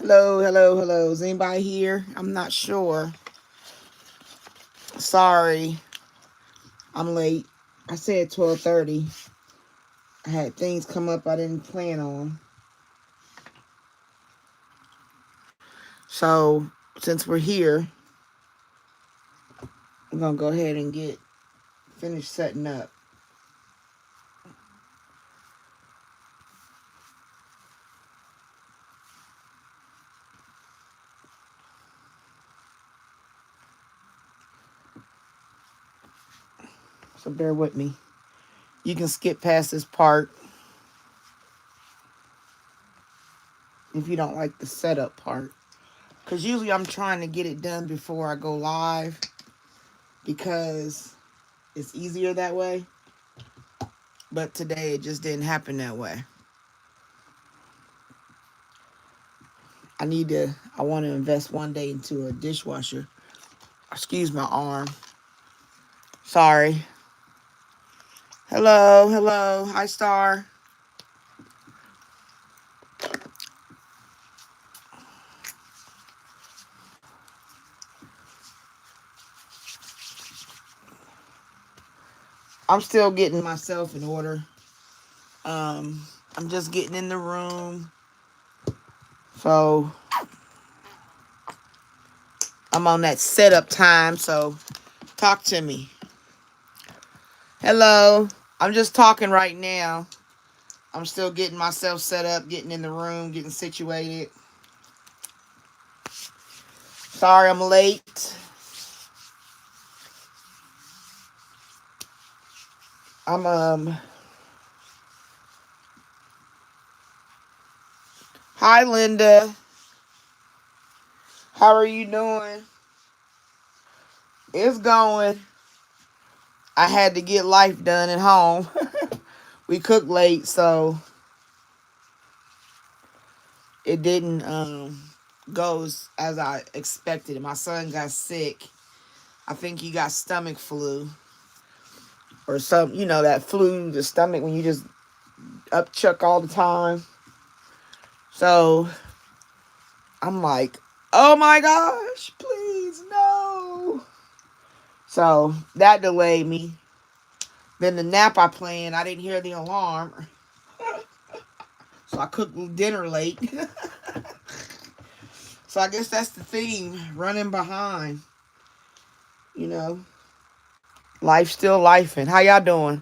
Hello, hello, hello. Is anybody here? I'm not sure. Sorry, I'm late. I said 12:30. I had things come up I didn't plan on. So, since we're here, I'm going to go ahead and finish setting up. So, bear with me. You can skip past this part if you don't like the setup part. Because usually I'm trying to get it done before I go live because it's easier that way. But today it just didn't happen that way. I want to invest one day into a dishwasher. Excuse my arm. Sorry. Hello, hello. Hi, Star. I'm still getting myself in order. I'm just getting in the room. So I'm on that setup time, so talk to me. Hello. I'm just talking right now. I'm still getting myself set up, getting in the room, getting situated. Sorry I'm late. Hi, Linda. How are you doing? It's going. I had to get life done at home. We cooked late, so it didn't go as I expected. My son got sick. I think he got stomach flu or some, that flu, the stomach when you just upchuck all the time. So I'm like, oh my gosh, please no. So that delayed me. Then the nap I planned, I didn't hear the alarm. So I cooked dinner late. So I guess that's the thing, running behind. You know, life still lifing. How y'all doing?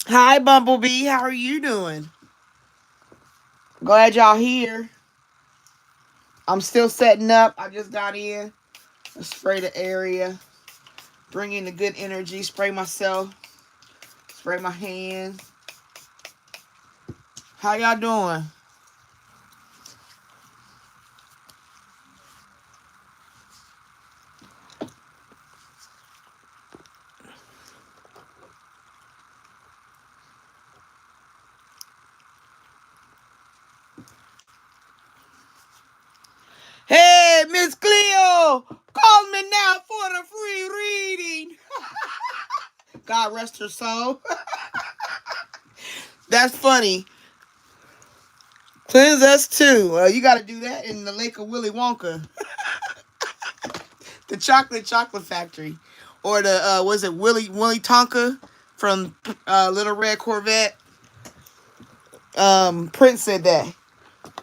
Hi, Bumblebee. How are you doing? Glad y'all here. I'm still setting up. I just got in. Let's spray the area. Bring in the good energy. Spray myself. Spray my hands. How y'all doing? Hey, Miss Cleo, call me now for the free reading. God rest her soul. That's funny. Cleanse us too. You got to do that in the Lake of Willy Wonka. The chocolate factory. Or the, was it Willy Tonka from Little Red Corvette? Prince said that.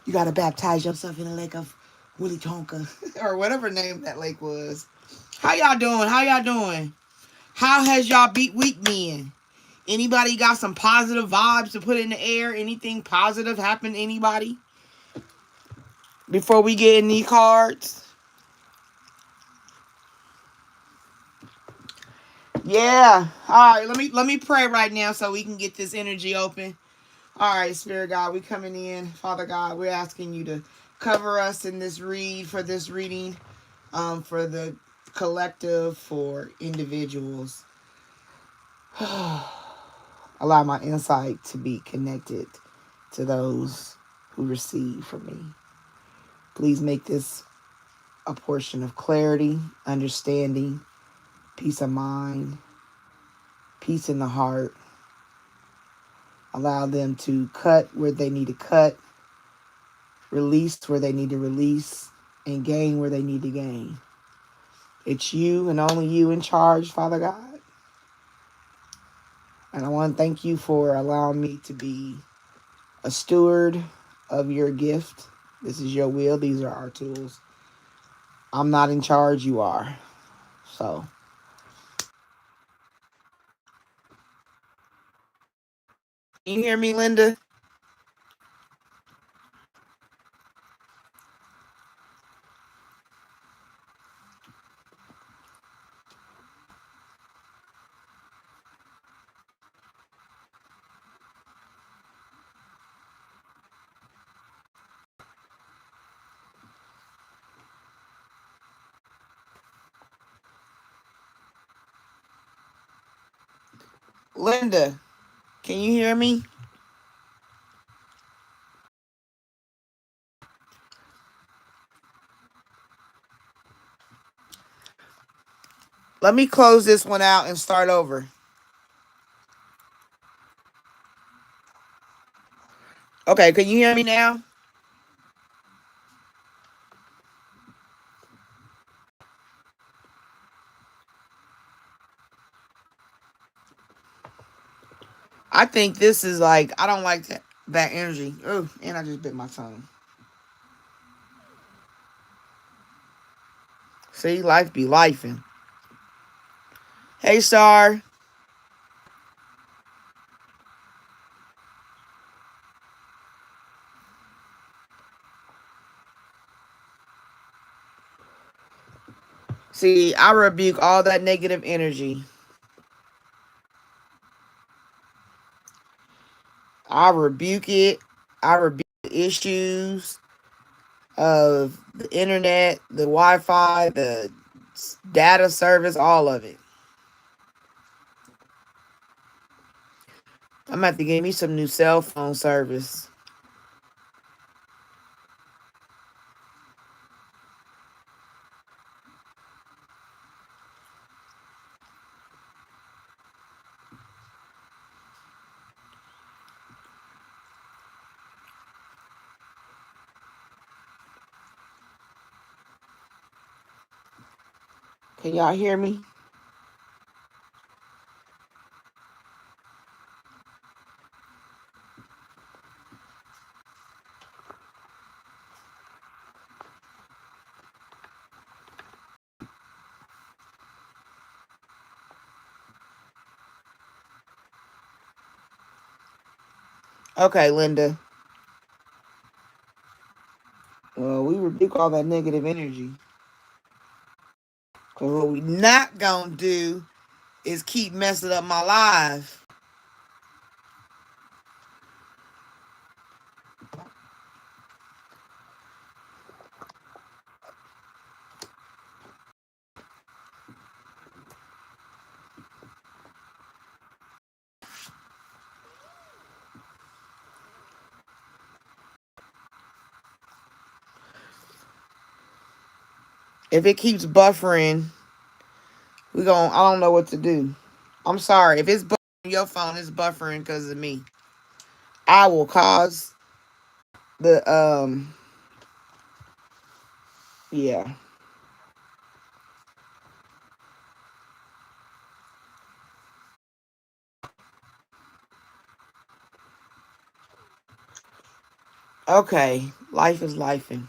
You got to baptize yourself in the Lake of Willy Tonka. Or whatever name that lake was. How y'all doing? How y'all doing? How has y'all week been? Anybody got some positive vibes to put in the air? Anything positive happened to anybody? Before we get in these cards? Yeah. All right, let me pray right now so we can get this energy open. All right, Spirit God, we coming in. Father God, we're asking you to cover us in this reading, for the collective, for individuals. Allow my insight to be connected to those who receive from me. Please make this a portion of clarity, understanding, peace of mind, peace in the heart. Allow them to cut where they need to cut release where they need to release, and gain where they need to gain. It's you and only you in charge, Father God. And I want to thank you for allowing me to be a steward of your gift. This is your will. These are our tools. I'm not in charge. You are. So, can you hear me, Linda? Linda, can you hear me? Let me close this one out and start over. Okay, can you hear me now? I think this is like, I don't like that energy. Oh, and I just bit my tongue. See, life be lifing. Hey, Star. See, I rebuke all that negative energy. I rebuke it. I rebuke the issues of the internet, the Wi-Fi, the data service, all of it. I'm about to get me some new cell phone service. Can y'all hear me? Okay, Linda. Well, we rebuke all that negative energy. Because what we not going to do is keep messing up my life. If it keeps buffering, I don't know what to do. I'm sorry. If it's buffering your phone, it's buffering because of me. I will cause the yeah. Okay. Life is lifing.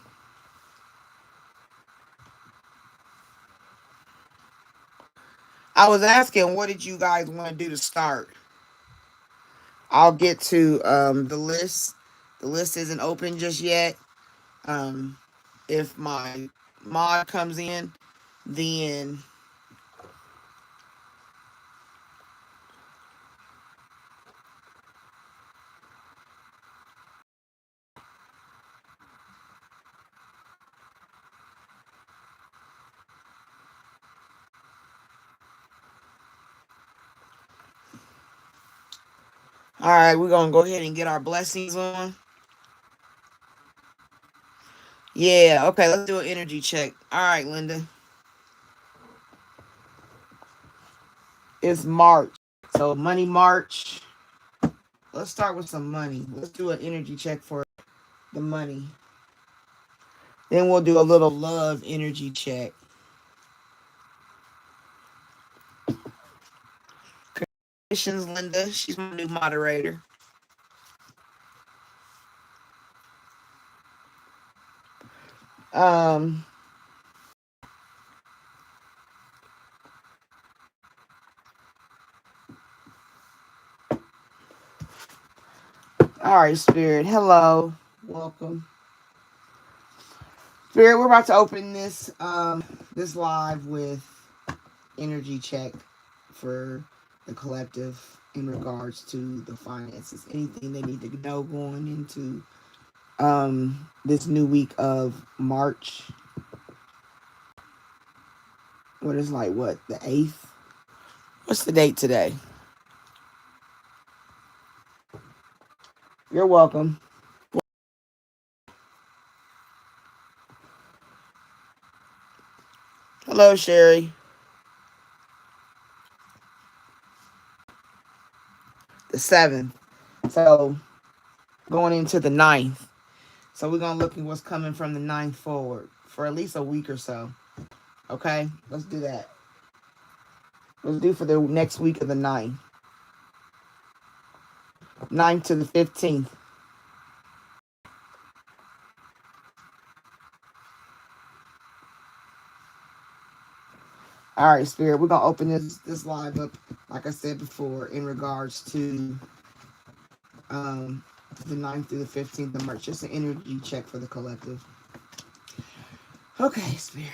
I was asking, what did you guys want to do to start? I'll get to the list. The list isn't open just yet. Um, if my mod comes in, then all right, we're gonna go ahead and get our blessings on. Yeah, okay, let's do an energy check. All right, Linda. It's March. So money March. Let's start with some money. Let's do an energy check for the money. Then we'll do a little love energy check. Congratulations, Linda. She's my new moderator. Um, all right, Spirit. Hello. Welcome. Spirit, we're about to open this live with energy check for the collective in regards to the finances. Anything they need to know going into this new week of March. What is like what, the 8th? What's the date today? You're welcome. Hello, Sherry. The 7th. So going into the 9th. So we're gonna look at what's coming from the 9th forward for at least a week or so. Okay, let's do that. Let's do for the next week of the 9th. 9th to the 15th. All right, Spirit, we're gonna open this live up, like I said before, in regards to the 9th through the 15th of March. Just an energy check for the collective. Okay, Spirit.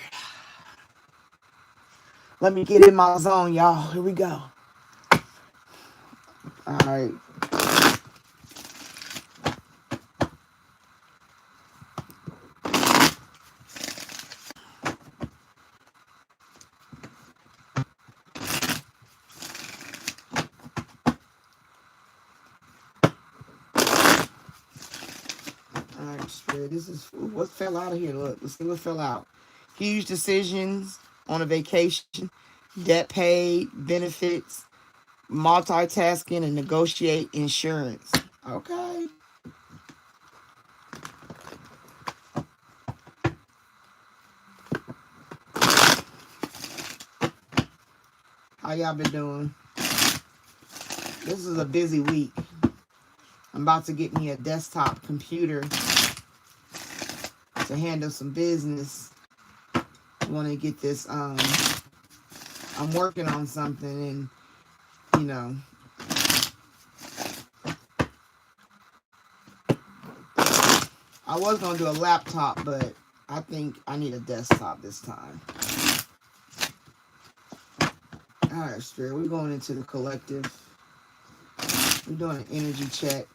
Let me get in my zone, y'all. Here we go. All right. All right, Spirit. This is what fell out of here. Look, let's see what fell out. Huge decisions on a vacation, debt paid, benefits, multitasking, and negotiate insurance. Okay. How y'all been doing? This is a busy week. I'm about to get me a desktop computer to handle some business. I want to get this, I'm working on something and, you know, I was going to do a laptop, but I think I need a desktop this time. All right, Spirit, we're going into the collective. We're doing an energy check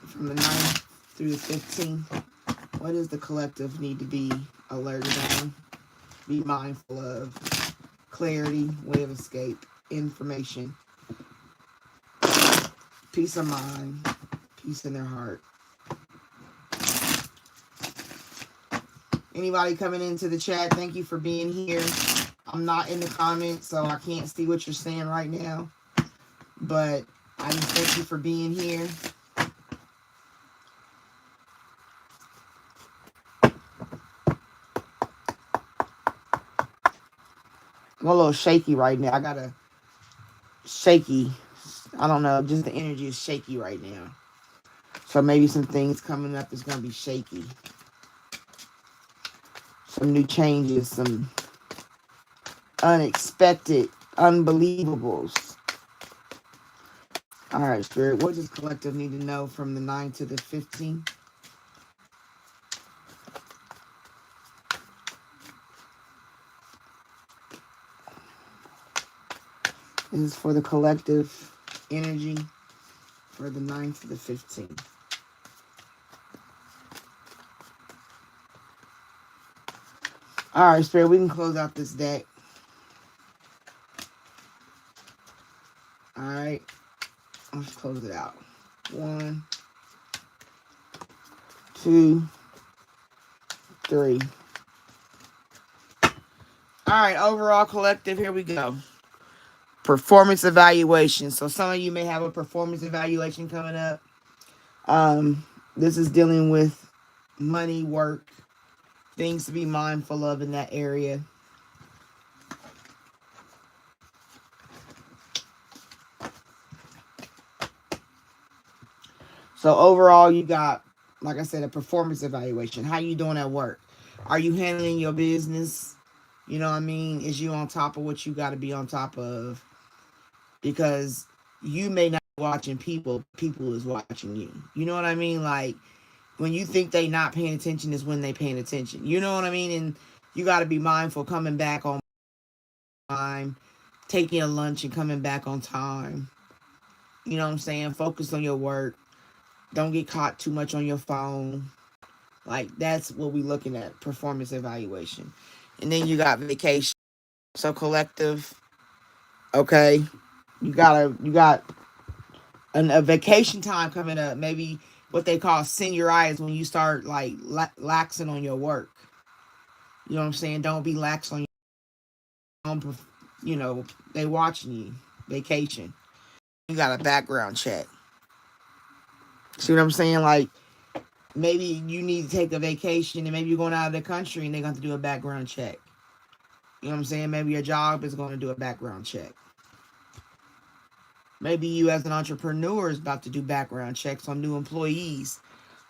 from the 9th through the 15th. What does the collective need to be alerted on? Be mindful of. Clarity, way of escape, information, peace of mind, peace in their heart. Anybody coming into the chat, thank you for being here. I'm not in the comments, so I can't see what you're saying right now. But I just thank you for being here. I'm a little shaky right now. I got a shaky, I don't know, just the energy is shaky right now. So maybe some things coming up is going to be shaky. Some new changes, some unexpected, unbelievables. All right, Spirit, what does collective need to know from the 9th to the 15th? This is for the collective energy for the 9th to the 15th. All right, Spirit, we can close out this deck. All right, let's close it out. 1, 2, 3. All right, overall collective, here we go. Performance evaluation. So some of you may have a performance evaluation coming up. This is dealing with money, work, things to be mindful of in that area. So overall, you got, like I said, a performance evaluation. How you doing at work? Are you handling your business? You know what I mean? Is you on top of what you got to be on top of? Because you may not be watching people, people is watching you. You know what I mean? Like, when you think they not paying attention is when they paying attention. You know what I mean? And you got to be mindful coming back on time, taking a lunch and coming back on time. You know what I'm saying? Focus on your work. Don't get caught too much on your phone. Like, that's what we looking at, performance evaluation. And then you got vacation. So collective, okay. You got a vacation time coming up. Maybe what they call senioritis, when you start like laxing on your work. You know what I'm saying? Don't be lax on your own. You know, they watching you. Vacation. You got a background check. See what I'm saying? Like, maybe you need to take a vacation and maybe you're going out of the country and they're going to do a background check. You know what I'm saying? Maybe your job is going to do a background check. Maybe you as an entrepreneur is about to do background checks on new employees.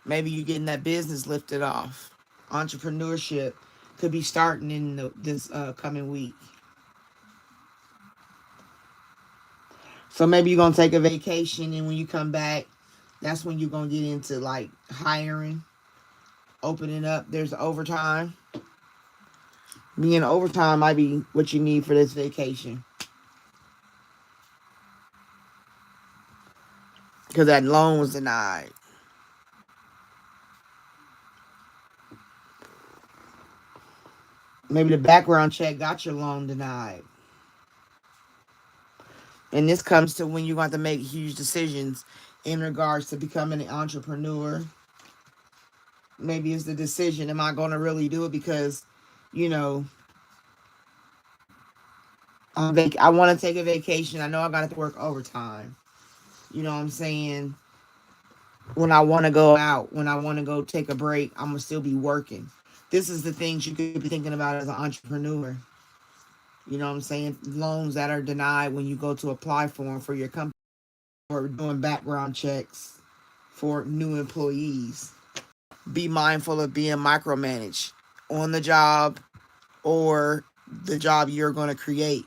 Maybe you're getting that business lifted off. Entrepreneurship could be starting in this coming week. So maybe you're going to take a vacation, and when you come back, that's when you're going to get into like hiring, opening up. There's overtime. Being overtime might be what you need for this vacation. Because that loan was denied. Maybe the background check got your loan denied. And this comes to when you're going to have to make huge decisions in regards to becoming an entrepreneur. Maybe it's the decision, am I going to really do it? Because, you know, I want to take a vacation. I know I got to work overtime. You know what I'm saying? When I want to go out, when I want to go take a break, I'm going to still be working. This is the things you could be thinking about as an entrepreneur. You know what I'm saying? Loans that are denied when you go to apply for them for your company, or doing background checks for new employees. Be mindful of being micromanaged on the job or the job you're going to create.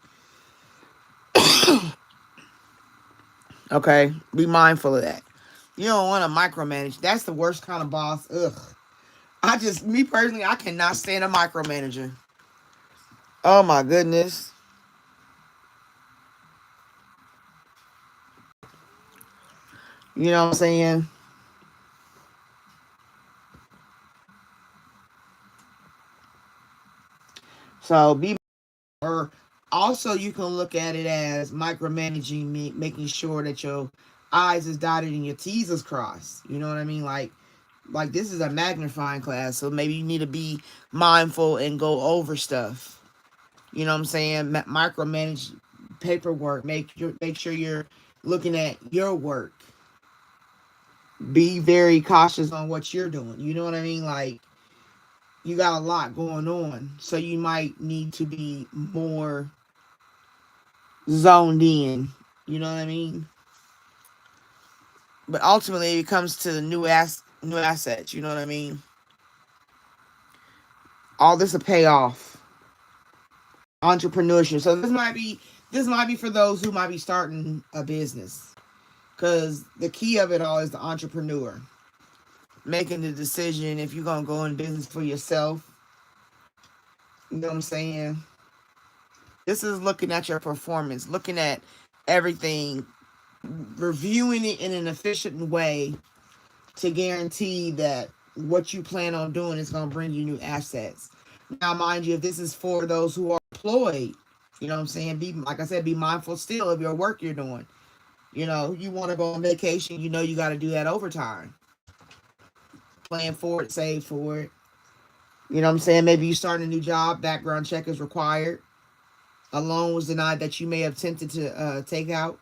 Okay? Be mindful of that. You don't want to micromanage. That's the worst kind of boss. Ugh. Me personally, I cannot stand a micromanager. Oh my goodness. You know what I'm saying? So or also you can look at it as micromanaging, making sure that your I's is dotted and your T's is crossed. You know what I mean? Like this is a magnifying class, so maybe you need to be mindful and go over stuff. You know what I'm saying? Micromanage paperwork. Make sure you're looking at your work. Be very cautious on what you're doing. You know what I mean? Like, you got a lot going on, so you might need to be more zoned in. You know what I mean? But ultimately, it comes to the new assets. You know what I mean? All this will pay off. Entrepreneurship. So this might be for those who might be starting a business, because the key of it all is the entrepreneur making the decision if you're gonna go in business for yourself. You know what I'm saying? This is looking at your performance, looking at everything, reviewing it in an efficient way to guarantee that what you plan on doing is going to bring you new assets. Now, mind you, if this is for those who are employed, you know what I'm saying? Like I said, be mindful still of your work you're doing. You know, you want to go on vacation, you know you got to do that overtime. Plan for it, save for it. You know what I'm saying? Maybe you start a new job, background check is required. A loan was denied that you may have attempted to take out.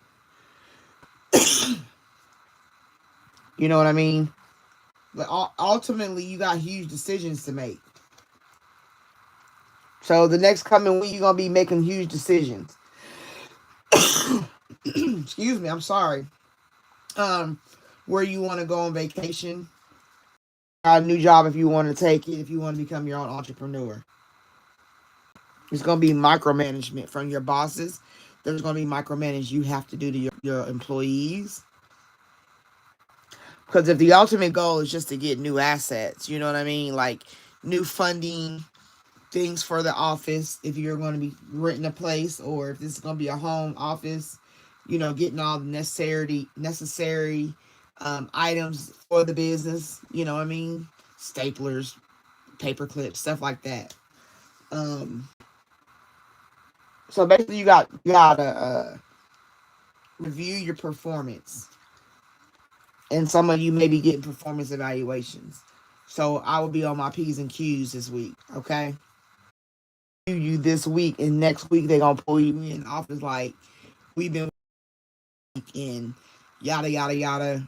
You know what I mean? But ultimately, you got huge decisions to make. So the next coming week, you're going to be making huge decisions. Excuse me, I'm sorry. Where you want to go on vacation. A new job if you want to take it, if you want to become your own entrepreneur. It's going to be micromanagement from your bosses. There's going to be micromanage you have to do to your employees. Because if the ultimate goal is just to get new assets, you know what I mean? Like new funding, things for the office, if you're going to be renting a place or if this is going to be a home office, you know, getting all the necessary items for the business, you know what I mean? Staplers, paper clips, stuff like that. So basically you gotta review your performance. And some of you may be getting performance evaluations. So I will be on my P's and Q's this week, okay? You this week and next week they're gonna pull you in office like we've been in yada yada yada.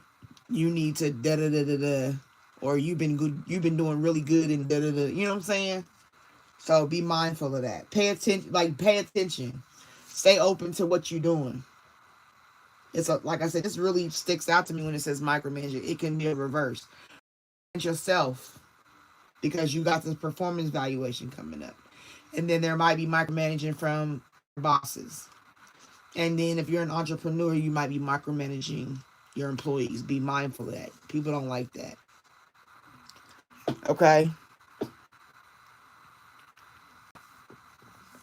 You need to da da da da da, or you've been doing really good and da da da. You know what I'm saying? So be mindful of that. Pay attention. Stay open to what you're doing. Like I said, this really sticks out to me when it says micromanaging. It can be a reverse. Yourself because you got this performance evaluation coming up. And then there might be micromanaging from bosses. And then if you're an entrepreneur, you might be micromanaging your employees. Be mindful of that. People don't like that. Okay?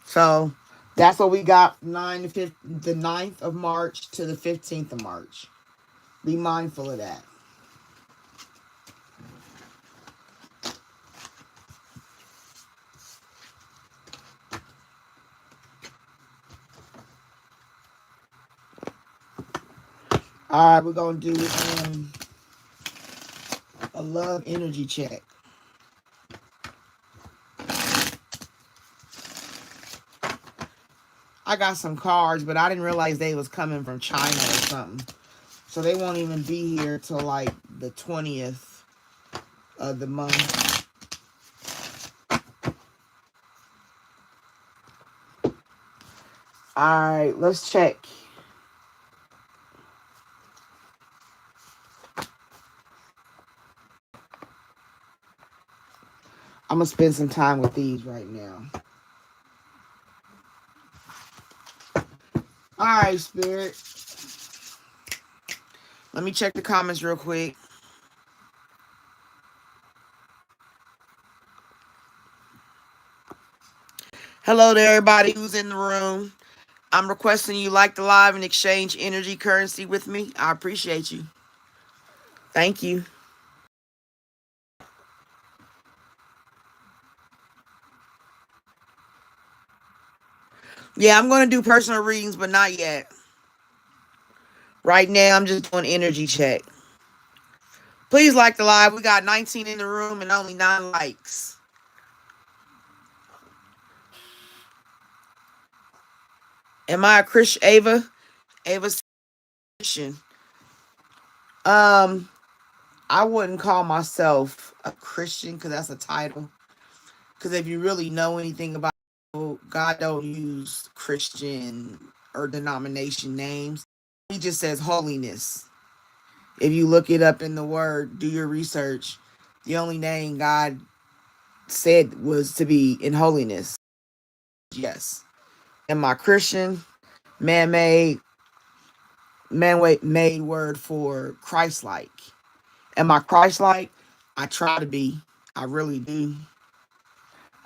So that's what we got the 9th of March to the 15th of March. Be mindful of that. All right, we're going to do a love energy check. I got some cards, but I didn't realize they was coming from China or something. So they won't even be here till like the 20th of the month. All right, let's check. I'm going to spend some time with these right now. All right, Spirit. Let me check the comments real quick. Hello to everybody who's in the room. I'm requesting you like the live and exchange energy currency with me. I appreciate you. Thank you. Yeah, I'm going to do personal readings, but not yet. Right now, I'm just doing energy check. Please like the live. We got 19 in the room and only 9 likes. Am I a Christian, Ava? Ava's Christian. I wouldn't call myself a Christian because that's a title. Because if you really know anything about it, God don't use Christian or denomination names. He just says holiness. If you look it up in the word, do your research, the only name God said was to be in holiness. Yes. Am I Christian? Man-made word for Christ-like. Am I Christ-like? I try to be. I really do.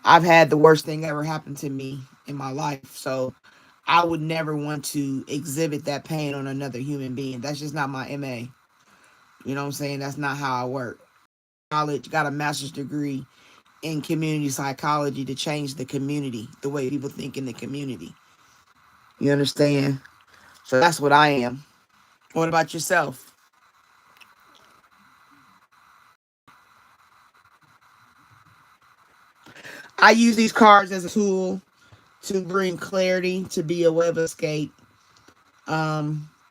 I've had the worst thing ever happen to me in my life. So I would never want to exhibit that pain on another human being. That's just not my MA. You know what I'm saying? That's not how I work. College, got a master's degree in community psychology to change the community, the way people think in the community. You understand? So that's what I am. What about yourself? I use these cards as a tool to bring clarity, to be a web escape.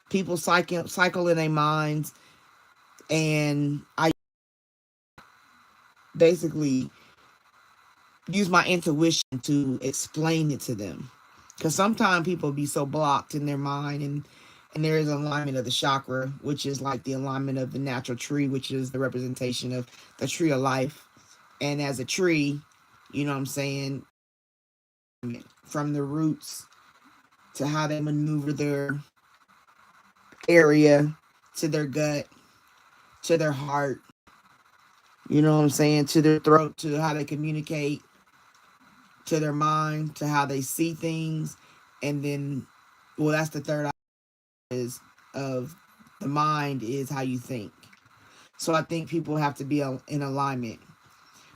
People cycle in their minds, and I basically use my intuition to explain it to them. Because sometimes people be so blocked in their mind, and there is alignment of the chakra, which is like the alignment of the natural tree, which is the representation of the tree of life. And as a tree, you know what I'm saying, from the roots to how they maneuver their area to their gut to their heart, you know what I'm saying, to their throat, to how they communicate, to their mind, to how they see things. And then, well, that's the third eye is of the mind is how you think. So I think people have to be in alignment,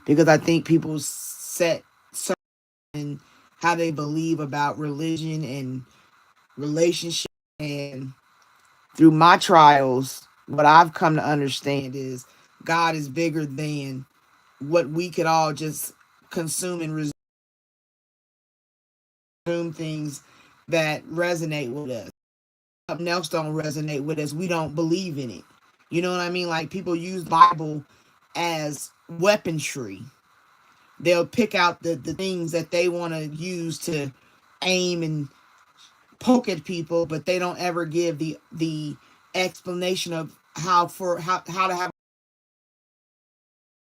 because I think people set certain how they believe about religion and relationship. And through my trials, what I've come to understand is God is bigger than what we could all just consume and resume things that resonate with us. Something else don't resonate with us, we don't believe in it. You know what I mean? Like, people use Bible as weaponry. They'll pick out the things that they want to use to aim and poke at people, but they don't ever give the explanation of how to have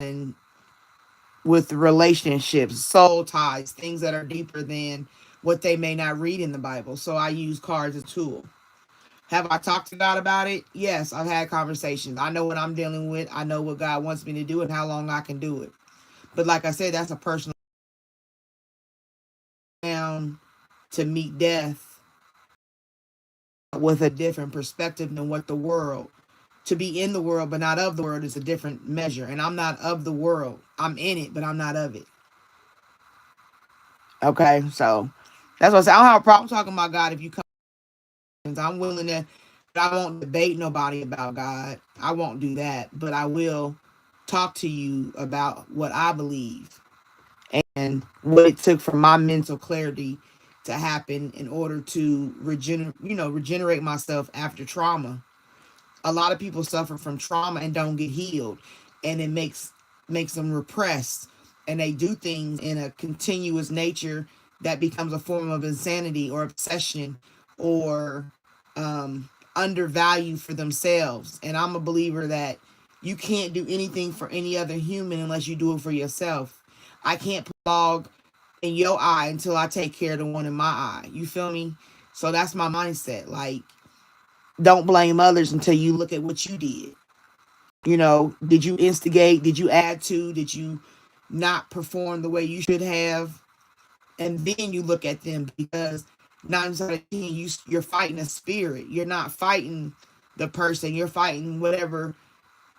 and with relationships, soul ties, things that are deeper than what they may not read in the Bible. So I use cards as a tool. Have I talked to God about it? Yes, I've had conversations. I know what I'm dealing with. I know what God wants me to do and how long I can do it. But like I said, that's a personal down to meet death with a different perspective than what the world. To be in the world but not of the world is a different measure. And I'm not of the world. I'm in it, but I'm not of it. Okay, so that's what I say. I don't have a problem talking about God if you come. I'm willing to, but I won't debate nobody about God. I won't do that, but I will talk to you about what I believe and what it took for my mental clarity to happen in order to regenerate myself after trauma. A lot of people suffer from trauma and don't get healed, and it makes them repressed, and they do things in a continuous nature that becomes a form of insanity or obsession or undervalue for themselves. And I'm a believer that you can't do anything for any other human unless you do it for yourself. I can't put a log in your eye until I take care of the one in my eye. You feel me? So that's my mindset. Like, don't blame others until you look at what you did. You know, did you instigate? Did you add to? Did you not perform the way you should have? And then you look at them, because 9 times out of 10, you're fighting a spirit. You're not fighting the person. You're fighting whatever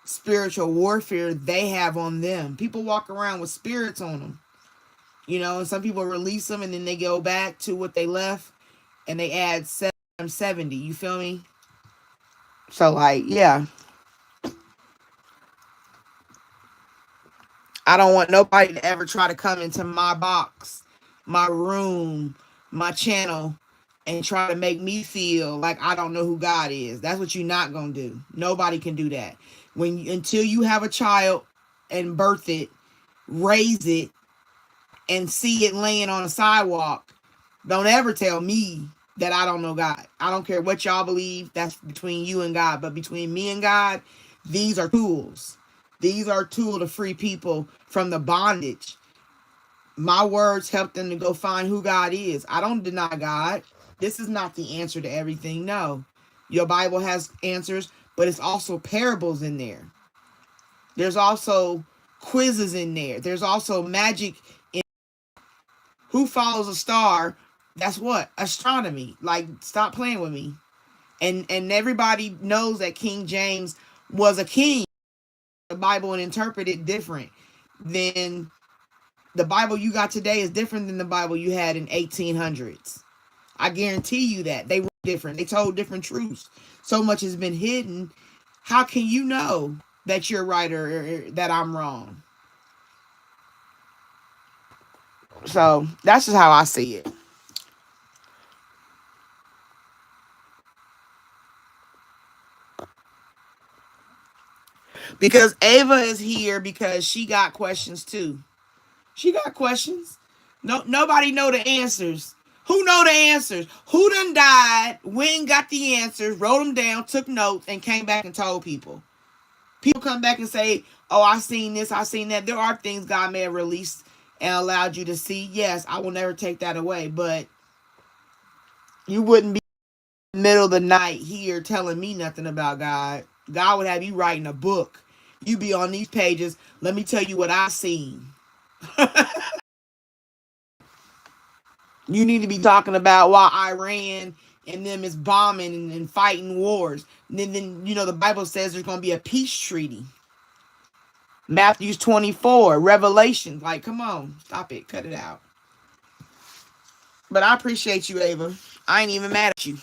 spiritual warfare they have on them. People walk around with spirits on them. You know, and some people release them and then they go back to what they left and they add 7 times 70. You feel me? So, like, yeah. I don't want nobody to ever try to come into my box, my room, my channel, and try to make me feel like I don't know who God is. That's what you're not gonna do. Nobody can do that. Until you have a child and birth it, raise it, and see it laying on a sidewalk, don't ever tell me that I don't know God. I don't care what y'all believe. That's between you and God. But between me and God, these are tools. These are tools to free people from the bondage. My words help them to go find who God is. I don't deny God. This is not the answer to everything. No. Your Bible has answers, but it's also parables in there. There's also quizzes in there. There's also magic in who follows a star. That's what? Astronomy. Like, stop playing with me. And everybody knows that King James was a king. The Bible and interpret it different than the Bible you got today is different than the Bible you had in 1800s. I guarantee you that. They were different. They told different truths. So much has been hidden. How can you know that you're right or that I'm wrong? So that's just how I see it. Because Ava is here because she got questions too. She got questions. No, nobody know the answers. Who know the answers? Who done died? When got the answers? Wrote them down, took notes, and came back and told people. People come back and say, "Oh, I seen this, I seen that." There are things God may have released and allowed you to see. Yes, I will never take that away. But you wouldn't be in the middle of the night here telling me nothing about God. God would have you writing a book. You be on these pages. Let me tell you what I seen. You need to be talking about why Iran and them is bombing and fighting wars. And then you know the Bible says there's going to be a peace treaty. Matthew's 24, Revelation. Like, come on, stop it, cut it out. But I appreciate you, Ava. I ain't even mad at you.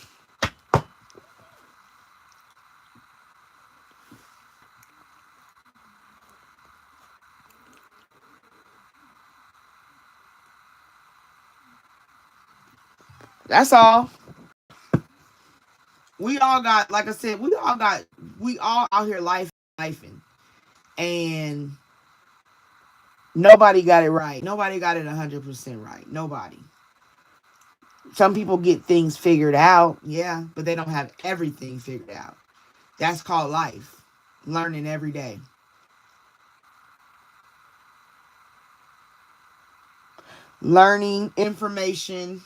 That's all. We all got, like I said, we all out here lifing. And nobody got it right. Nobody got it 100% right. Nobody. Some people get things figured out, yeah, but they don't have everything figured out. That's called life. Learning every day. Learning information,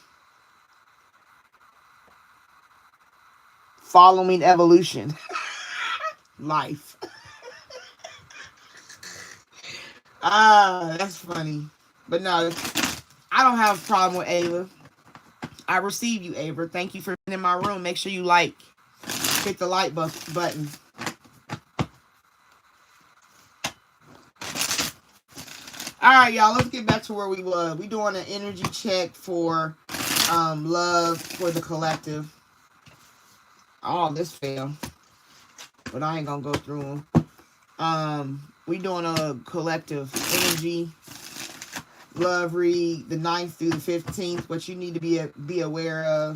following evolution. Life. That's funny. But no, I don't have a problem with Ava. I receive you, Ava. Thank you for being in my room. Make sure you like. Hit the like button. All right, y'all. Let's get back to where we were. We doing an energy check for love for the collective. Oh, this failed. But I ain't gonna go through them. We doing a collective energy love read the 9th through the 15th. What you need to be aware of,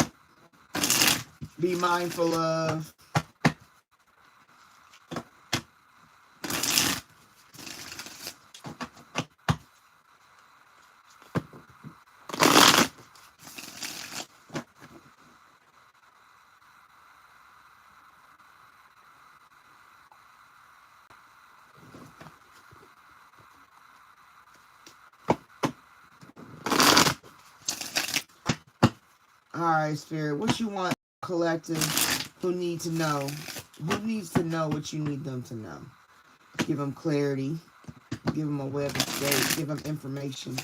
be mindful of. All right, Spirit. What you want, collective? Who need to know? Who needs to know what you need them to know? Give them clarity. Give them a web of escape. Give them information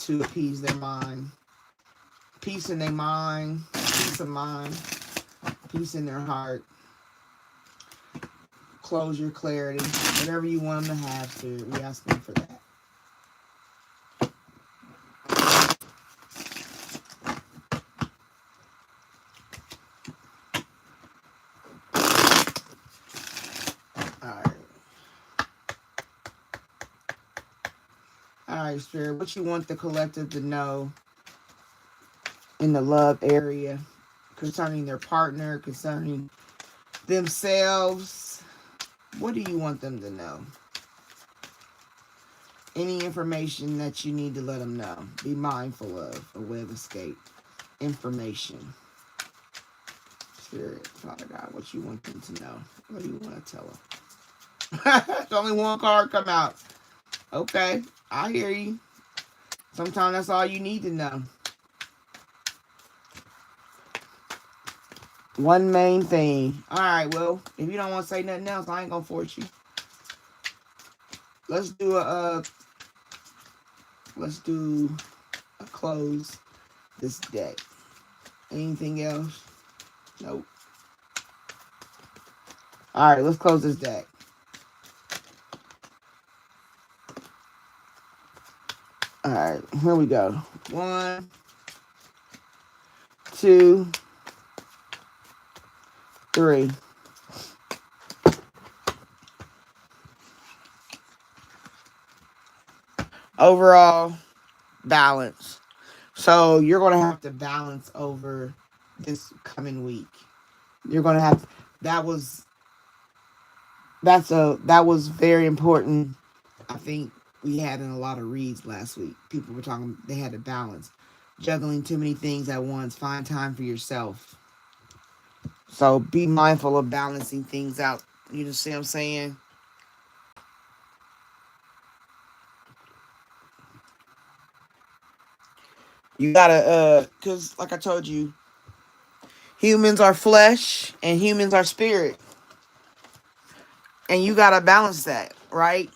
to appease their mind. Peace in their mind. Peace of mind. Peace in their heart. Closure, clarity. Whatever you want them to have, Spirit. We ask them for that. All right, Spirit. What you want the collective to know in the love area concerning their partner, concerning themselves? What do you want them to know? Any information that you need to let them know. Be mindful of a way of escape. Information. Spirit, Father God, what you want them to know. What do you want to tell them? There's only one card come out. Okay, I hear you. Sometimes that's all you need to know. One main thing. All right, well, if you don't want to say nothing else, I ain't gonna force you. Let's do a close this deck. Anything else? Nope. All right, let's close this deck. All right, here we go. 1, 2, 3. Overall balance. So you're going to have to balance over this coming week. You're going to have to, that was that was very important. I think we had in a lot of reads last week. People were talking, they had to balance. Juggling too many things at once. Find time for yourself. So be mindful of balancing things out. You know, see what I'm saying? You gotta, cause like I told you, humans are flesh and humans are spirit. And you gotta balance that, right?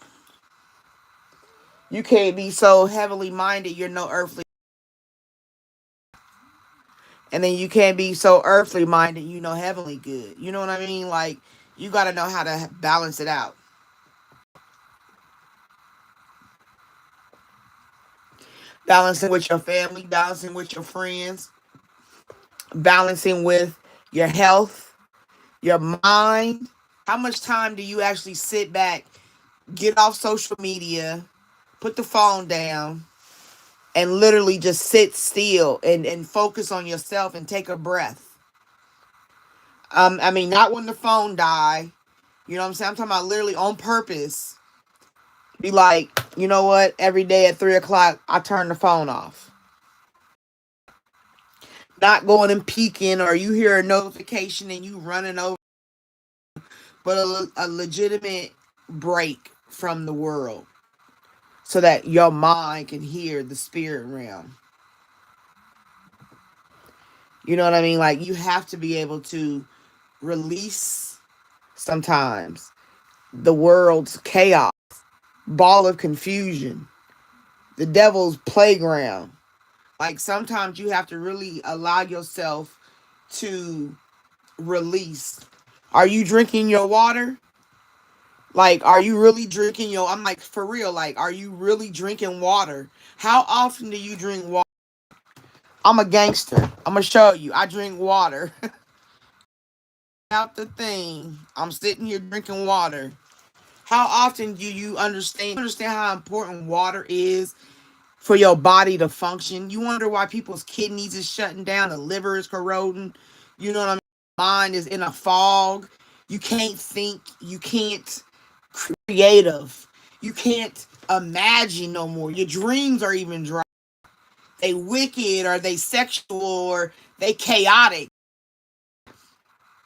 You can't be so heavily minded you're no earthly. And then you can't be so earthly minded you know heavenly good. You know what I mean? Like, you gotta know how to balance it out. Balancing with your family, balancing with your friends, balancing with your health, your mind. How much time do you actually sit back, get off social media, put the phone down, and literally just sit still and focus on yourself and take a breath? I mean, not when the phone die. You know what I'm saying? I'm talking about literally on purpose. Be like, you know what? Every day at 3 o'clock, I turn the phone off. Not going and peeking, or you hear a notification and you running over, but a legitimate break from the world so that your mind can hear the spirit realm. You know what I mean? Like, you have to be able to release sometimes the world's chaos, ball of confusion, the devil's playground. Like, sometimes you have to really allow yourself to release. Are you drinking your water? Like, are you really drinking your, I'm like, for real, like, are you really drinking water? How often do you drink water? I'm a gangster. I'm gonna show you. I drink water. Out the thing. I'm sitting here drinking water. How often do you understand how important water is for your body to function? You wonder why people's kidneys is shutting down, the liver is corroding. You know what I mean? Mind is in a fog. You can't think. You can't creative. You can't imagine no more. Your dreams are even dry. They wicked, or they sexual, or they chaotic.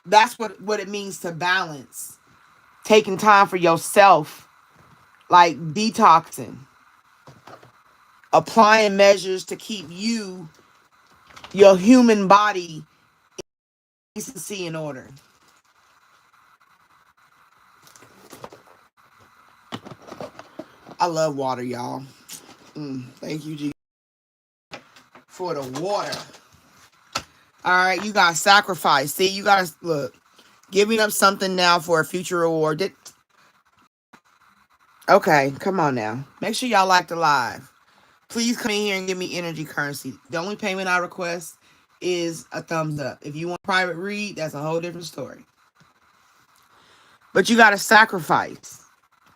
That's what it means to balance. Taking time for yourself, like detoxing, applying measures to keep your human body, decency in order. I love water, y'all. Thank you, G, for the water. All right, you got sacrifice. See, you got to look. Giving up something now for a future reward. Okay, come on now. Make sure y'all like the live. Please come in here and give me energy currency. The only payment I request is a thumbs up. If you want a private read, that's a whole different story. But you got to sacrifice,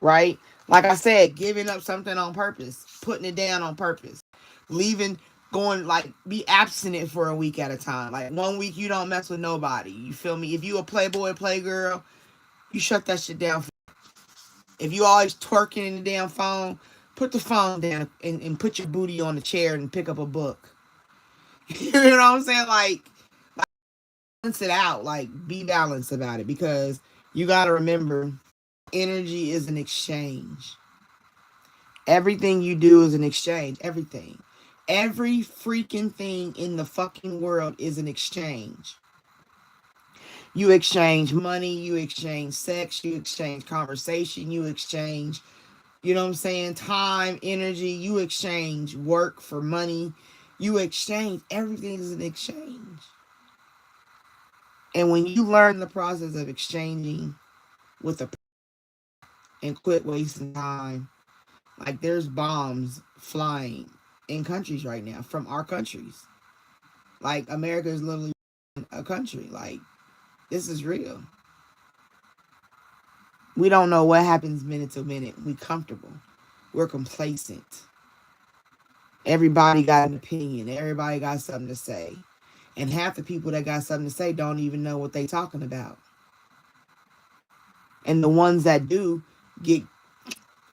right? Like I said, giving up something on purpose, putting it down on purpose, leaving, going, like, be abstinent for a week at a time. Like, 1 week you don't mess with nobody. You feel me? If you a playboy, playgirl, you shut that shit down. If you always twerking in the damn phone, put the phone down and put your booty on the chair and pick up a book. You know what I'm saying? Like, balance it out. Like, be balanced about it, because you got to remember, energy is an exchange. Everything you do is an exchange. Everything. Every freaking thing in the fucking world is an exchange. You exchange money, you exchange sex, you exchange conversation, you exchange, you know what I'm saying, time, energy, you exchange work for money. You exchange. Everything is an exchange. And when you learn the process of exchanging with a and quit wasting time, like, there's bombs flying in countries right now from our countries. Like, America is literally a country. Like, this is real. We don't know what happens minute to minute. We comfortable. We're complacent. Everybody got an opinion. Everybody got something to say. And half the people that got something to say don't even know what they talking about. And the ones that do get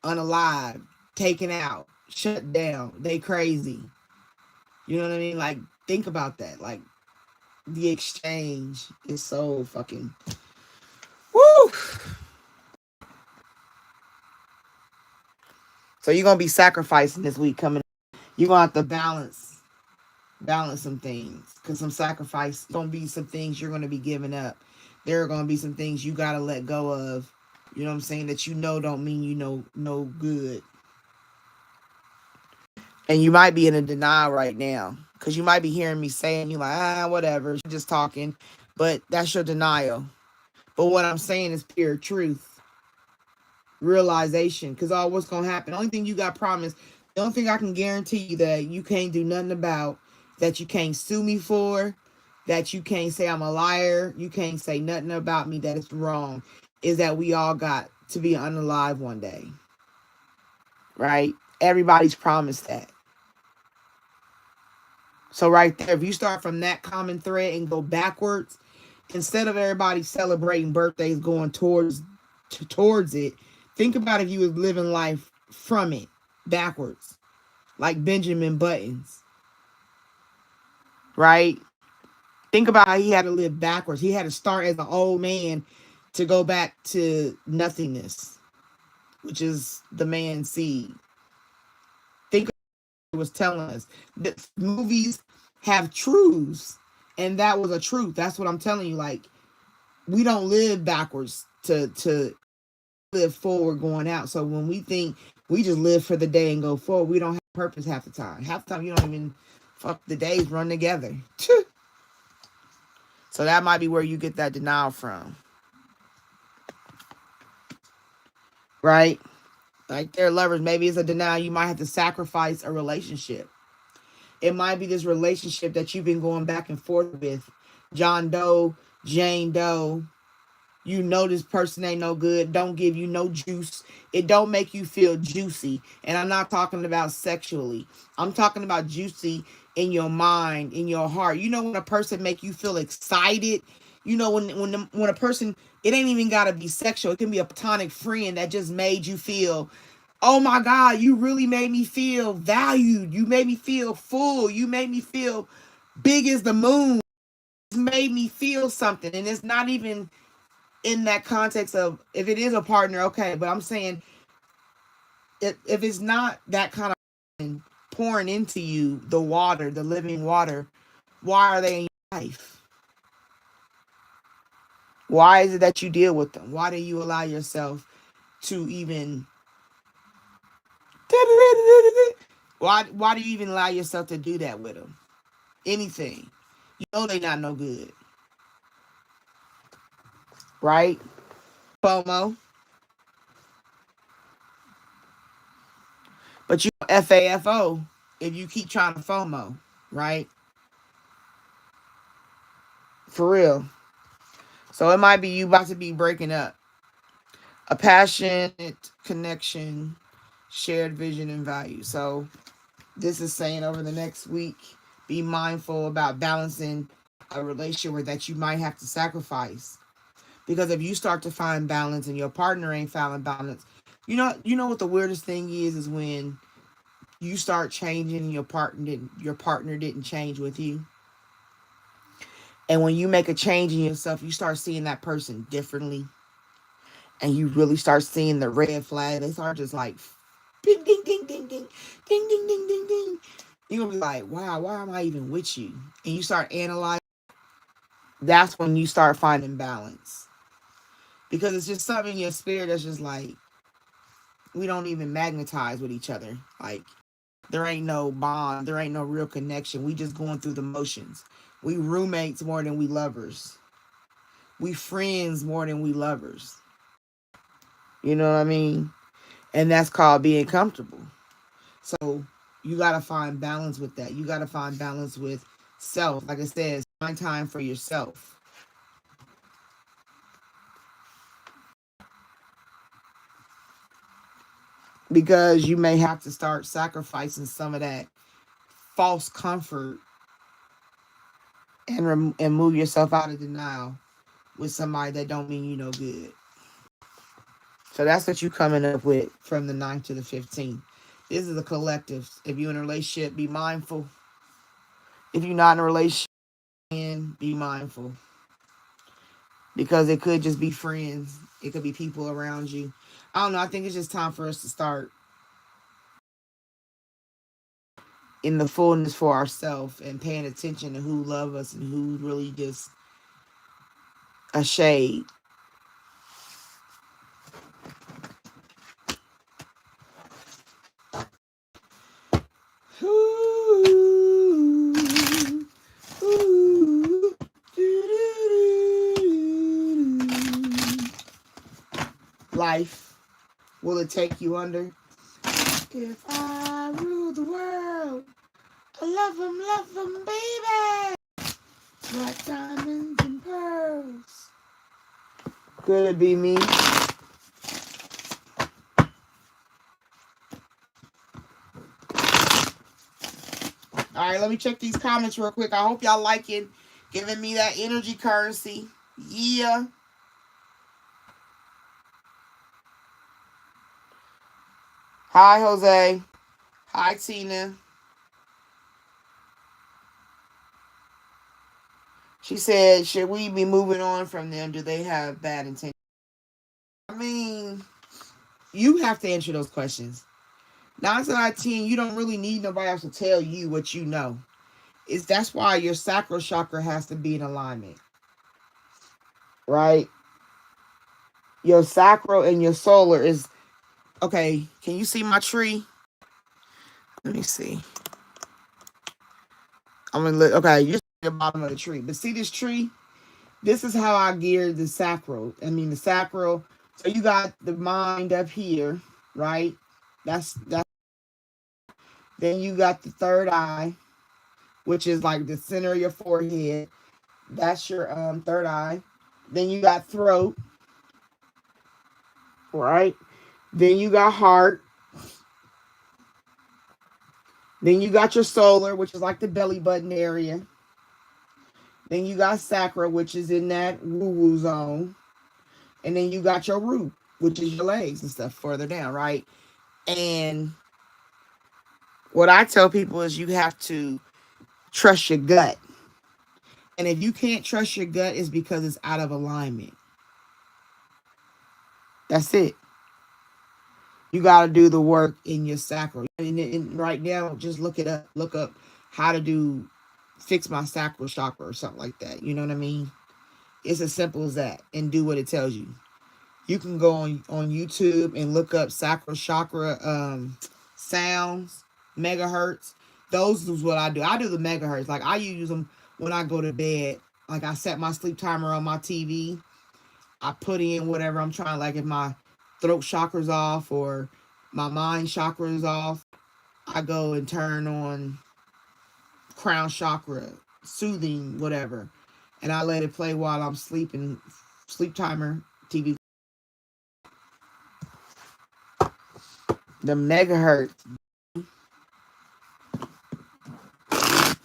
unalive, taken out, shut down. They crazy. You know what I mean? Like, think about that. Like, the exchange is so fucking... Woo! So you're going to be sacrificing this week coming. You're going to have to balance some things. Because some sacrifice, going to be some things you're going to be giving up. There are going to be some things you got to let go of. You know what I'm saying? That you know don't mean you know no good. And you might be in a denial right now. Because you might be hearing me saying, you're like, whatever. Just talking. But that's your denial. But what I'm saying is pure truth. Realization. Because all what's going to happen. The only thing you got promised. The only thing I can guarantee you that you can't do nothing about. That you can't sue me for. That you can't say I'm a liar. You can't say nothing about me that is wrong. Is that we all got to be unalive one day. Right? Everybody's promised that. So right there, if you start from that common thread and go backwards, instead of everybody celebrating birthdays going towards it, think about if you was living life from it, backwards, like Benjamin Buttons, right? Think about how he had to live backwards. He had to start as an old man to go back to nothingness, which is the man's seed. Think of what it was telling us. That movies have truths, and that was a truth. That's what I'm telling you. Like, we don't live backwards to live forward going out. So when we think we just live for the day and go forward, we don't have purpose half the time. Half the time you don't even fuck the days run together. So that might be where you get that denial from. Right? Like they're lovers. Maybe it's a denial. You might have to sacrifice a relationship. It might be this relationship that you've been going back and forth with. John Doe, Jane Doe. You know this person ain't no good. Don't give you no juice. It don't make you feel juicy. And I'm not talking about sexually. I'm talking about juicy in your mind, in your heart. You know when a person make you feel excited? You know when a person, it ain't even got to be sexual. It can be a platonic friend that just made you feel, oh my God, you really made me feel valued. You made me feel full. You made me feel big as the moon. It made me feel something. And it's not even in that context of, if it is a partner, okay. But I'm saying, if it's not that kind of pouring into you, the water, the living water, why are they in your life? Why is it that you deal with them? Why do you allow yourself to even... Why do you even allow yourself to do that with them? Anything. You know they not no good. Right? FOMO. But you FAFO if you keep trying to FOMO. Right? For real. So it might be you about to be breaking up. A passionate connection, shared vision and value. So this is saying over the next week, be mindful about balancing a relationship that you might have to sacrifice. Because if you start to find balance and your partner ain't finding balance, you know what the weirdest thing is when you start changing and your partner didn't change with you. And when you make a change in yourself, you start seeing that person differently. And you really start seeing the red flag. They start just like, ding, ding, ding, ding, ding, ding, ding, ding, ding, ding. You're going to be like, wow, why am I even with you? And you start analyzing. That's when you start finding balance. Because it's just something in your spirit that's just like, we don't even magnetize with each other. Like, there ain't no bond. There ain't no real connection. We just going through the motions. We roommates more than we lovers. We friends more than we lovers. You know what I mean? And that's called being comfortable. So you got to find balance with that. You got to find balance with self. Like I said, find time for yourself. Because you may have to start sacrificing some of that false comfort and move yourself out of denial with somebody that don't mean you no good. So that's what you coming up with from the 9th to the 15th. This is a collective. If you're in a relationship, be mindful. If you're not in a relationship, be mindful. Because it could just be friends. It could be people around you. I don't know. I think it's just time for us to start in the fullness for ourselves and paying attention to who love us and who really just a shade. Ooh, ooh, life, will it take you under? If I rule the world, I love 'em, baby. Like diamonds and pearls. Could it be me? All right, let me check these comments real quick. I hope y'all liking giving me that energy currency. Yeah. Hi, Jose. Hi, Tina. She said, should we be moving on from them? Do they have bad intentions? I mean, you have to answer those questions. 9 out of 10, you don't really need nobody else to tell you what you know. That's why your sacral chakra has to be in alignment. Right? Your sacral and your solar is... Okay, can you see my tree? Let me see. I'm gonna look. Okay, you're the bottom of the tree. But see this tree? This is how I gear the sacral. The sacral. So you got the mind up here, right? That's. Then you got the third eye, which is like the center of your forehead. That's your third eye. Then you got throat, right? Then you got heart. Then you got your solar, which is like the belly button area. Then you got sacral, which is in that woo-woo zone. And then you got your root, which is your legs and stuff further down, right? And what I tell people is you have to trust your gut. And if you can't trust your gut, it's because it's out of alignment. That's it. You got to do the work in your sacral. And right now, just look it up. Look up how to fix my sacral chakra or something like that. You know what I mean? It's as simple as that. And do what it tells you. You can go on YouTube and look up sacral chakra sounds, megahertz. Those is what I do. I do the megahertz. Like I use them when I go to bed. Like I set my sleep timer on my TV. I put in whatever I'm trying. Like if my throat chakra's off or my mind chakra is off, I go and turn on crown chakra, soothing, whatever. And I let it play while I'm sleeping. Sleep timer, TV. The megahertz.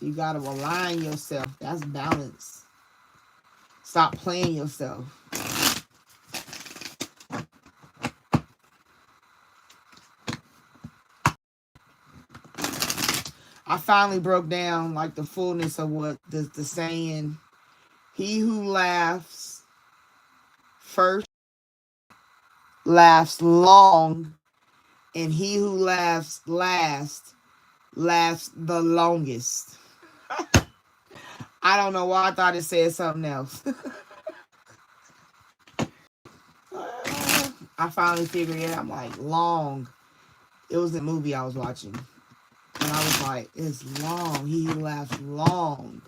You got to align yourself. That's balance. Stop playing yourself. I finally broke down like the fullness of what the saying, he who laughs first laughs long, and he who laughs last laughs the longest. I don't know why I thought it said something else. I finally figured it out. I'm like, long. It was a movie I was watching. And I was like, it's long. He who laughs long.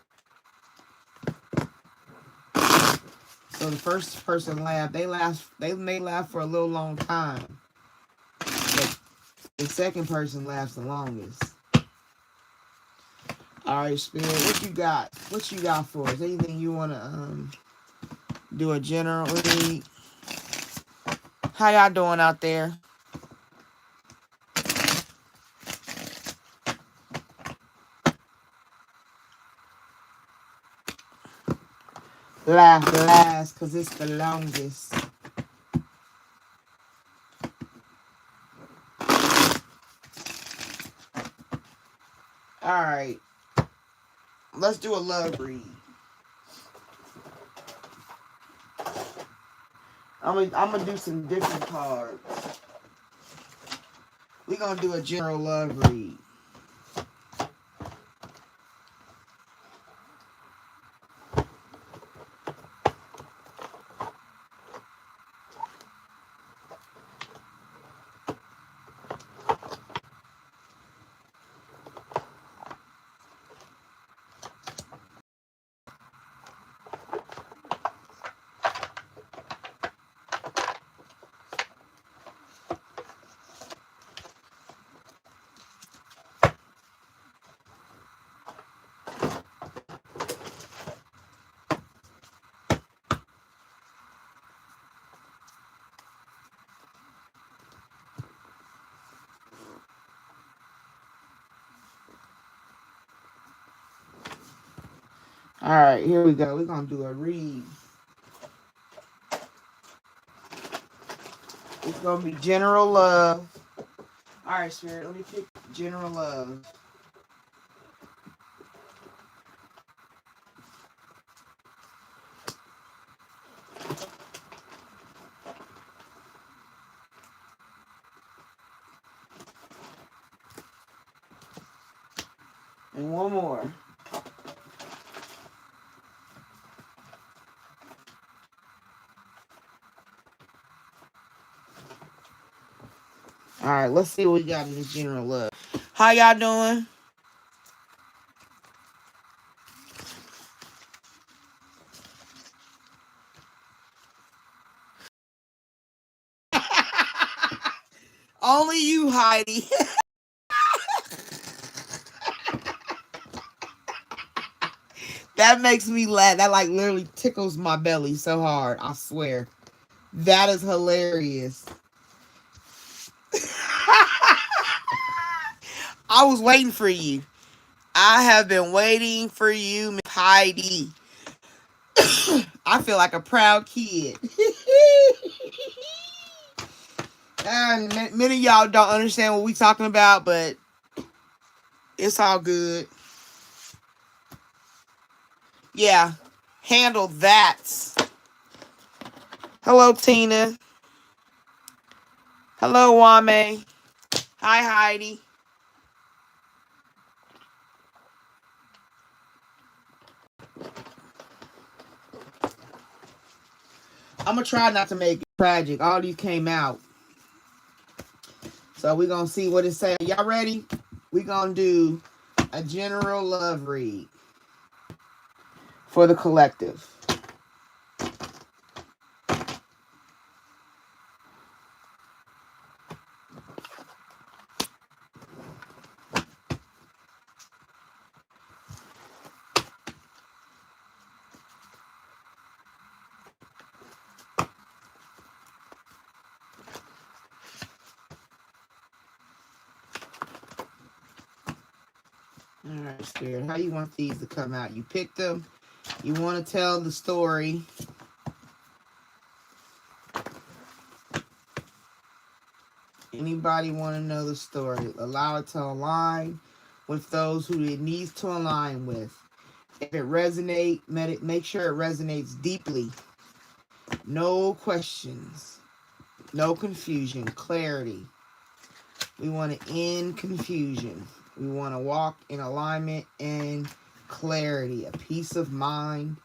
So the first person laughed. They may laugh for a little long time. But the second person laughs the longest. All right, Spirit, what you got? What you got for us? Anything you want to do a general read? How y'all doing out there? Laugh last, because it's the longest. All right. Let's do a love read. I'm gonna do some different cards. We're gonna do a general love read. All right, here we go. We're gonna do a read. It's gonna be general love. All right, Spirit. Let me pick general love. And one more. All right, let's see what we got in this general love. How y'all doing? Only you, Heidi. That makes me laugh. That like literally tickles my belly so hard. I swear. That is hilarious. I was waiting for you. I have been waiting for you, Miss Heidi. I feel like a proud kid. And many of y'all don't understand what we talking about, but it's all good. Yeah. Handle that. Hello, Tina. Hello, Wame. Hi, Heidi. I'm going to try not to make it tragic. All these came out. So we're going to see what it says. Y'all ready? We're going to do a general love read for the collective. All right, Spirit. How you want these to come out? You picked them. You want to tell the story. Anybody want to know the story? Allow it to align with those who it needs to align with. If it resonates, make sure it resonates deeply. No questions. No confusion. Clarity. We want to end confusion. We want to walk in alignment and clarity. A peace of mind.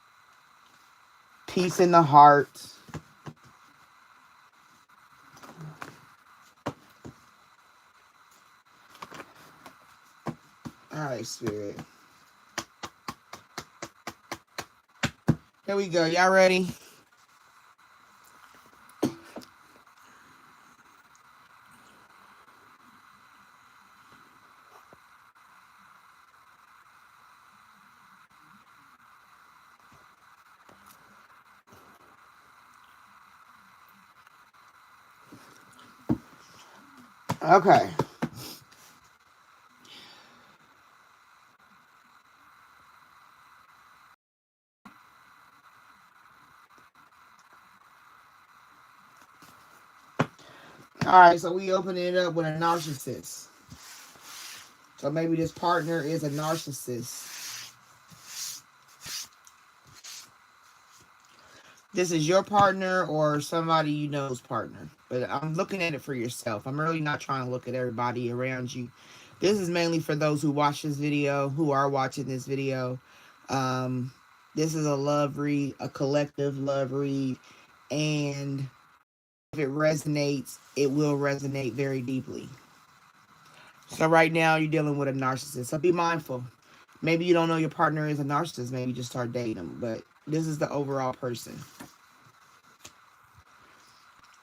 Peace in the heart. All right, Spirit. Here we go. Y'all ready? Okay. All right, so we open it up with a narcissist. So maybe this partner is a narcissist. This is your partner or somebody you know's partner. But I'm looking at it for yourself. I'm really not trying to look at everybody around you. This is mainly for those who watch this video, who are watching this video. This is a love read, a collective love read. And if it resonates, it will resonate very deeply. So right now you're dealing with a narcissist. So be mindful. Maybe you don't know your partner is a narcissist. Maybe you just start dating them. But this is the overall person.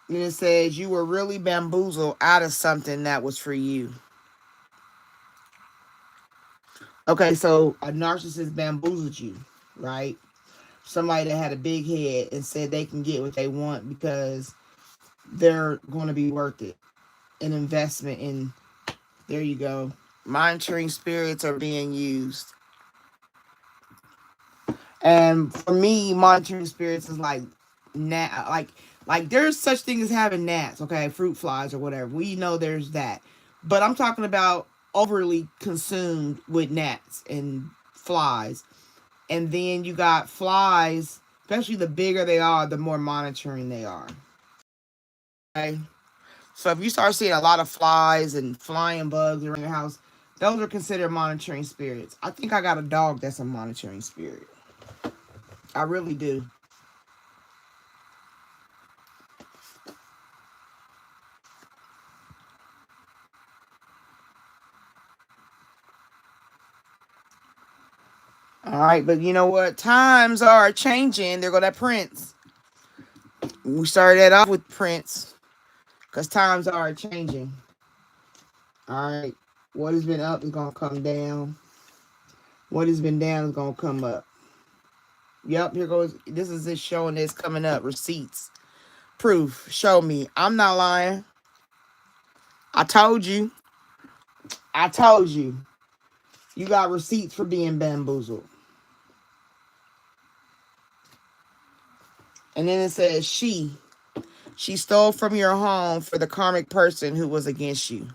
And it says you were really bamboozled out of something that was for you. Okay, so a narcissist bamboozled you, right? Somebody that had a big head and said they can get what they want because they're going to be worth it. An investment in, there you go. Monitoring spirits are being used. And for me, monitoring spirits is like like there's such thing as having gnats, okay, fruit flies or whatever. We know there's that. But I'm talking about overly consumed with gnats and flies. And then you got flies, especially the bigger they are, the more monitoring they are. Okay? So if you start seeing a lot of flies and flying bugs around your house, those are considered monitoring spirits. I think I got a dog that's a monitoring spirit. I really do. All right, but you know what? Times are changing. There go that Prince. We started that off with Prince because times are changing. All right, what has been up is going to come down. What has been down is going to come up. Yep, here goes. This is it showing this coming up. Receipts. Proof. Show me. I'm not lying. I told you. I told you. You got receipts for being bamboozled. And then it says she stole from your home for the karmic person who was against you.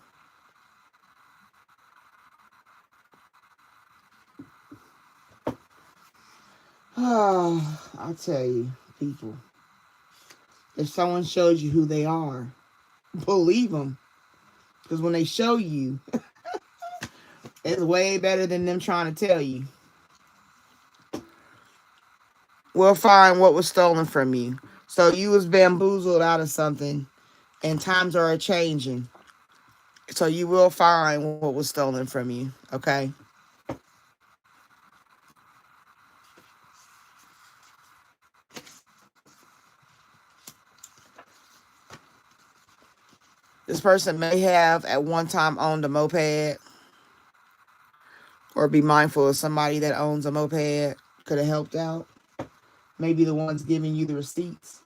Oh, I tell you, people. If someone shows you who they are, believe them. Because when they show you, it's way better than them trying to tell you. We'll find what was stolen from you. So you was bamboozled out of something, and times are changing. So you will find what was stolen from you, okay? This person may have at one time owned a moped, or be mindful of somebody that owns a moped could have helped out. Maybe the ones giving you the receipts.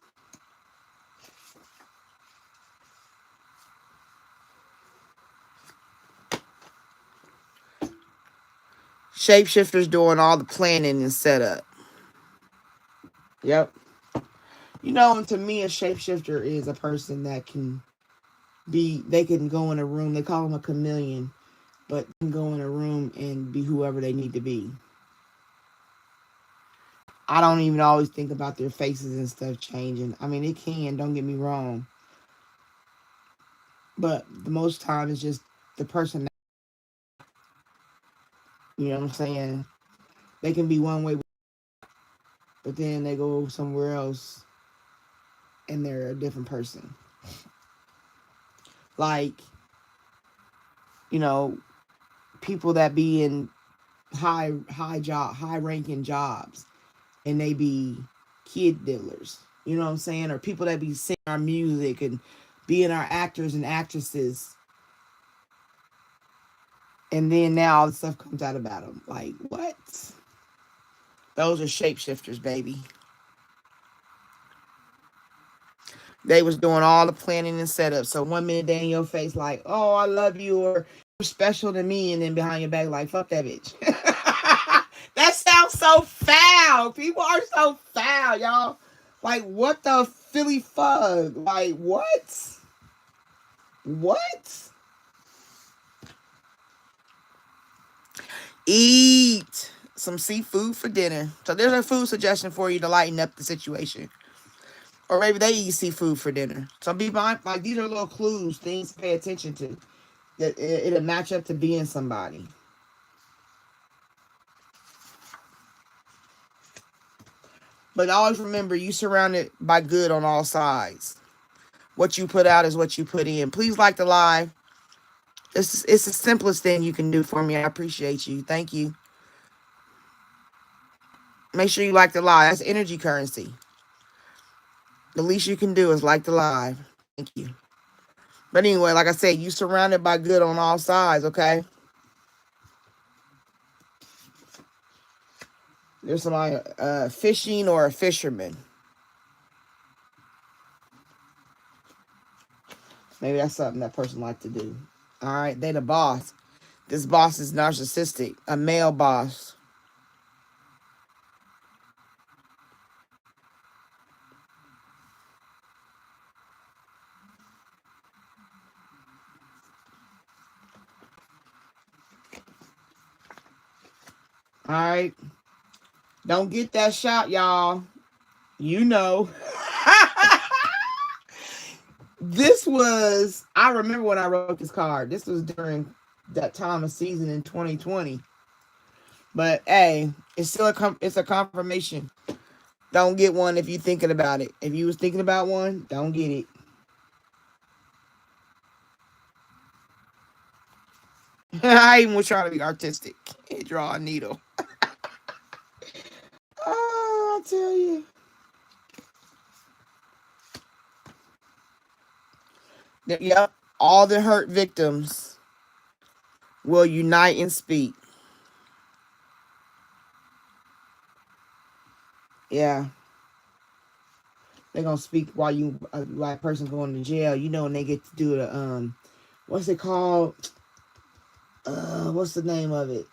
Shapeshifters doing all the planning and setup. Yep. You know, and to me, a shapeshifter is a person that can be, they can go in a room, they call them a chameleon, but can go in a room and be whoever they need to be. I don't even always think about their faces and stuff changing. I mean, it can, don't get me wrong. But the most time it's just the person, you know what I'm saying? They can be one way, but then they go somewhere else and they're a different person. Like, you know, people that be in high ranking jobs and they be kid dealers, you know what I'm saying? Or people that be singing our music and being our actors and actresses. And then now all the stuff comes out about them. Like, what? Those are shapeshifters, baby. They was doing all the planning and setup. So one minute they in your face like, oh, I love you, or you're special to me. And then behind your back like, fuck that bitch. That sounds so foul. People are so foul, y'all. Like, what the Philly fug? Like, what? What? Eat some seafood for dinner. So there's a food suggestion for you to lighten up the situation. Or maybe they eat seafood for dinner. So be mindful. Like, these are little clues, things to pay attention to. That it'll match up to being somebody. But always remember, you surrounded by good on all sides. What you put out is what you put in. Please like the live. It's the simplest thing you can do for me. I appreciate you. Thank you. Make sure you like the live. That's energy currency. The least you can do is like the live. Thank you. But anyway, like I said, you surrounded by good on all sides, okay? There's somebody fishing or a fisherman. Maybe that's something that person like to do. All right, they the boss. This boss is narcissistic, a male boss. All right. Don't get that shot, y'all. You know. This was, I remember when I wrote this card. This was during that time of season in 2020. But hey, it's still it's a confirmation. Don't get one if you're thinking about it. If you was thinking about one, don't get it. I even was trying to be artistic. Can't draw a needle. Oh, I tell you. Yep. All the hurt victims will unite and speak. Yeah. They're gonna speak while you like a person going to jail. You know, when they get to do the what's it called? What's the name of it?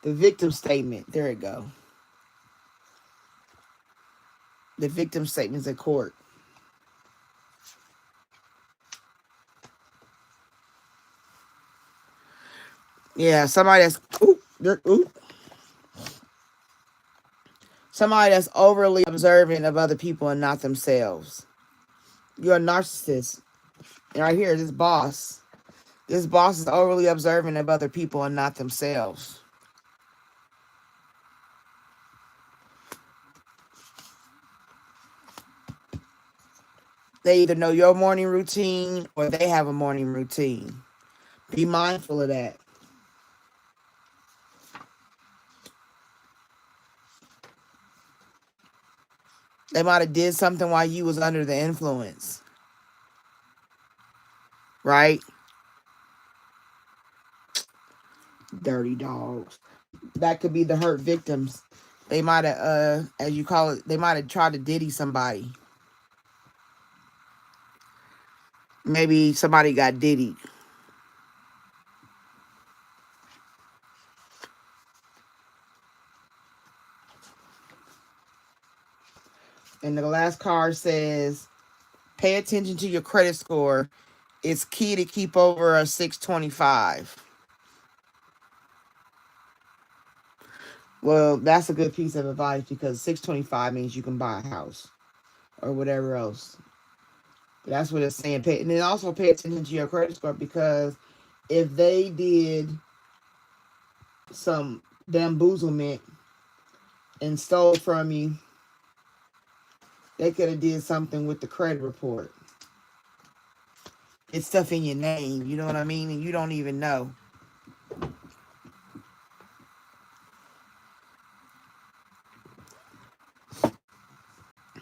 The victim statement. There it go. The victim statements at court. Yeah, somebody that's somebody that's overly observant of other people and not themselves. You're a narcissist. And right here, this boss. This boss is overly observant of other people and not themselves. They either know your morning routine or they have a morning routine. Be mindful of that. They might have did something while you was under the influence. Right? Dirty dogs. That could be the hurt victims. They might have, as you call it, they might have tried to diddy somebody. Maybe somebody got diddied. And the last card says, pay attention to your credit score. It's key to keep over a 625. Well, that's a good piece of advice because 625 means you can buy a house or whatever else. But that's what it's saying. And then also pay attention to your credit score because if they did some bamboozlement and stole from you, they could have did something with the credit report. It's stuff in your name, you know what I mean? And you don't even know.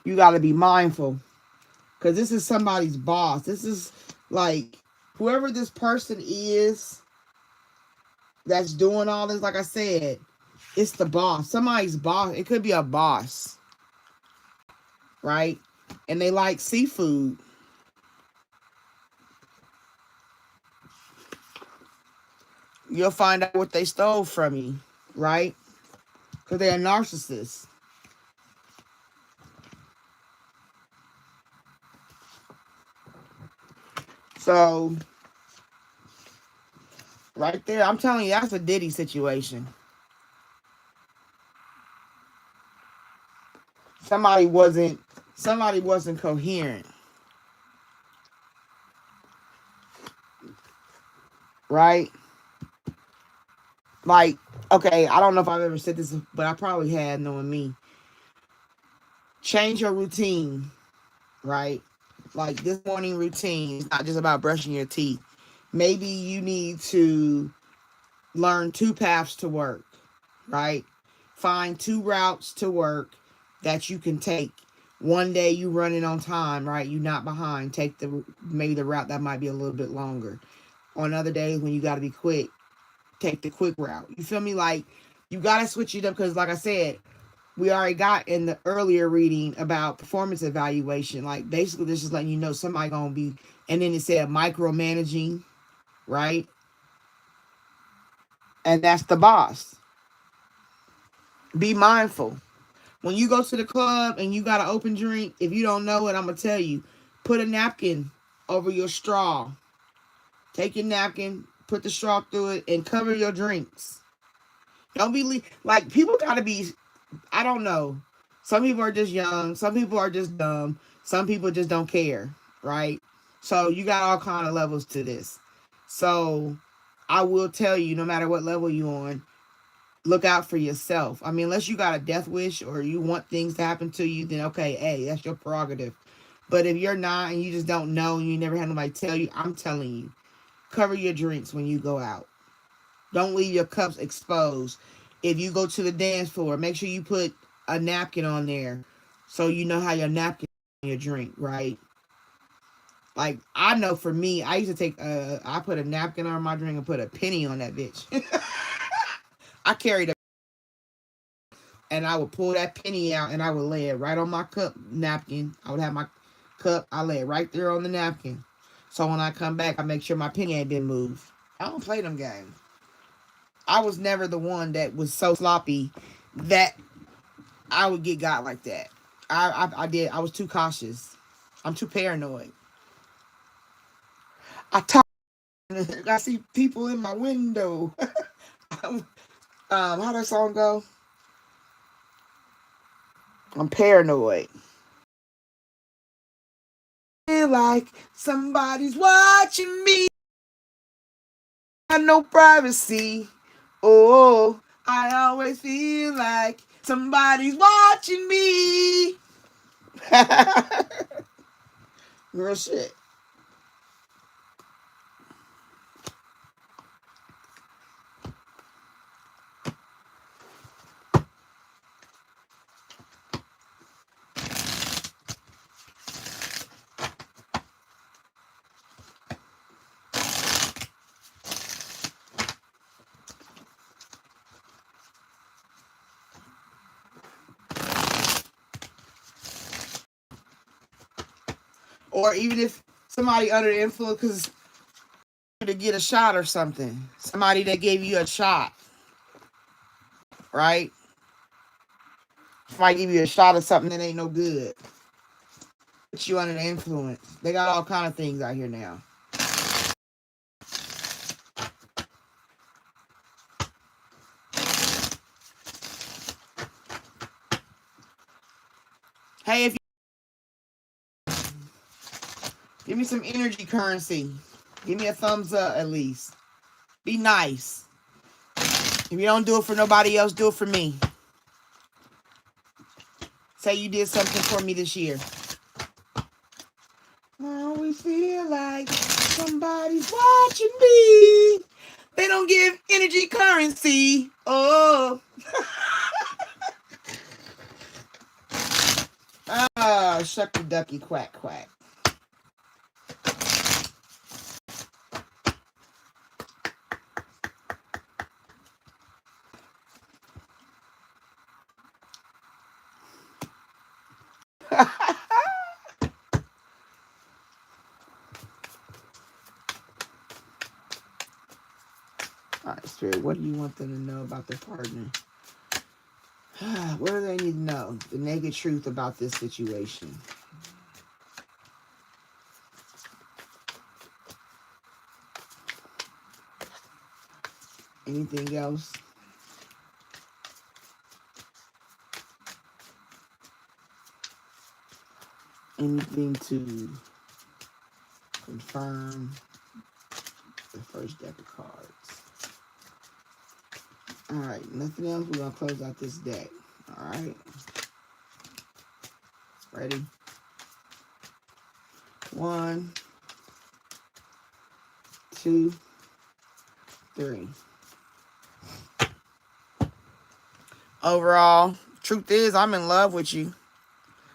You got to be mindful because this is somebody's boss. This is like whoever this person is that's doing all this. Like I said, it's the boss. Somebody's boss. It could be a boss, right? And they like seafood. You'll find out what they stole from you, right? Because they're a narcissist. So Right there. I'm telling you, that's a Diddy situation. Somebody wasn't coherent. Right? Like, okay, I don't know if I've ever said this, but I probably had, knowing me. Change your routine, right? Like this morning routine is not just about brushing your teeth. Maybe you need to learn 2 paths to work, right? Find 2 routes to work that you can take. One day you running on time, right? You're not behind. Take maybe the route that might be a little bit longer. On other days when you got to be quick, take the quick route. You feel me? Like, you got to switch it up because, like I said, we already got in the earlier reading about performance evaluation. Like, basically, this is letting you know somebody going to be, and then it said micromanaging, right? And that's the boss. Be mindful. When you go to the club and you got an open drink, if you don't know it, I'm going to tell you, put a napkin over your straw. Take your napkin, put the straw through it, and cover your drinks. Don't be like, people got to be, I don't know. Some people are just young. Some people are just dumb. Some people just don't care, right? So you got all kind of levels to this. So I will tell you, no matter what level you're on, look out for yourself. I mean, unless you got a death wish or you want things to happen to you, then okay, hey, that's your prerogative. But if you're not and you just don't know and you never had nobody tell you, I'm telling you, cover your drinks when you go out. Don't leave your cups exposed. If you go to the dance floor, make sure you put a napkin on there so you know how your napkin on your drink, right? Like, I know for me, I used to take I put a napkin on my drink and put a penny on that bitch. I carried a, and I would pull that penny out and I would lay it right on my cup napkin. I would have my cup, I lay it right there on the napkin. So when I come back, I make sure my penny ain't been moved. I don't play them games. I was never the one that was so sloppy that I would get got like that. I did. I was too cautious. I'm too paranoid. I talk. I see people in my window. How that song go? I'm paranoid. Feel like somebody's watching me. I no privacy. Oh, I always feel like somebody's watching me. Real shit. Or even if somebody under the influence, because to get a shot or something, somebody that gave you a shot, right? Somebody give you a shot of something that ain't no good. Put you under the influence. They got all kind of things out here now. Hey, if you give me some energy currency, give me a thumbs up at least. Be nice. If you don't do it for nobody else, do it for me. Say you did something for me this year. I always feel like somebody's watching me. They don't give energy currency. Oh. Ah, shucky ducky quack quack. All right, Spirit, what do you want them to know about their partner? What do they need to know? The naked truth about this situation. Anything else? Anything to confirm the first deck of cards? All right, nothing else. We're going to close out this deck. All right. Ready? 1, 2, 3. Overall, truth is, I'm in love with you.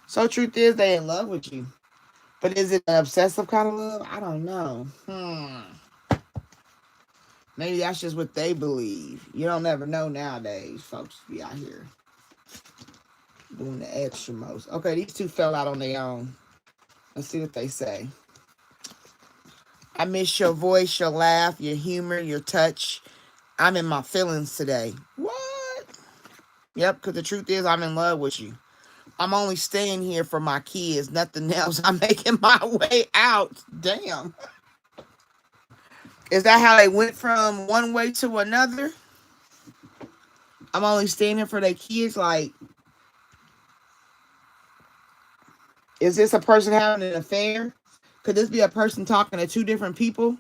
So truth is, they in love with you. But is it an obsessive kind of love? I don't know. Maybe that's just what they believe. You don't never know nowadays. Folks be out here doing the extra most. Okay, these two fell out on their own. Let's see what they say. I miss your voice, your laugh, your humor, your touch. I'm in my feelings today. What? Yep, because the truth is, I'm in love with you. I'm only staying here for my kids, nothing else. I'm making my way out. Damn. Is that how they went from one way to another? I'm only staying here for their kids. Like, is this a person having an affair? Could this be a person talking to two different people?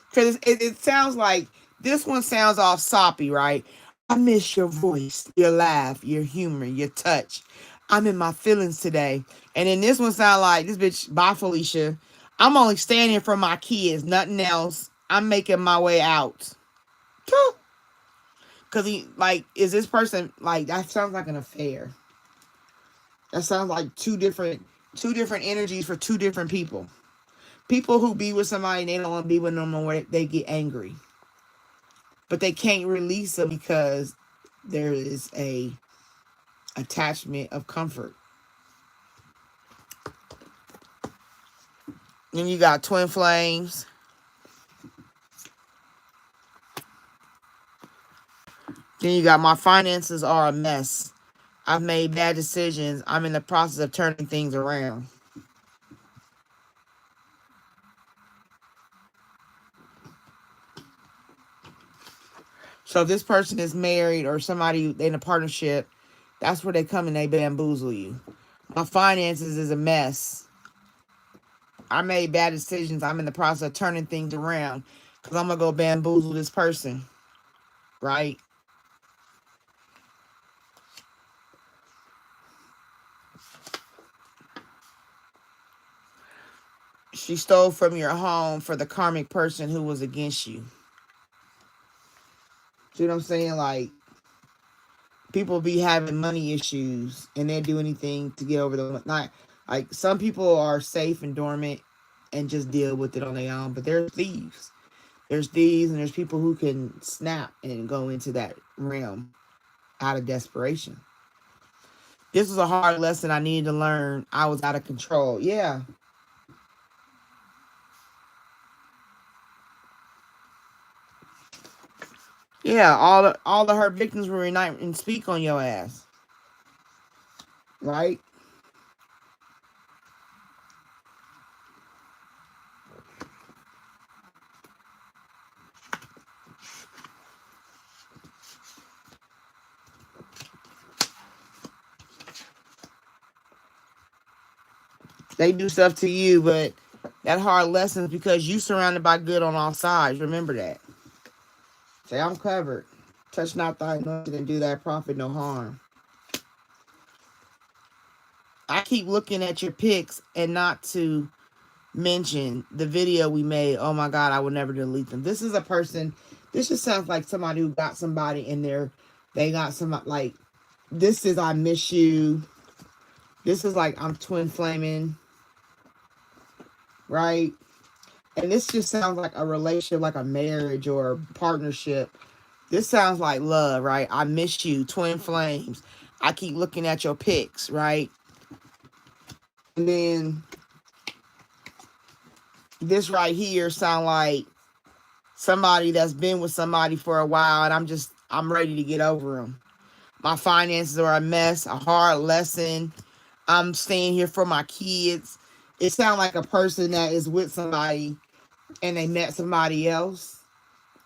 Because it sounds like this one sounds all soppy, right? I miss your voice, your laugh, your humor, your touch. I'm in my feelings today. And then this one sound like, this bitch, bye Felicia. I'm only staying here for my kids, nothing else. I'm making my way out. Because he, like, is this person, like, that sounds like an affair. That sounds like two different energies for two different people. People who be with somebody and they don't want to be with them no more, they get angry. But they can't release them because there is a attachment of comfort. Then you got twin flames. Then you got my finances are a mess. I've made bad decisions. I'm in the process of turning things around. So if this person is married or somebody in a partnership, that's where they come and they bamboozle you. My finances is a mess. I made bad decisions. I'm in the process of turning things around because I'm going to go bamboozle this person. Right? She stole from your home for the karmic person who was against you. See what I'm saying? Like, people be having money issues and they'll do anything to get over them. Not like some people are safe and dormant and just deal with it on their own, but there's thieves. There's thieves and there's people who can snap and go into that realm out of desperation. This was a hard lesson I needed to learn. I was out of control. Yeah. Yeah, all the her victims will unite and speak on your ass. Right? They do stuff to you, but that hard lesson is because you surrounded by good on all sides. Remember that. Say, I'm covered. Touch not thy anointed and do thy prophet no harm. I keep looking at your pics and not to mention the video we made. Oh my God, I will never delete them. This is a person, this just sounds like somebody who got somebody in there. They got somebody, like, this is I miss you. This is like I'm twin flaming. Right? And this just sounds like a relationship, like a marriage or a partnership. This sounds like love, right? I miss you, twin flames. I keep looking at your pics, right? And then this right here sound like somebody that's been with somebody for a while and I'm ready to get over them. My finances are a mess, a hard lesson. I'm staying here for my kids. It sounds like a person that is with somebody and they met somebody else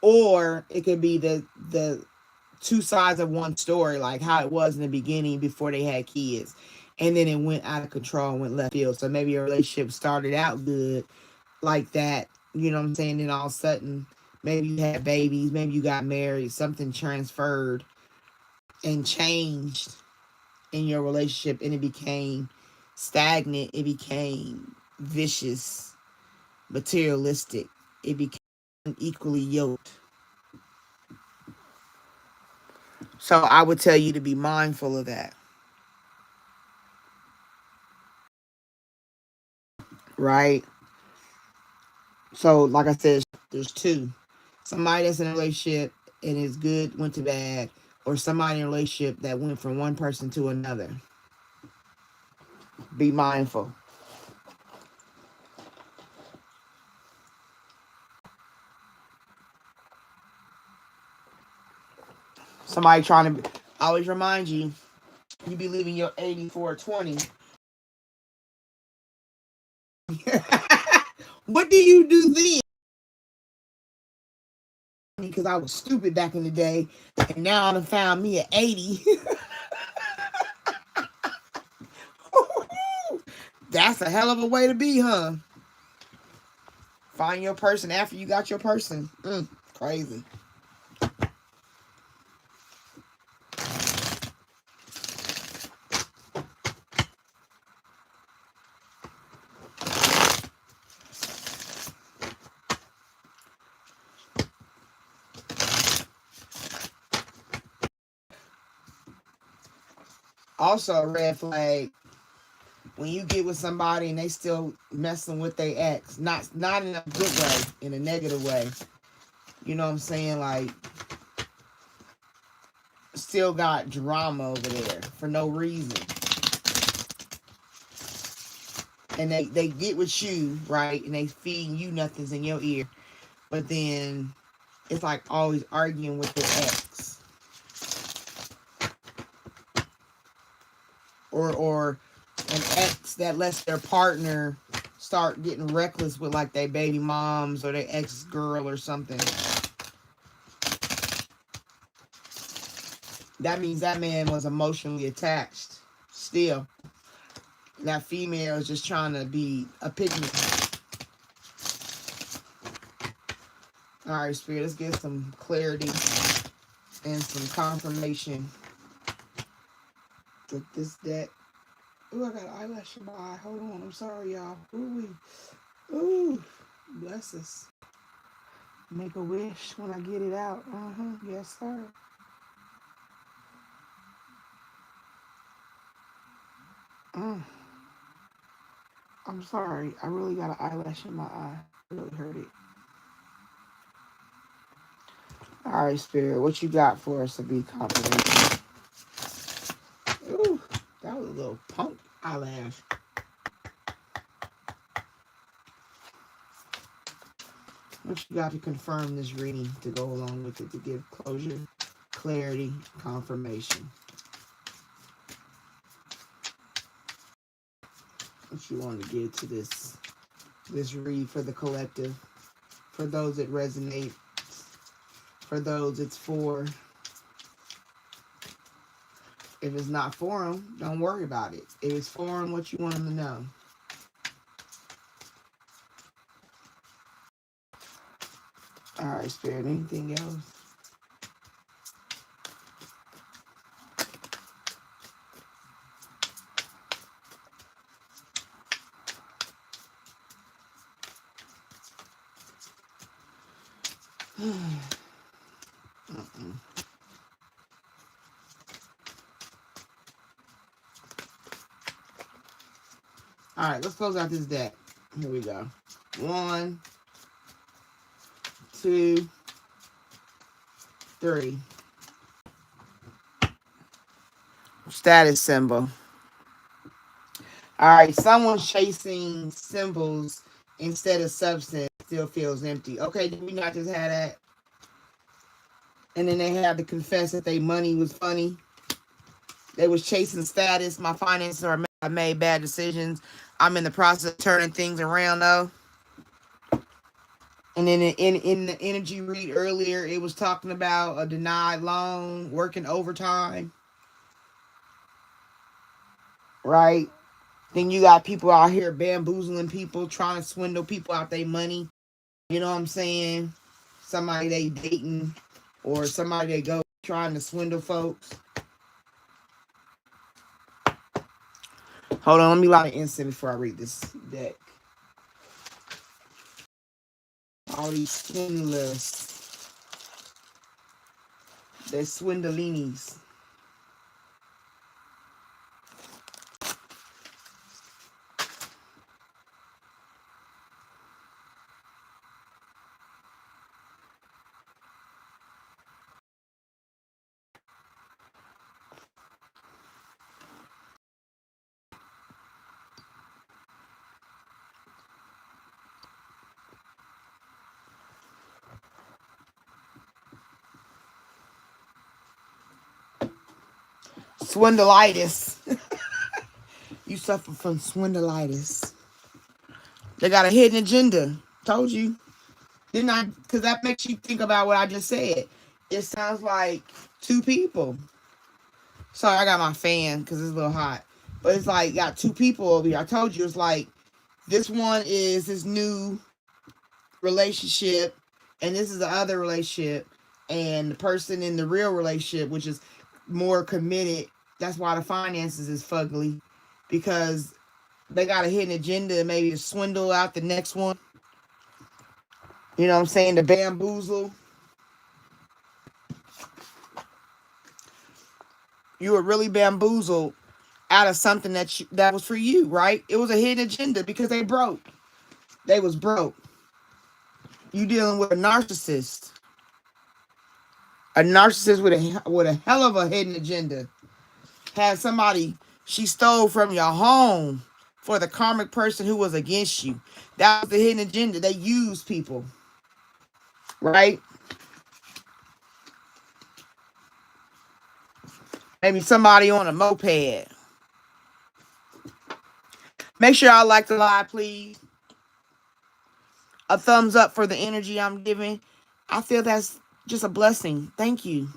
Or it could be the two sides of one story, like how it was in the beginning before they had kids. And then it went out of control and went left field. So maybe a relationship started out good like that, you know what I'm saying? Then all of a sudden, maybe you had babies, maybe you got married, something transferred and changed in your relationship, and it became stagnant, it became vicious, materialistic, it became equally yoked. So I would tell you to be mindful of that, right? So, like I said, there's two. Somebody that's in a relationship and is good went to bad, or somebody in a relationship that went from one person to another. Be mindful. Somebody trying to always remind you, you be leaving your 84/20. What do you do then? Because I was stupid back in the day, and now I done found me at 80. That's a hell of a way to be, huh? Find your person after you got your person. Crazy. Also, a red flag when you get with somebody and they still messing with their ex. Not in a good way, in a negative way. You know what I'm saying? Like, still got drama over there for no reason. And they get with you, right? And they feeding you nothings in your ear. But then it's like always arguing with their ex. Or an ex that lets their partner start getting reckless with like their baby moms or their ex girl or something. That means that man was emotionally attached still. That female is just trying to be a pygmy. All right, Spirit, let's get some clarity and some confirmation with this deck. Ooh, I got an eyelash in my eye. Hold on. I'm sorry, y'all. Ooh. Bless us. Make a wish when I get it out. Yes, sir. Mm. I'm sorry. I really got an eyelash in my eye. It really hurt it. All right, Spirit. What you got for us to be confident? Ooh, that was a little punk eyelash. What you got to confirm this reading to go along with it to give closure, clarity, confirmation? What you want to give to this read for the collective, for those that resonate, for those it's for. If it's not for them, don't worry about it. If it's for them, what you want them to know. All right, Spirit. Anything else? All right, let's close out this deck. Here we go. 1, 2, 3. Status symbol. All right, someone chasing symbols instead of substance still feels empty. Okay, did we not just have that? And then they had to confess that their money was funny. They was chasing status. My finances are, I made bad decisions. I'm in the process of turning things around though. And then in the energy read earlier, it was talking about a denied loan, working overtime, right? Then you got people out here bamboozling people, trying to swindle people out their money. You know what I'm saying? Somebody they dating or somebody they go trying to swindle folks. Hold on, let me light an incense before I read this deck. All these swindlers. They're swindlinis. Swindleitis. You suffer from swindleitis. They got a hidden agenda. Told you. Didn't I? Because that makes you think about what I just said. It sounds like two people. Sorry, I got my fan because it's a little hot. But it's like, got two people over here. I told you, it's like, this one is his new relationship, and this is the other relationship. And the person in the real relationship, which is more committed, that's why the finances is fugly. Because they got a hidden agenda, maybe to swindle out the next one. You know what I'm saying? The bamboozle. You were really bamboozled out of something that was for you, right? It was a hidden agenda because they broke. They was broke. You dealing with a narcissist. A narcissist with a hell of a hidden agenda. Had somebody she stole from your home for the karmic person who was against you. That was the hidden agenda. They used people. Right? Maybe somebody on a moped. Make sure y'all like the live, please. A thumbs up for the energy I'm giving. I feel that's just a blessing. Thank you.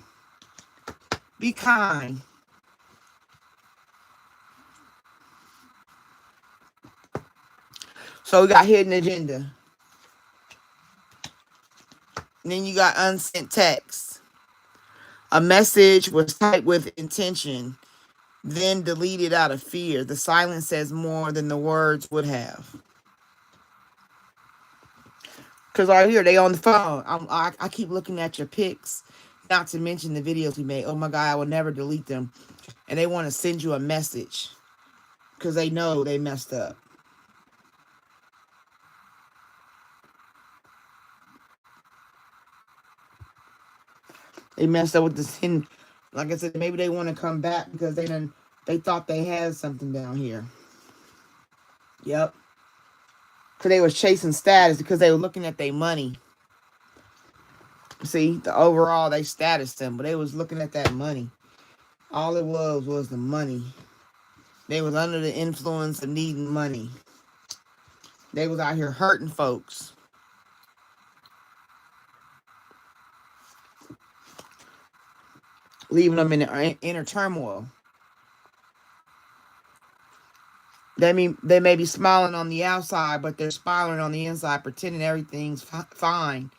Be kind. So we got hidden agenda. And then you got unsent text. A message was typed with intention, then deleted out of fear. The silence says more than the words would have. Because right here, they on the phone. I keep looking at your pics, not to mention the videos we made. Oh my God, I will never delete them. And they want to send you a message because they know they messed up. They messed up with the sin. Like I said, maybe they want to come back because they thought they had something down here. Yep. Because they was chasing status because they were looking at their money. See, the overall, they status them, but they was looking at that money. All it was the money. They was under the influence of needing money. They was out here hurting folks. Leaving them in the inner turmoil. They may be smiling on the outside, but they're spiraling on the inside, pretending everything's fine.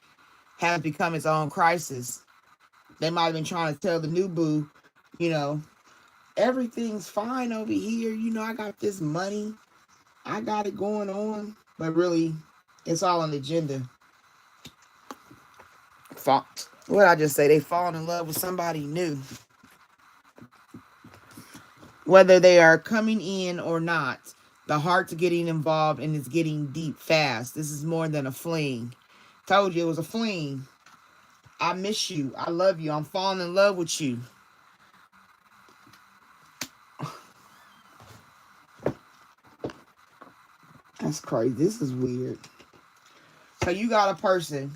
Has become its own crisis. They might have been trying to tell the new boo, you know, everything's fine over here. You know, I got this money. I got it going on. But really, it's all an agenda. What did I just say? They falling in love with somebody new. Whether they are coming in or not, the heart's getting involved and it's getting deep fast. This is more than a fling. Told you it was a fling. I miss you. I love you. I'm falling in love with you. That's crazy. This is weird. So you got a person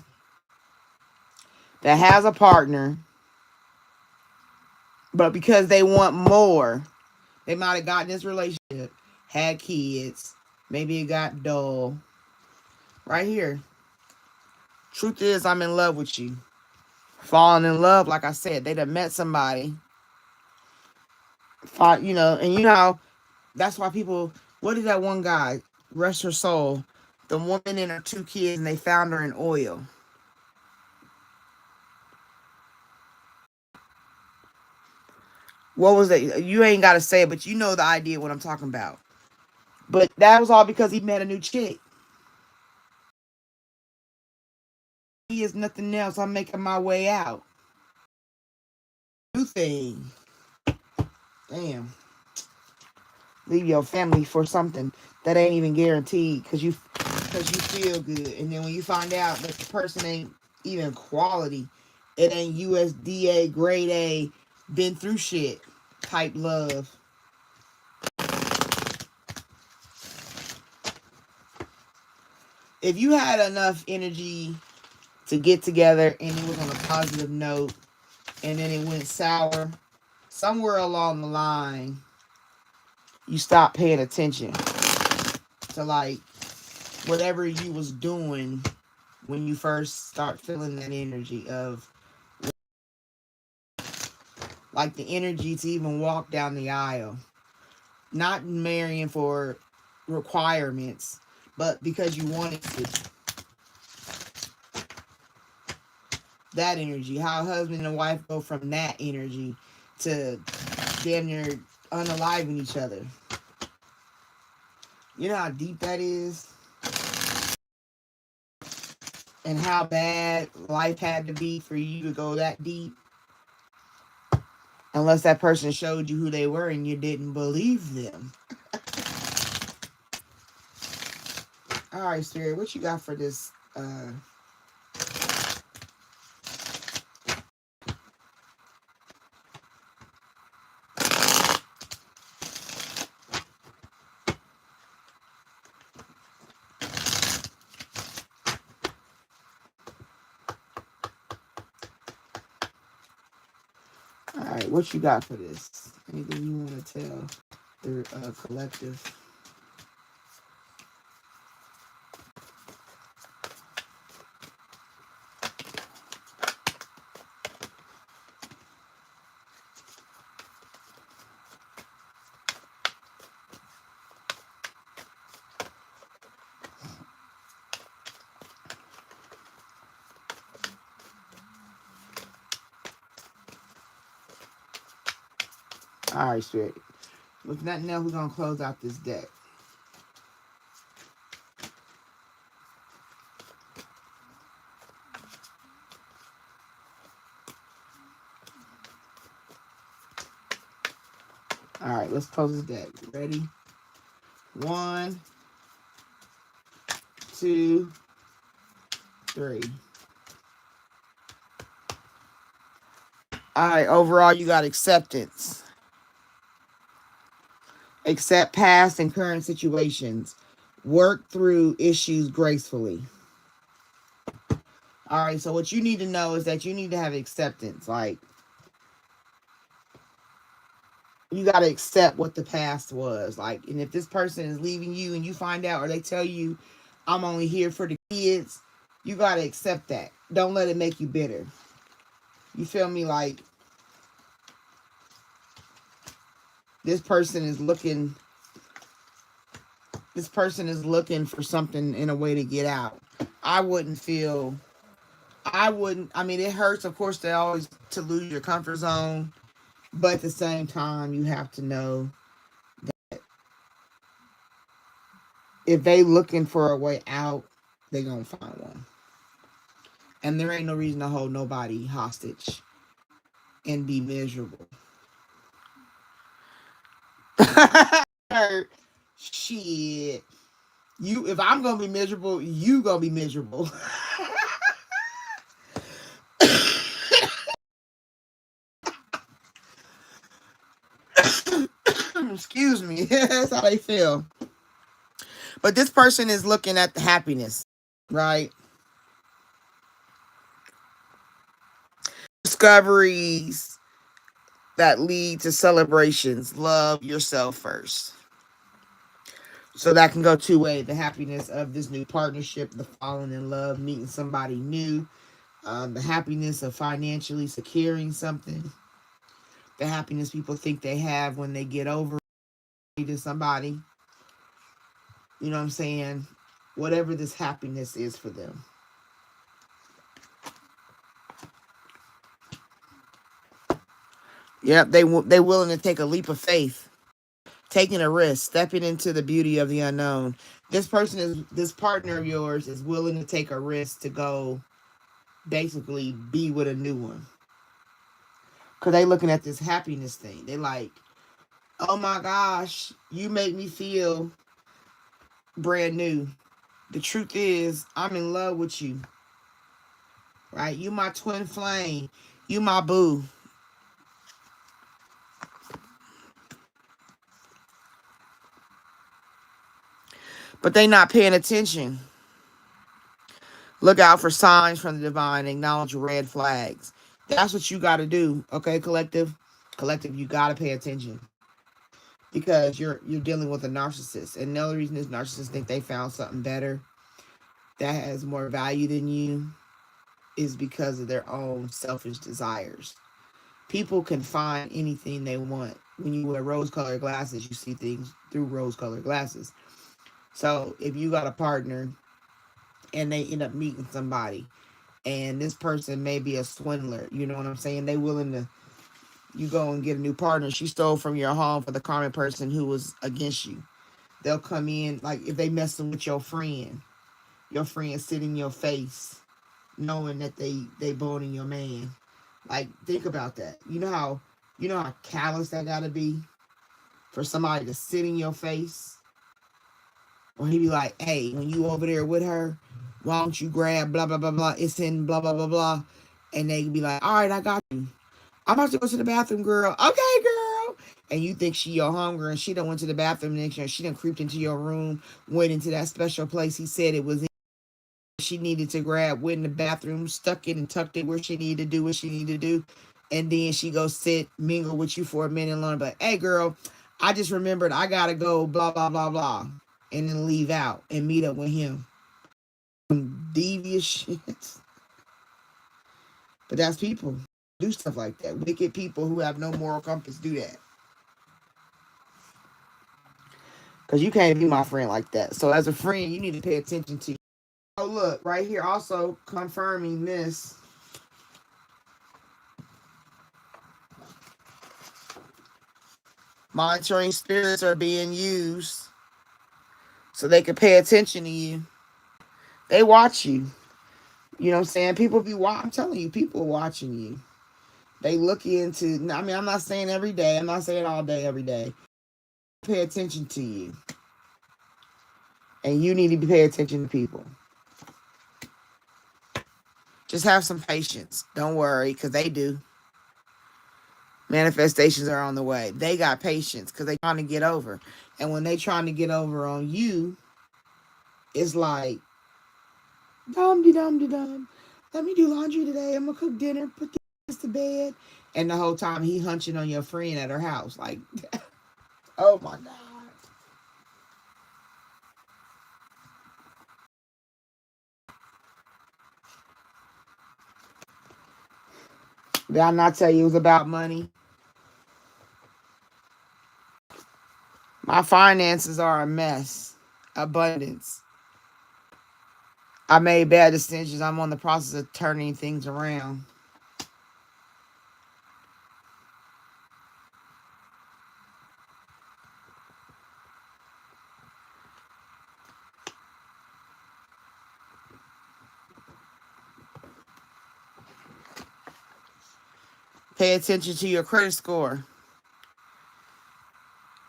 that has a partner, but because they want more, they might have gotten this relationship, had kids, maybe it got dull. Right here. Truth is, I'm in love with you. Falling in love, like I said, they done met somebody. You know, and you know how that's why people, what did that one guy, rest her soul, the woman and her 2 kids, and they found her in oil. What was that? You ain't got to say it, but you know the idea what I'm talking about. But that was all because he met a new chick. He is nothing else. I'm making my way out. New thing. Damn. Leave your family for something that ain't even guaranteed because you feel good, and then when you find out that the person ain't even quality, it ain't USDA grade A, been through shit type love. If you had enough energy to get together and it was on a positive note, and then it went sour, somewhere along the line, you stop paying attention to like whatever you was doing when you first start feeling that energy of like the energy to even walk down the aisle, not marrying for requirements, but because you wanted to. That energy, how a husband and wife go from that energy to damn near unaliving each other. You know how deep that is? And how bad life had to be for you to go that deep? Unless that person showed you who they were and you didn't believe them. All right, Spirit, what you got for this? All right, what you got for this? Anything you want to tell the collective? All right, Spirit. With nothing else, we're going to close out this deck. All right, let's close this deck. Ready? 1, 2, 3. All right, overall, you got acceptance. Accept past and current situations. Work through issues gracefully. All right, so what you need to know is that you need to have acceptance. Like, you got to accept what the past was. Like, and if this person is leaving you and you find out or they tell you, I'm only here for the kids, you got to accept that. Don't let it make you bitter. You feel me? Like, this person is looking for something in a way to get out. I mean, it hurts, of course, to lose your comfort zone. But at the same time, you have to know that if they looking for a way out, they gonna find one. And there ain't no reason to hold nobody hostage and be miserable. Shit. If I'm gonna be miserable, you gonna be miserable. Excuse me. That's how they feel. But this person is looking at the happiness, right? Discoveries that lead to celebrations. Love yourself first. So that can go two ways. The happiness of this new partnership, the falling in love, meeting somebody new, the happiness of financially securing something, the happiness people think they have when they get over to somebody. You know what I'm saying? Whatever this happiness is for them. Yep, they willing to take a leap of faith, taking a risk, stepping into the beauty of the unknown. This partner of yours is willing to take a risk to go basically be with a new one. Cause they looking at this happiness thing. They like, oh my gosh, you make me feel brand new. The truth is, I'm in love with you. Right? You my twin flame. You my boo. But they not paying attention. Look out for signs from the divine. Acknowledge red flags. That's what you got to do. Okay, collective? Collective, you got to pay attention. Because you're dealing with a narcissist. And the only reason this narcissist think they found something better that has more value than you is because of their own selfish desires. People can find anything they want. When you wear rose-colored glasses, you see things through rose-colored glasses. So if you got a partner and they end up meeting somebody and this person may be a swindler, you know what I'm saying? They willing to, you go and get a new partner. She stole from your home for the common person who was against you. They'll come in, like if they messing with your friend sit in your face knowing that they boning your man. Like, think about that. You know how callous that gotta be for somebody to sit in your face? Or he be like, hey, when you over there with her, why don't you grab blah blah blah blah, it's in blah blah blah blah. And they be like, all right, I got you. I'm about to go to the bathroom, girl. Okay, girl. And you think she your homegirl and she done went to the bathroom next year. She done creeped into your room, went into that special place he said it was in. She needed to grab, went in the bathroom, stuck it and tucked it where she needed to do what she needed to do. And then she go sit, mingle with you for a minute long. But, hey, girl, I just remembered I got to go, blah, blah, blah, blah. And then leave out and meet up with him. Devious shit. But that's people do stuff like that. Wicked people who have no moral compass do that. Because you can't be my friend like that. So as a friend, you need to pay attention to. Oh, look, right here also confirming this. Monitoring spirits are being used so they can pay attention to you. They watch you. You know what I'm saying? People be watching. I'm telling you, people are watching you. They look into, I mean, I'm not saying every day. I'm not saying all day, every day. Pay attention to you. And you need to pay attention to people. Just have some patience. Don't worry, because they do. Manifestations are on the way. They got patience because they trying to get over. And when they trying to get over on you, it's like, dum-de-dum-de-dum. Let me do laundry today. I'm going to cook dinner, put this to bed. And the whole time he hunching on your friend at her house. Like, oh my God. Did I not tell you it was about money? My finances are a mess. Abundance. I made bad decisions. I'm on the process of turning things around. Pay attention to your credit score.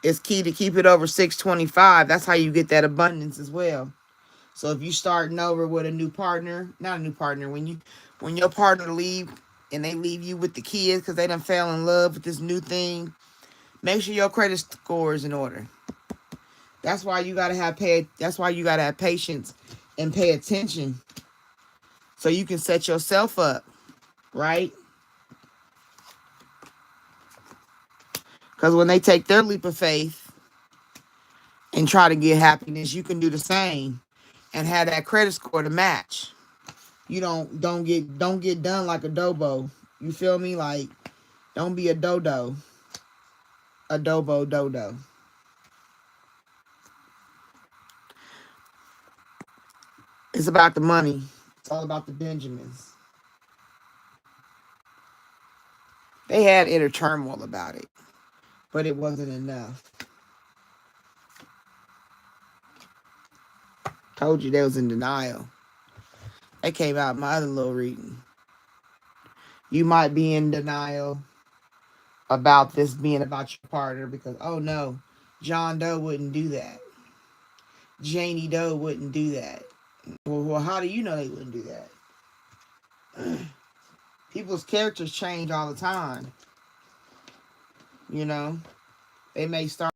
It's key to keep it over 625. That's how you get that abundance as well. So if you starting over with a new partner, not a new partner, when your partner leave and they leave you with the kids because they done fell in love with this new thing, make sure your credit score is in order. That's why you gotta have patience and pay attention so you can set yourself up, right? Because when they take their leap of faith and try to get happiness, you can do the same and have that credit score to match. You don't get done like a dobo. You feel me? Like, don't be a dodo. A dobo dodo. It's about the money. It's all about the Benjamins. They had inner turmoil about it, but it wasn't enough. Told you they was in denial. They came out in my other little reading. You might be in denial about this being about your partner because, oh no, John Doe wouldn't do that. Janie Doe wouldn't do that. Well, how do you know they wouldn't do that? People's characters change all the time. You know, they may start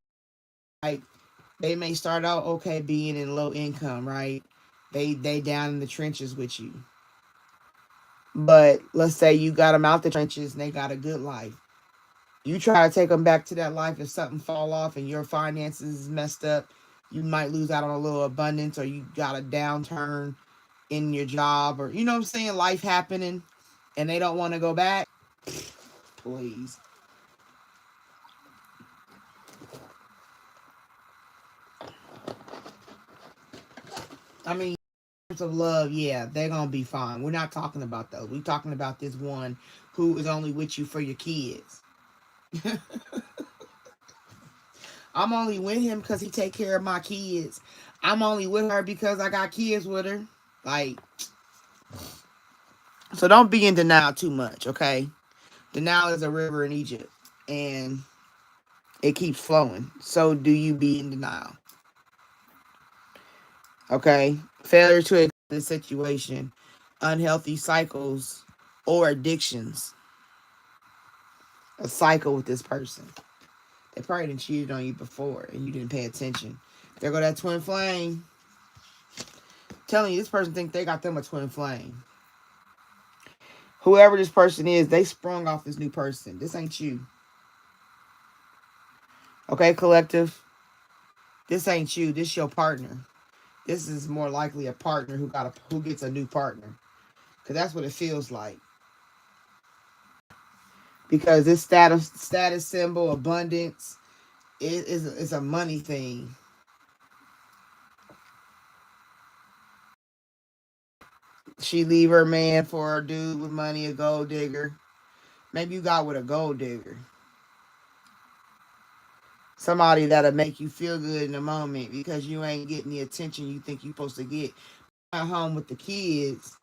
like they may start out okay being in low income, right? They down in the trenches with you. But let's say you got them out the trenches and they got a good life. You try to take them back to that life, if something fall off and your finances is messed up, you might lose out on a little abundance, or you got a downturn in your job, or you know what I'm saying, life happening, and they don't want to go back. Please. I mean, of love, yeah, they're gonna be fine. We're not talking about those. We're talking about this one who is only with you for your kids. I'm only with him because he take care of my kids. I'm only with her because I got kids with her. Like, so don't be in denial too much, okay? Denial is a river in Egypt, and it keeps flowing. So do you be in denial, okay? Failure to accept the situation, unhealthy cycles, or addictions. A cycle with this person. They probably didn't cheated on you before and you didn't pay attention. There go that twin flame. I'm telling you, this person think they got them a twin flame. Whoever this person is, they sprung off this new person. This ain't you. Okay, collective? This ain't you. This your partner. This is more likely a partner who gets a new partner. Because that's what it feels like. Because this status symbol, abundance, is a money thing. She leave her man for a dude with money, a gold digger. Maybe you got with a gold digger. Somebody that'll make you feel good in the moment because you ain't getting the attention you think you're supposed to get. At home with the kids,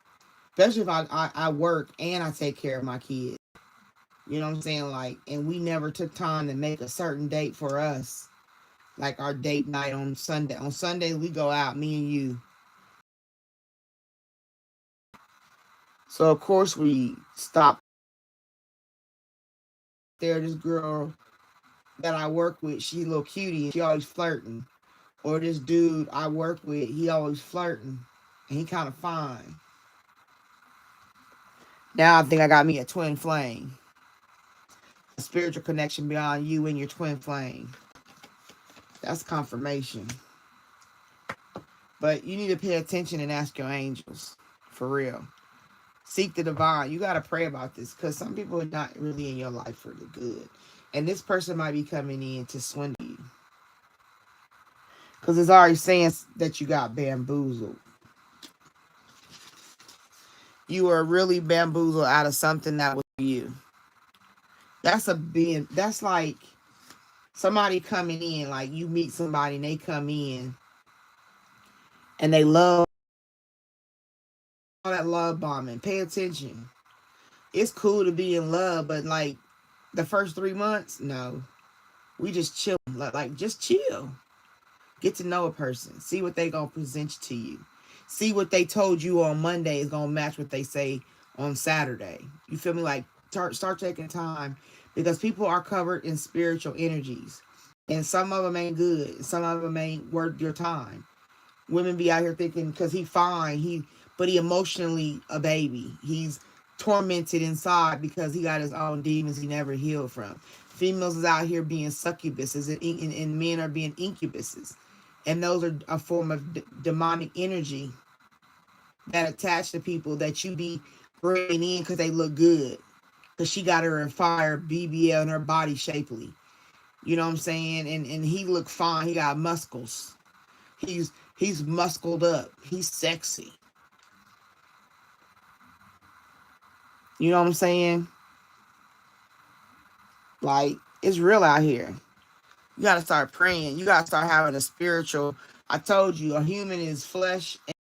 especially if I work and I take care of my kids. You know what I'm saying? Like, and we never took time to make a certain date for us. Like our date night on Sunday. On Sundays, we go out, me and you. So, of course, we stop there. This girl that I work with, she's a little cutie and she always flirting. Or this dude I work with, he always flirting. And he kind of fine. Now I think I got me a twin flame. A spiritual connection beyond you and your twin flame. That's confirmation. But you need to pay attention and ask your angels. For real. Seek the divine. You got to pray about this. Because some people are not really in your life for the good. And this person might be coming in to swindle you. Because it's already saying that you got bamboozled. You were really bamboozled out of something that was for you. That's like somebody coming in, like you meet somebody and they come in and they love all that love bombing. Pay attention. It's cool to be in love, but like the first 3 months, no. We just chill. Like just chill. Get to know a person. See what they gonna present to you. See what they told you on Monday is gonna match what they say on Saturday. You feel me? Like start taking time, because people are covered in spiritual energies, and some of them ain't good. Some of them ain't worth your time. Women be out here thinking because he fine, but he emotionally a baby. He's tormented inside because he got his own demons he never healed from. Females is out here being succubuses, and men are being incubuses. And those are a form of demonic energy that attach to people that you be bringing in because they look good. Because she got her fire BBL and her body shapely. You know what I'm saying? And he looked fine. He got muscles. He's muscled up. He's sexy. You know what I'm saying? Like, it's real out here. You got to start praying. You got to start having a spiritual. I told you, a human is flesh, and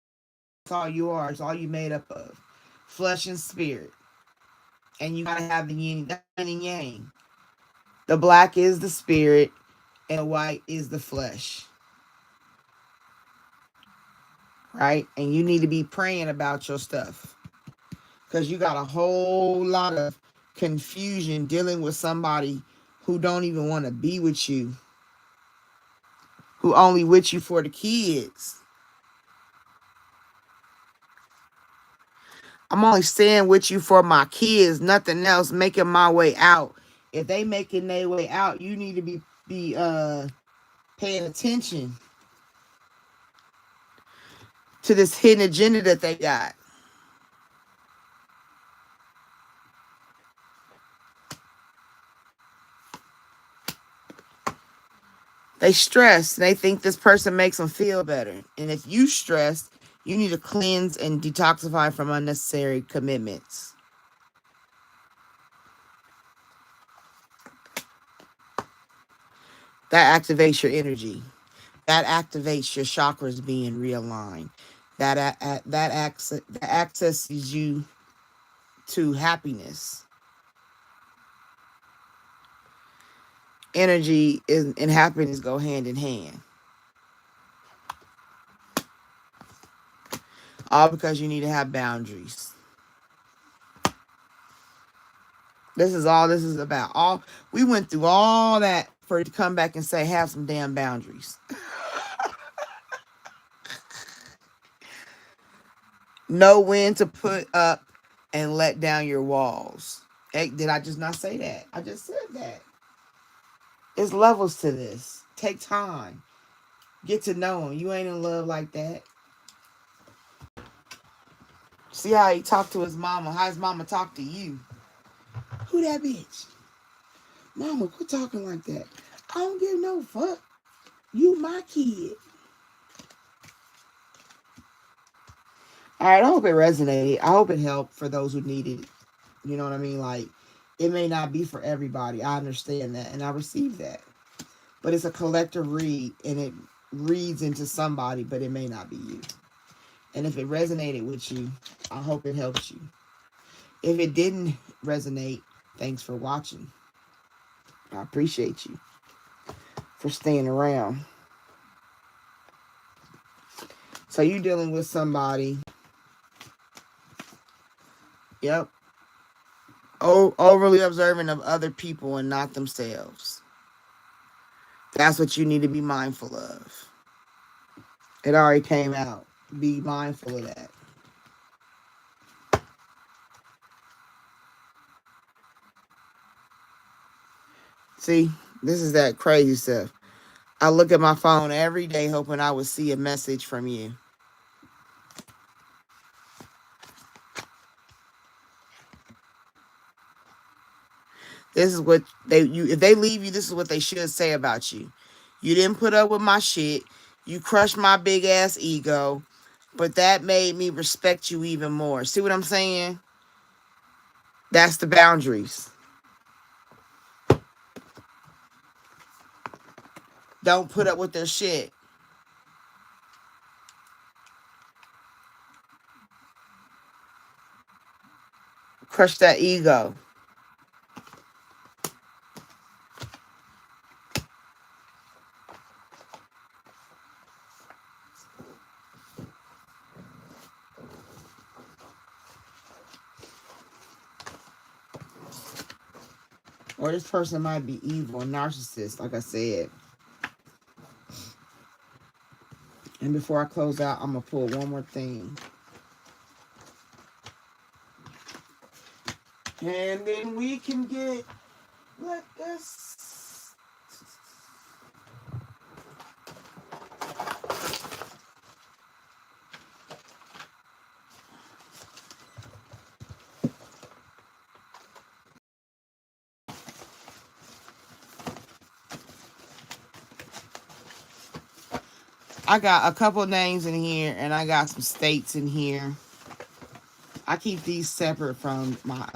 that's all you are. It's all you made up of. Flesh and spirit. And you got to have the yin and yang. The black is the spirit, and the white is the flesh. Right? And you need to be praying about your stuff. Because you got a whole lot of confusion dealing with somebody who don't even want to be with you. Who only with you for the kids. I'm only staying with you for my kids, nothing else, making my way out. If they making their way out, you need to be paying attention to this hidden agenda that they got. They stress. They think this person makes them feel better. And if you stress, you need to cleanse and detoxify from unnecessary commitments. That activates your energy. That activates your chakras being realigned. That accesses you to happiness. Energy and happiness go hand in hand. All because you need to have boundaries. This is all this is about. We went through all that for it to come back and say, have some damn boundaries. Know when to put up and let down your walls. Hey, did I just not say that? I just said that. There's levels to this. Take time. Get to know him. You ain't in love like that. See how he talked to his mama. How his mama talked to you. Who that bitch? Mama, quit talking like that. I don't give no fuck. You my kid. All right, I hope it resonated. I hope it helped for those who need it. You know what I mean? Like, it may not be for everybody. I understand that, and I receive that. But it's a collective read, and it reads into somebody, but it may not be you. And if it resonated with you, I hope it helps you. If it didn't resonate, thanks for watching. I appreciate you for staying around. So you're dealing with somebody. Yep. Overly observant of other people and not themselves. That's what you need to be mindful of. It already came out. Be mindful of that. See, this is that crazy stuff. I look at my phone every day hoping I would see a message from you. This is what if they leave you, this is what they should say about you. You didn't put up with my shit. You crushed my big ass ego. But that made me respect you even more. See what I'm saying? That's the boundaries. Don't put up with their shit. Crush that ego. Or this person might be evil, a narcissist, like I said. And before I close out, I'm going to pull one more thing. And then we can get, let us. I got a couple names in here, and I got some states in here. I keep these separate from my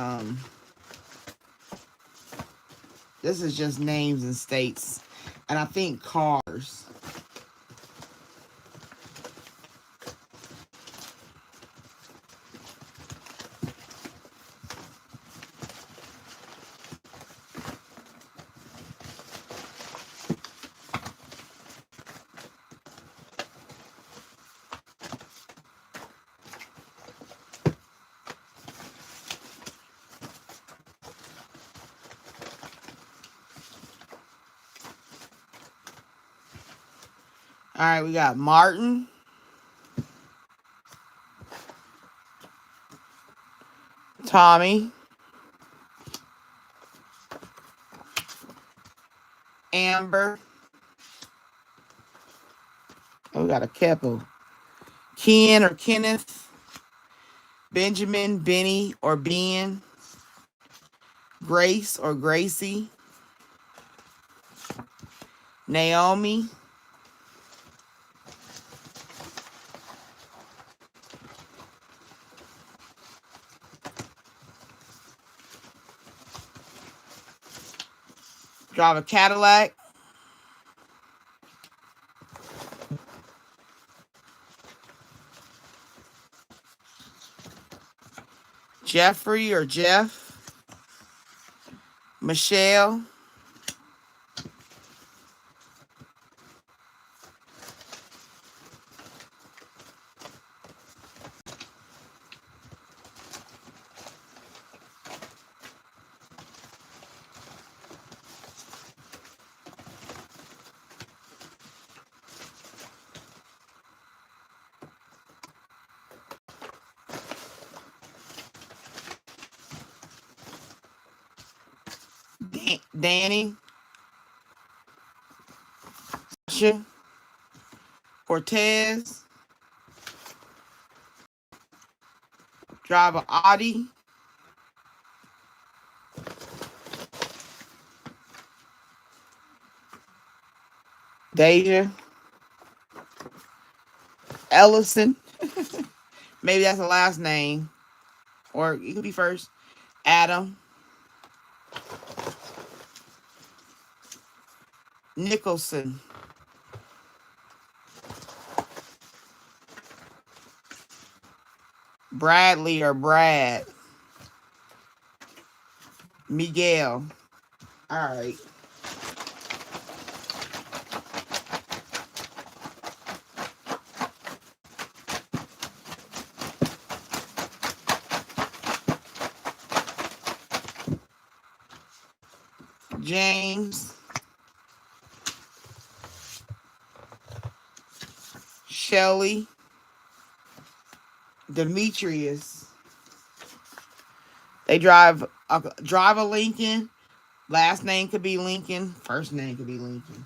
this is just names and states, and I think cars. All right, we got Martin, Tommy, Amber. Oh, we got a couple. Ken or Kenneth, Benjamin, Benny or Ben, Grace or Gracie, Naomi, drive a Cadillac, Jeffrey or Jeff, Michelle, Danny, Sasha, Cortez, drive a Audi, Deja, Ellison, maybe that's the last name, or it could be first, Adam, Nicholson, Bradley or Brad, Miguel. All right. James, Shelly, Demetrius. They drive a Lincoln. Last name could be Lincoln. First name could be Lincoln.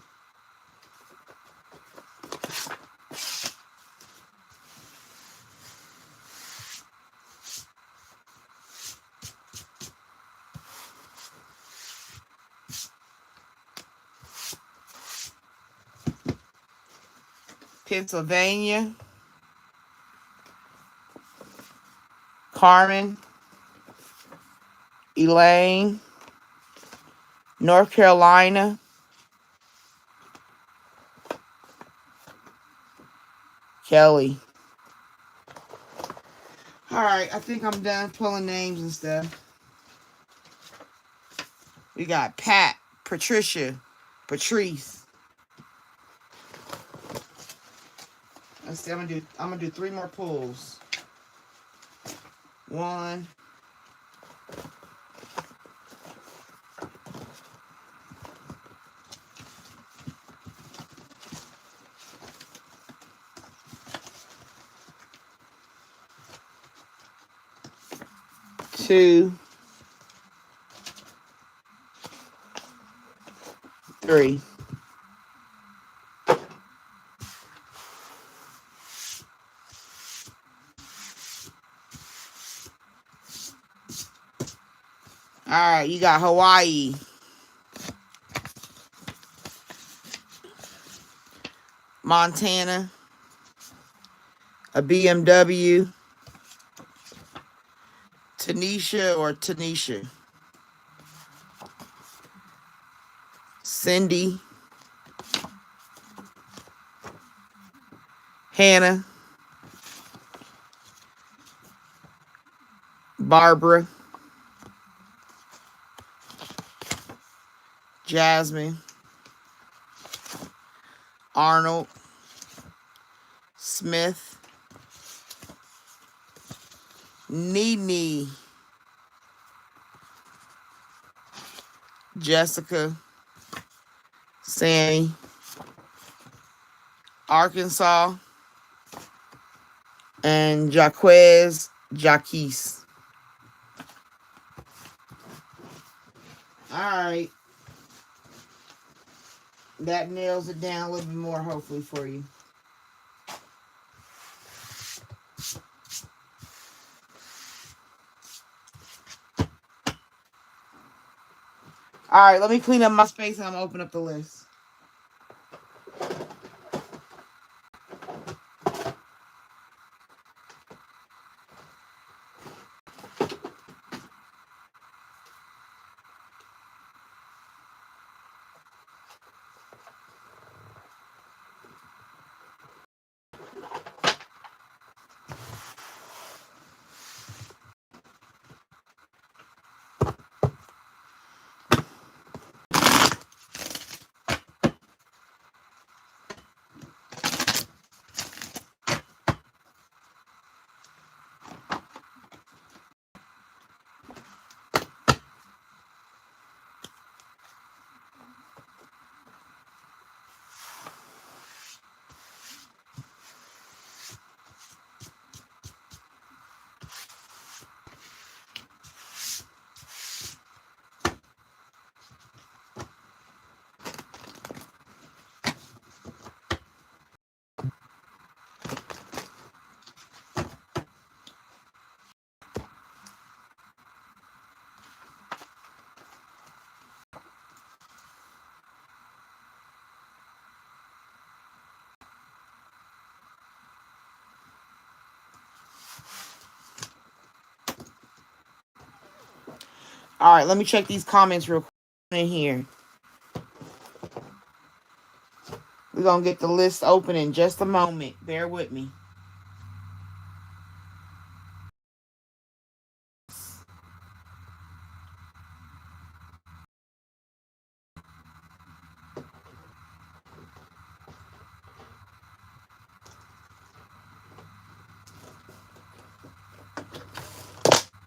Pennsylvania, Carmen, Elaine, North Carolina, Kelly. All right, I think I'm done pulling names and stuff. We got Pat, Patricia, Patrice. Let's see. I'm gonna do 3 more pulls. 1, 2, 3. All right, you got Hawaii, Montana, a BMW, Tanisha or Tanisha, Cindy, Hannah, Barbara, Jasmine, Arnold, Smith, Nene, Jessica, Sammy, Arkansas, and Jaquez, Jaquez. All right. That nails it down a little bit more, hopefully, for you. All right, let me clean up my space and I'm going to open up the list. All right, let me check these comments real quick in here. We're going to get the list open in just a moment. Bear with me.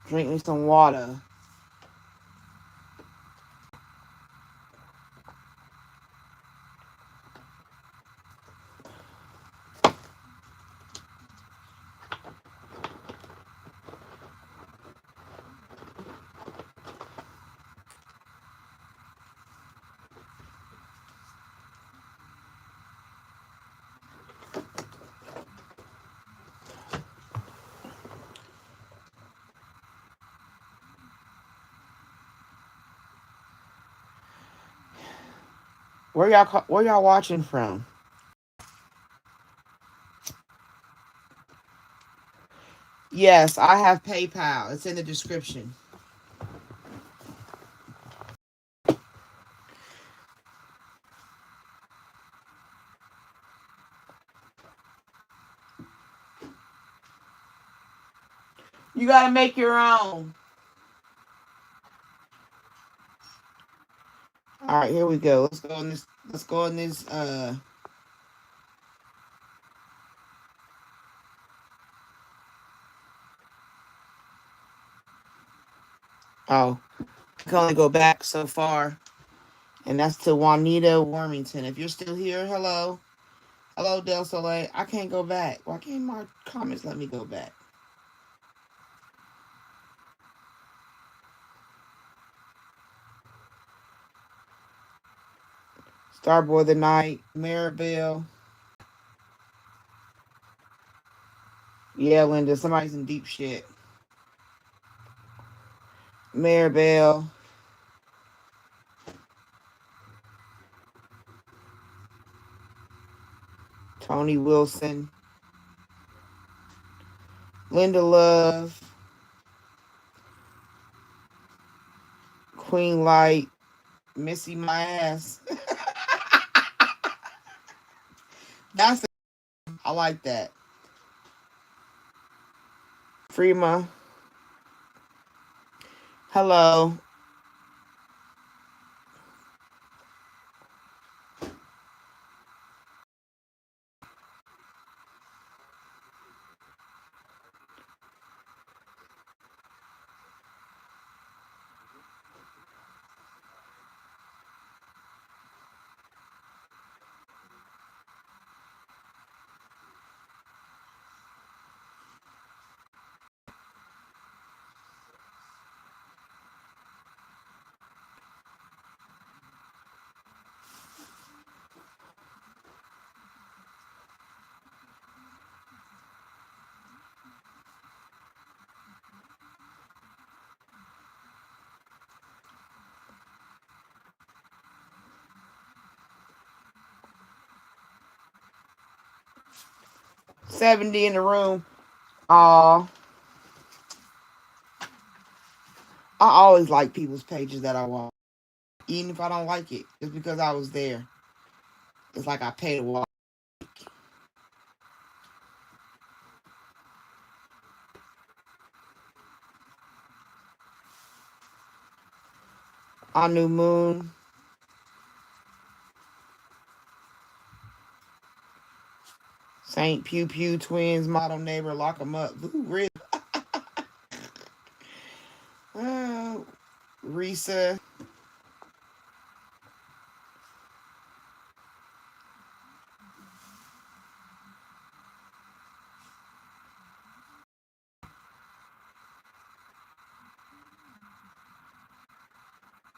Drink me some water. Where y'all watching from? Yes, I have PayPal. It's in the description. You gotta make your own. All right, here we go. Let's go on this. Let's go on this. Oh, I can only go back so far, and that's to Juanita Wormington. If you're still here, hello, hello, Del Soleil. I can't go back. Why can't my comments let me go back? Starboy the Night, Maribel. Yeah, Linda, somebody's in deep shit. Maribel. Tony Wilson, Linda Love, Queen Light, Missy My Ass. That's I like that. Freema. Hello. $70 in the room. I always like people's pages that I watch, even if I don't like it, just because I was there. It's like I pay to watch. Anu Moon, Saint Pew Pew Twins, Model Neighbor, Lock 'em Up. Ooh, really? Risa,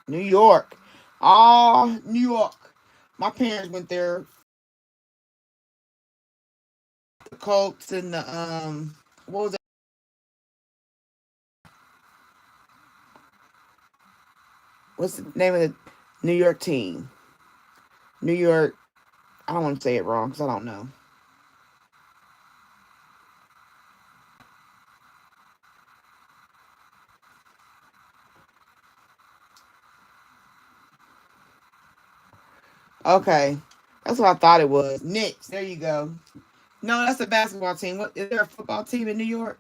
New York. Oh, New York. My parents went there. The Colts and the what was it? What's the name of the New York team? New York. I don't want to say it wrong because I don't know. Okay, that's what I thought it was. Knicks. There you go. No, that's a basketball team. What is there a football team in New York?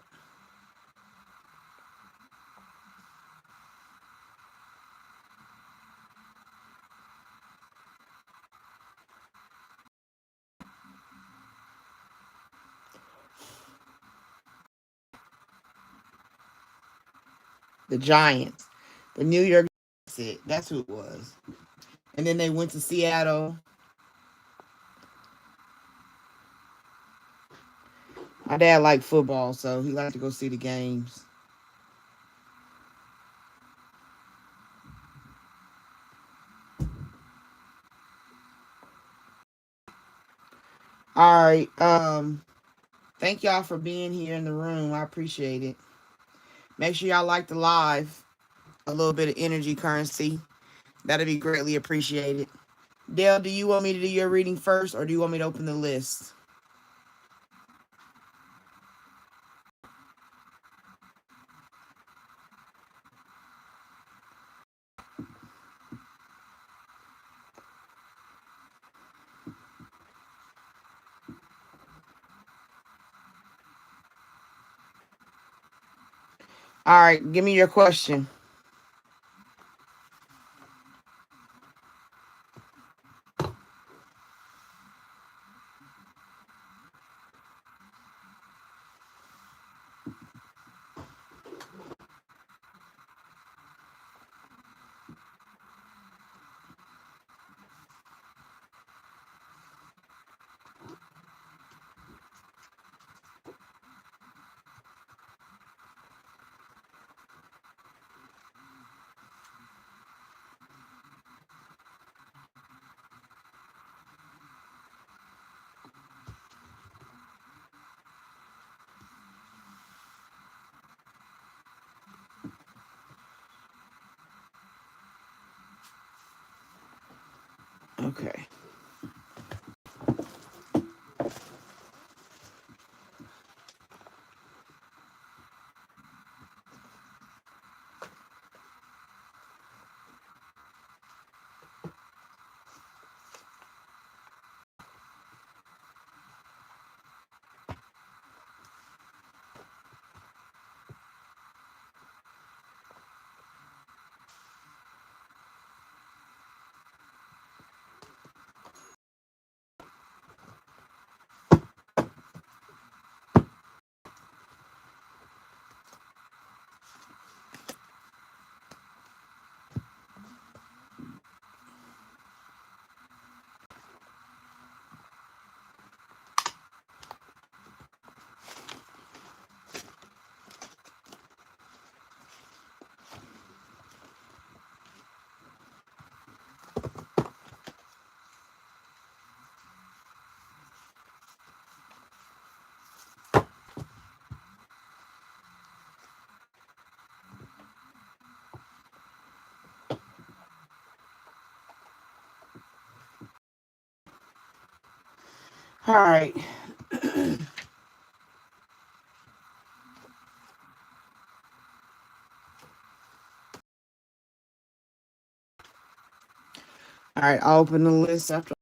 The Giants. The New York. That's it. That's who it was. And then they went to Seattle. My dad liked football, so he liked to go see the games. All right. Thank y'all for being here in the room. I appreciate it. Make sure y'all like the live. A little bit of energy currency. That'll be greatly appreciated. Dale, do you want me to do your reading first, or do you want me to open the list? All right, give me your question. Okay. All right. All right, I'll open the list after.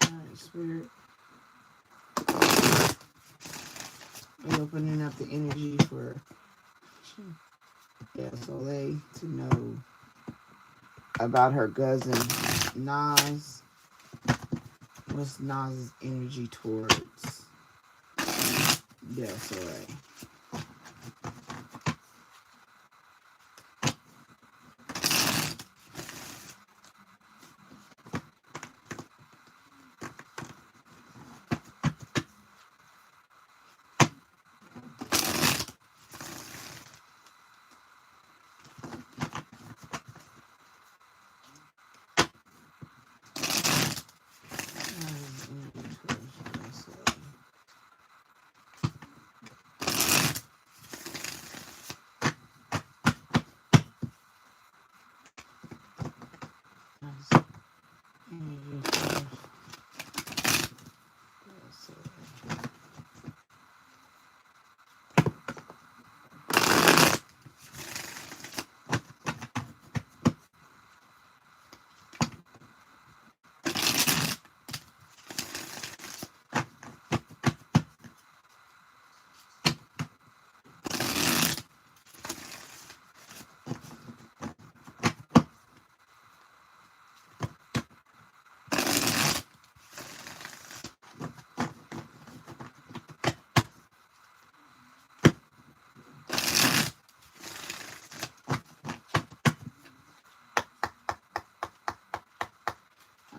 All right, Spirit. We're opening up the energy for Soleil to know about her cousin Nas. What's Nas's energy towards Soleil?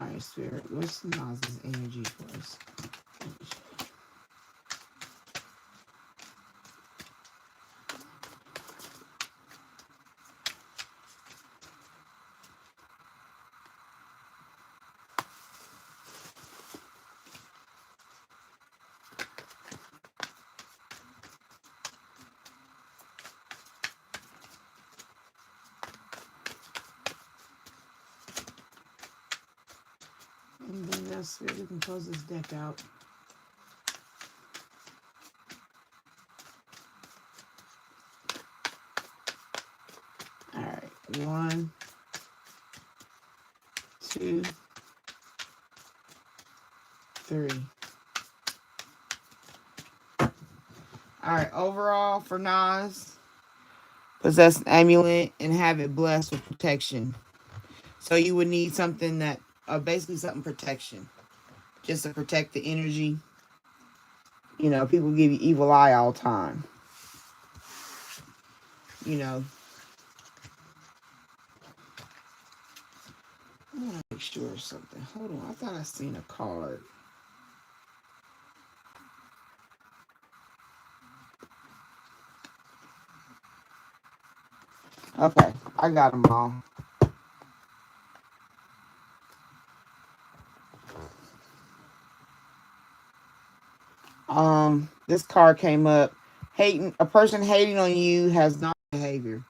Alright, Spirit, what's Nas's energy for us? Anything else, Spirit? We can close this deck out. Alright, 1, 2, 3. Alright, overall for Nas, possess an amulet and have it blessed with protection. So you would need something that, basically something protection. Just to protect the energy. You know, people give you evil eye all the time. You know. I want to make sure of something. Hold on, I thought I seen a card. Okay, I got them all. This card came up. A person hating on you has no behavior.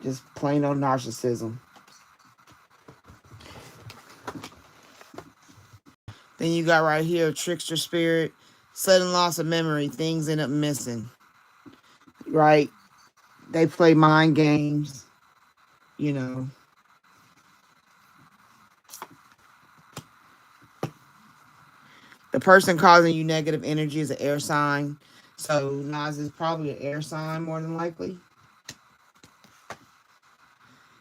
Just plain old narcissism. Then you got right here, trickster spirit, sudden loss of memory, things end up missing. Right? They play mind games, you know. The person causing you negative energy is an air sign. So Nas is probably an air sign more than likely.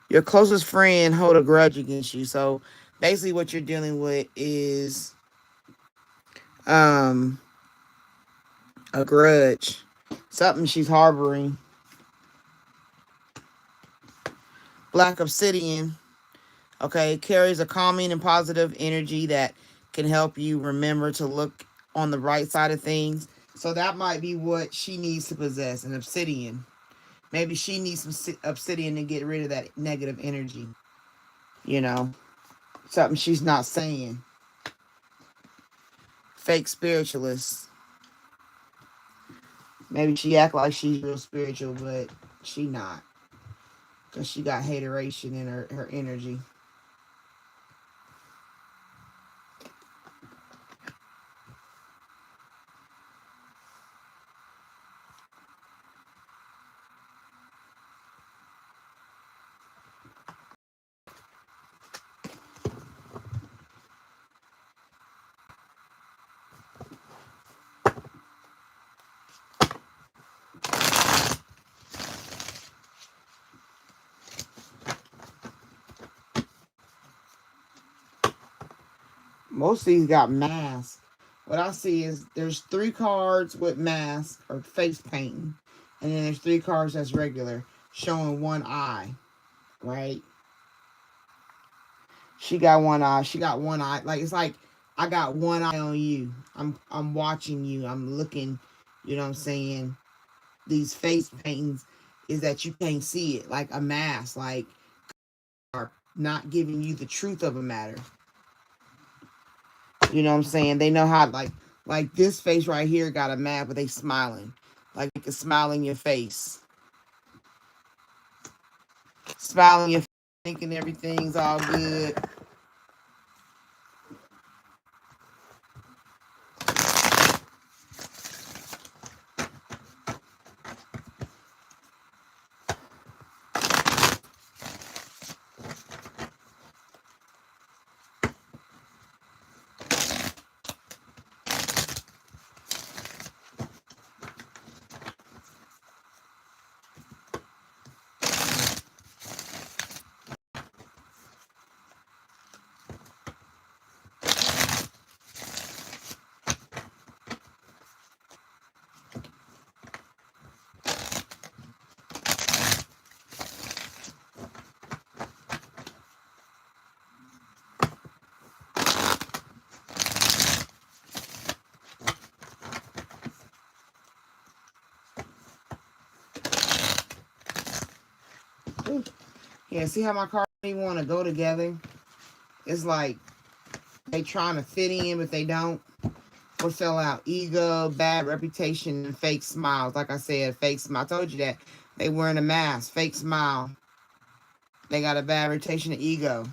Your closest friend hold a grudge against you. So basically what you're dealing with is a grudge. Something she's harboring. Black obsidian, okay, carries a calming and positive energy that can help you remember to look on the right side of things. So that might be what she needs to possess, an obsidian. Maybe she needs some obsidian to get rid of that negative energy. You know, something she's not saying. Fake spiritualist. Maybe she act like she's real spiritual, but she not. Because she got hateration in her energy. Most of these got masks. What I see is there's 3 cards with masks or face painting. And then there's 3 cards that's regular, showing one eye. Right? She got one eye. She got one eye. Like, it's like, I got one eye on you. I'm watching you. I'm looking, you know what I'm saying? These face paintings is that you can't see it. Like a mask. Like, are not giving you the truth of a matter. You know what I'm saying? They know how, like this face right here got a map, but they smiling. Like you can smile in your face. Smiling your face, thinking everything's all good. Ooh. Yeah, see how my cards don't even want to go together? It's like they trying to fit in, but they don't. Or sell out. Ego, bad reputation, and fake smiles. Like I said, fake smile. I told you that. They wearing a mask. Fake smile. They got a bad reputation of ego.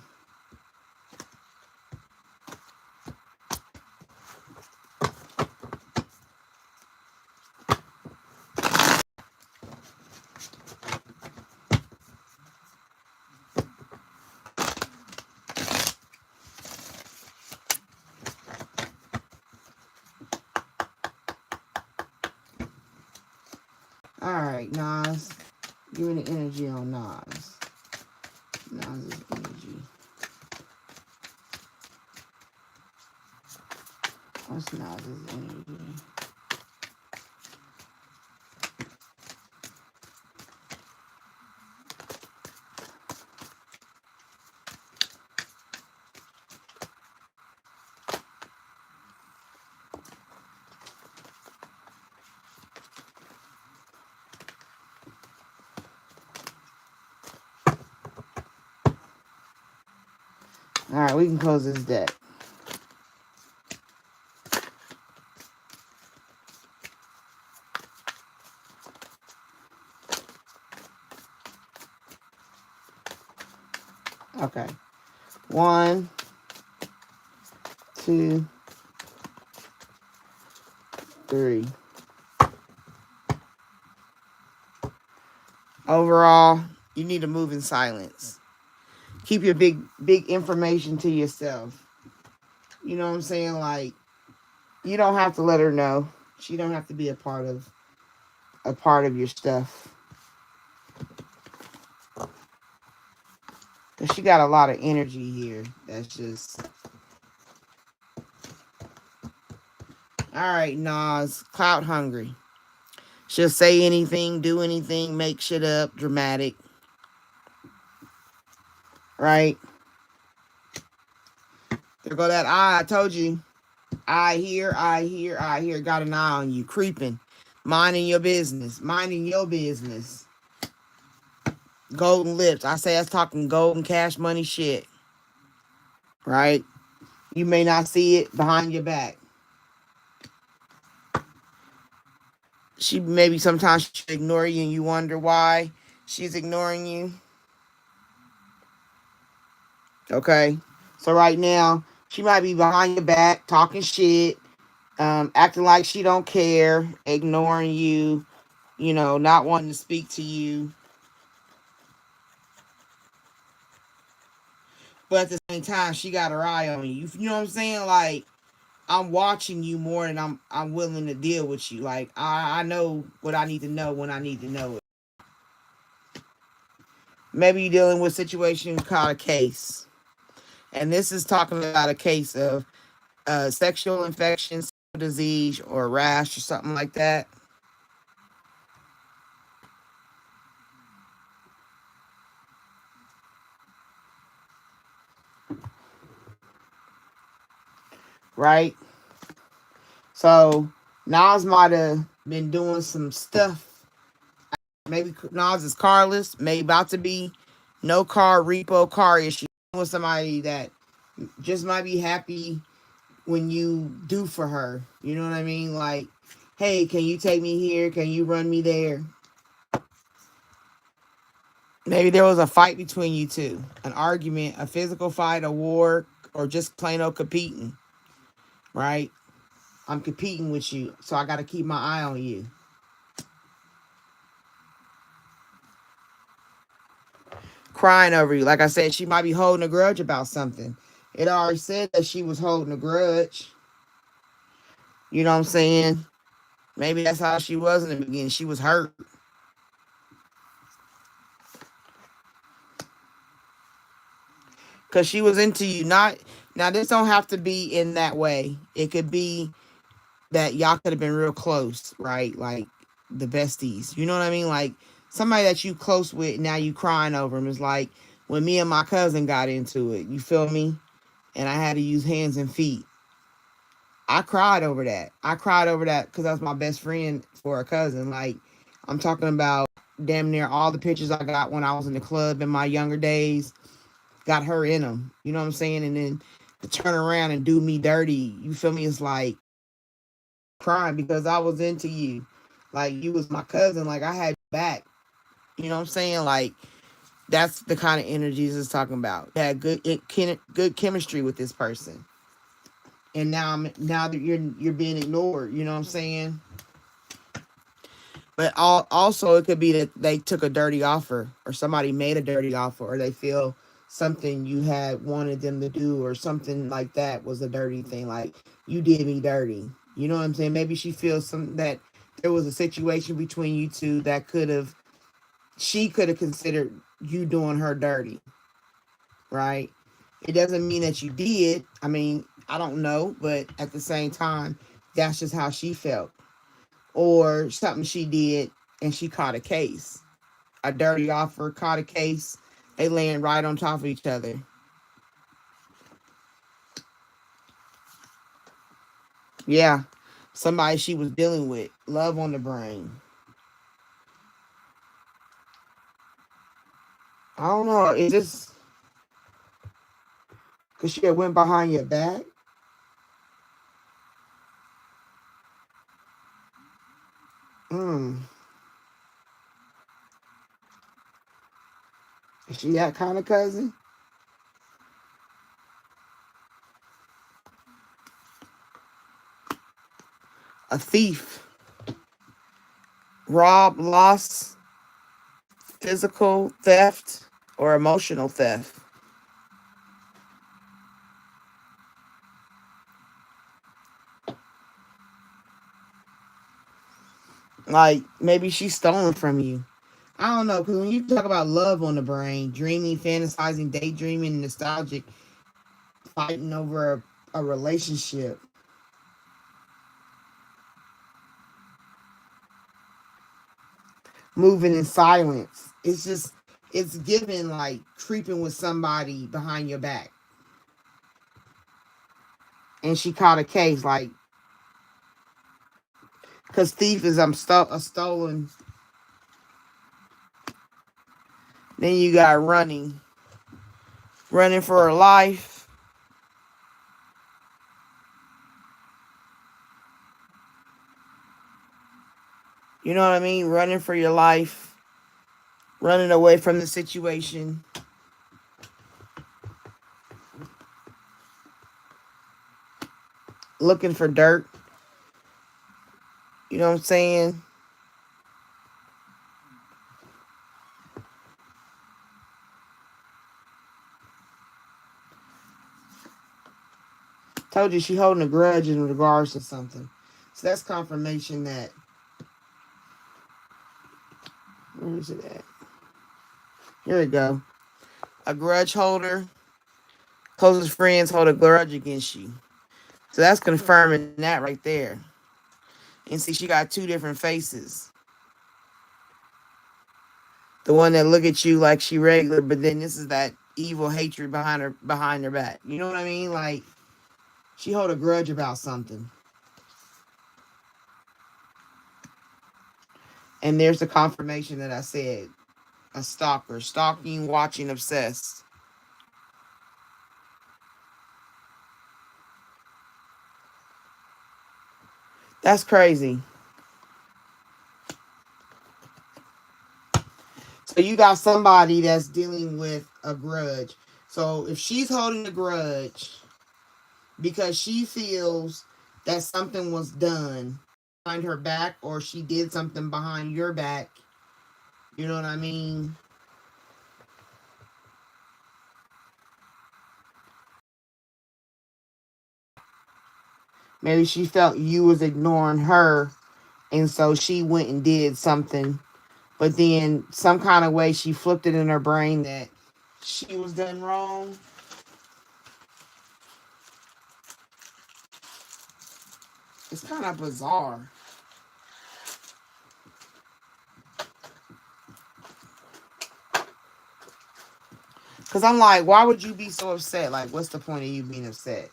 Alright, Nas. Give me the energy on Nas. Nas's energy. What's Nas's energy? Alright, we can close this deck. Okay. 1, 2, 3. Overall, you need to move in silence. Keep your big information to yourself. You know what I'm saying? Like, you don't have to let her know. She don't have to be a part of your stuff. Because she got a lot of energy here. That's just... Alright, Nas. Clout hungry. She'll say anything, do anything, make shit up, dramatic. Right? There go that eye. I told you. I hear, I hear, I hear. Got an eye on you. Creeping. Minding your business. Minding your business. Golden lips. I say that's talking golden cash money shit. Right? You may not see it behind your back. She maybe sometimes she ignore you and you wonder why she's ignoring you. Okay? So right now, she might be behind your back, talking shit, acting like she don't care, ignoring you, not wanting to speak to you. But at the same time, she got her eye on you. You know what I'm saying? Like, I'm watching you more than I'm willing to deal with you. Like, I know what I need to know when I need to know it. Maybe you're dealing with a situation called a case. And this is talking about a case of sexual infection, sexual disease, or rash or something like that. Right? So Nas might have been doing some stuff. Maybe Nas is carless, maybe about to be no car repo car issue with somebody that just might be happy when you do for her. You know what I mean? Like, hey, can you take me here? Can you run me there? Maybe there was a fight between you two, an argument, a physical fight, a war, or just plain old competing, right? I'm competing with you, so I got to keep my eye on you. Crying over you. Like I said, she might be holding a grudge about something. It already said that she was holding a grudge. You know what I'm saying? Maybe that's how she was in the beginning. She was hurt. Because she was into you. Not now, this don't have to be in that way. It could be that y'all could have been real close, right? Like the besties. You know what I mean? Like somebody that you close with, now you crying over them. It's like when me and my cousin got into it. You feel me? And I had to use hands and feet. I cried over that. I cried over that because that's my best friend for a cousin. Like, I'm talking about damn near all the pictures I got when I was in the club in my younger days, got her in them. You know what I'm saying? And then to turn around and do me dirty, you feel me? It's like crying because I was into you. Like, you was my cousin. Like, I had you back. You know what I'm saying? Like, that's the kind of energies it's talking about. You had good chemistry with this person. And now that you're being ignored, you know what I'm saying? But also it could be that they took a dirty offer or somebody made a dirty offer or they feel something you had wanted them to do or something like that was a dirty thing. Like, you did me dirty. You know what I'm saying? Maybe she feels that there was a situation between you two that she could have considered you doing her dirty, right? It doesn't mean that you did. I mean, I don't know, but at the same time, that's just how she felt. Or something she did and she caught a case. A dirty offer, caught a case. They laying right on top of each other. Yeah. Somebody she was dealing with. Love on the brain. I don't know. Is this because she had went behind your back? Hmm. Is she that kind of cousin? A thief. Rob, loss, physical theft, or emotional theft. Like, maybe she's stolen from you. I don't know, because when you talk about love on the brain, dreaming, fantasizing, daydreaming, nostalgic, fighting over a relationship, moving in silence. It's given like creeping with somebody behind your back. And she caught a case, like, because thief is a stolen. Then you got running for her life. You know what I mean? Running for your life, running away from the situation. Looking for dirt. You know what I'm saying? Told you she holding a grudge in regards to something. So that's confirmation that. Where is it at? Here we go. A grudge holder. Closest friends hold a grudge against you. So that's confirming that right there. And see, she got two different faces. The one that look at you like she regular, but then this is that evil hatred behind her back. You know what I mean? Like, she hold a grudge about something. And there's the confirmation that I said. A stalker. Stalking, watching, obsessed. That's crazy. So you got somebody that's dealing with a grudge. So if she's holding a grudge because she feels that something was done behind her back, or she did something behind your back, you know what I mean? Maybe she felt you was ignoring her, and so she went and did something. But then some kind of way she flipped it in her brain that she was done wrong. It's kind of bizarre. Because I'm like, why would you be so upset? Like, what's the point of you being upset?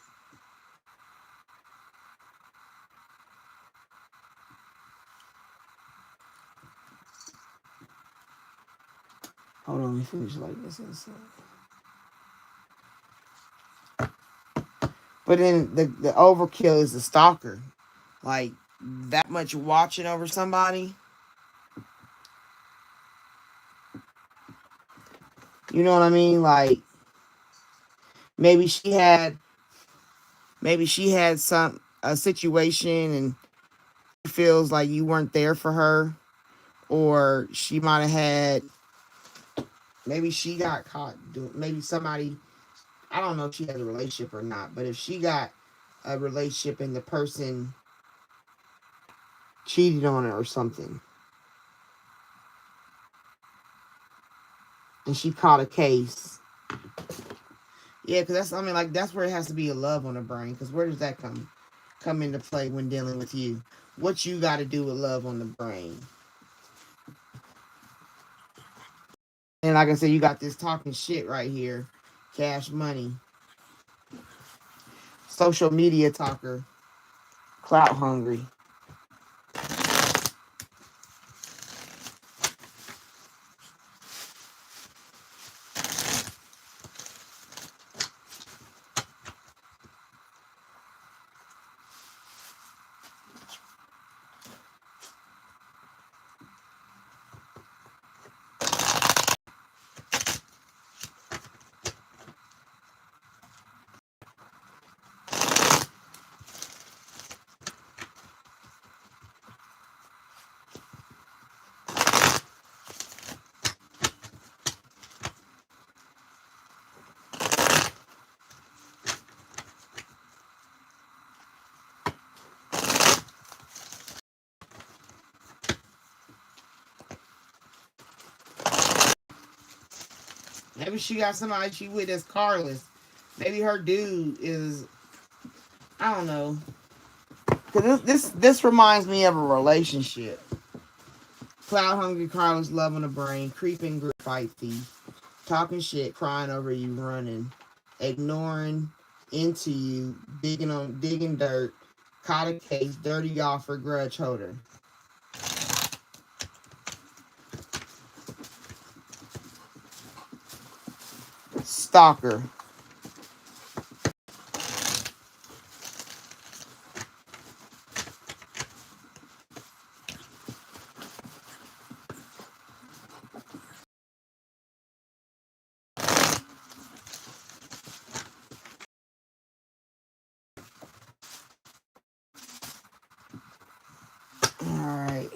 Hold on, let me finish like this. But then the overkill is the stalker. Like, that much watching over somebody. You know what I mean? Like, maybe she had some a situation and she feels like you weren't there for her, or she might have had, maybe she got caught doing, maybe somebody, I don't know if she has a relationship or not, but if she got a relationship and the person cheated on her or something, and she caught a case. Yeah, because that's, I mean, like, that's where it has to be a love on the brain. Because where does that come into play when dealing with you? What you got to do with love on the brain? And like I said, you got this talking shit right here. Cash money. Social media talker. Clout hungry. Maybe she got somebody she with that's carless. Maybe her dude is, I don't know. Cause this reminds me of a relationship. Cloud hungry, carless, love on the brain, creeping, fight thief, talking shit, crying over you, running, ignoring, into you, digging dirt, caught a case, dirty offer, grudge holder. Stalker. Alright.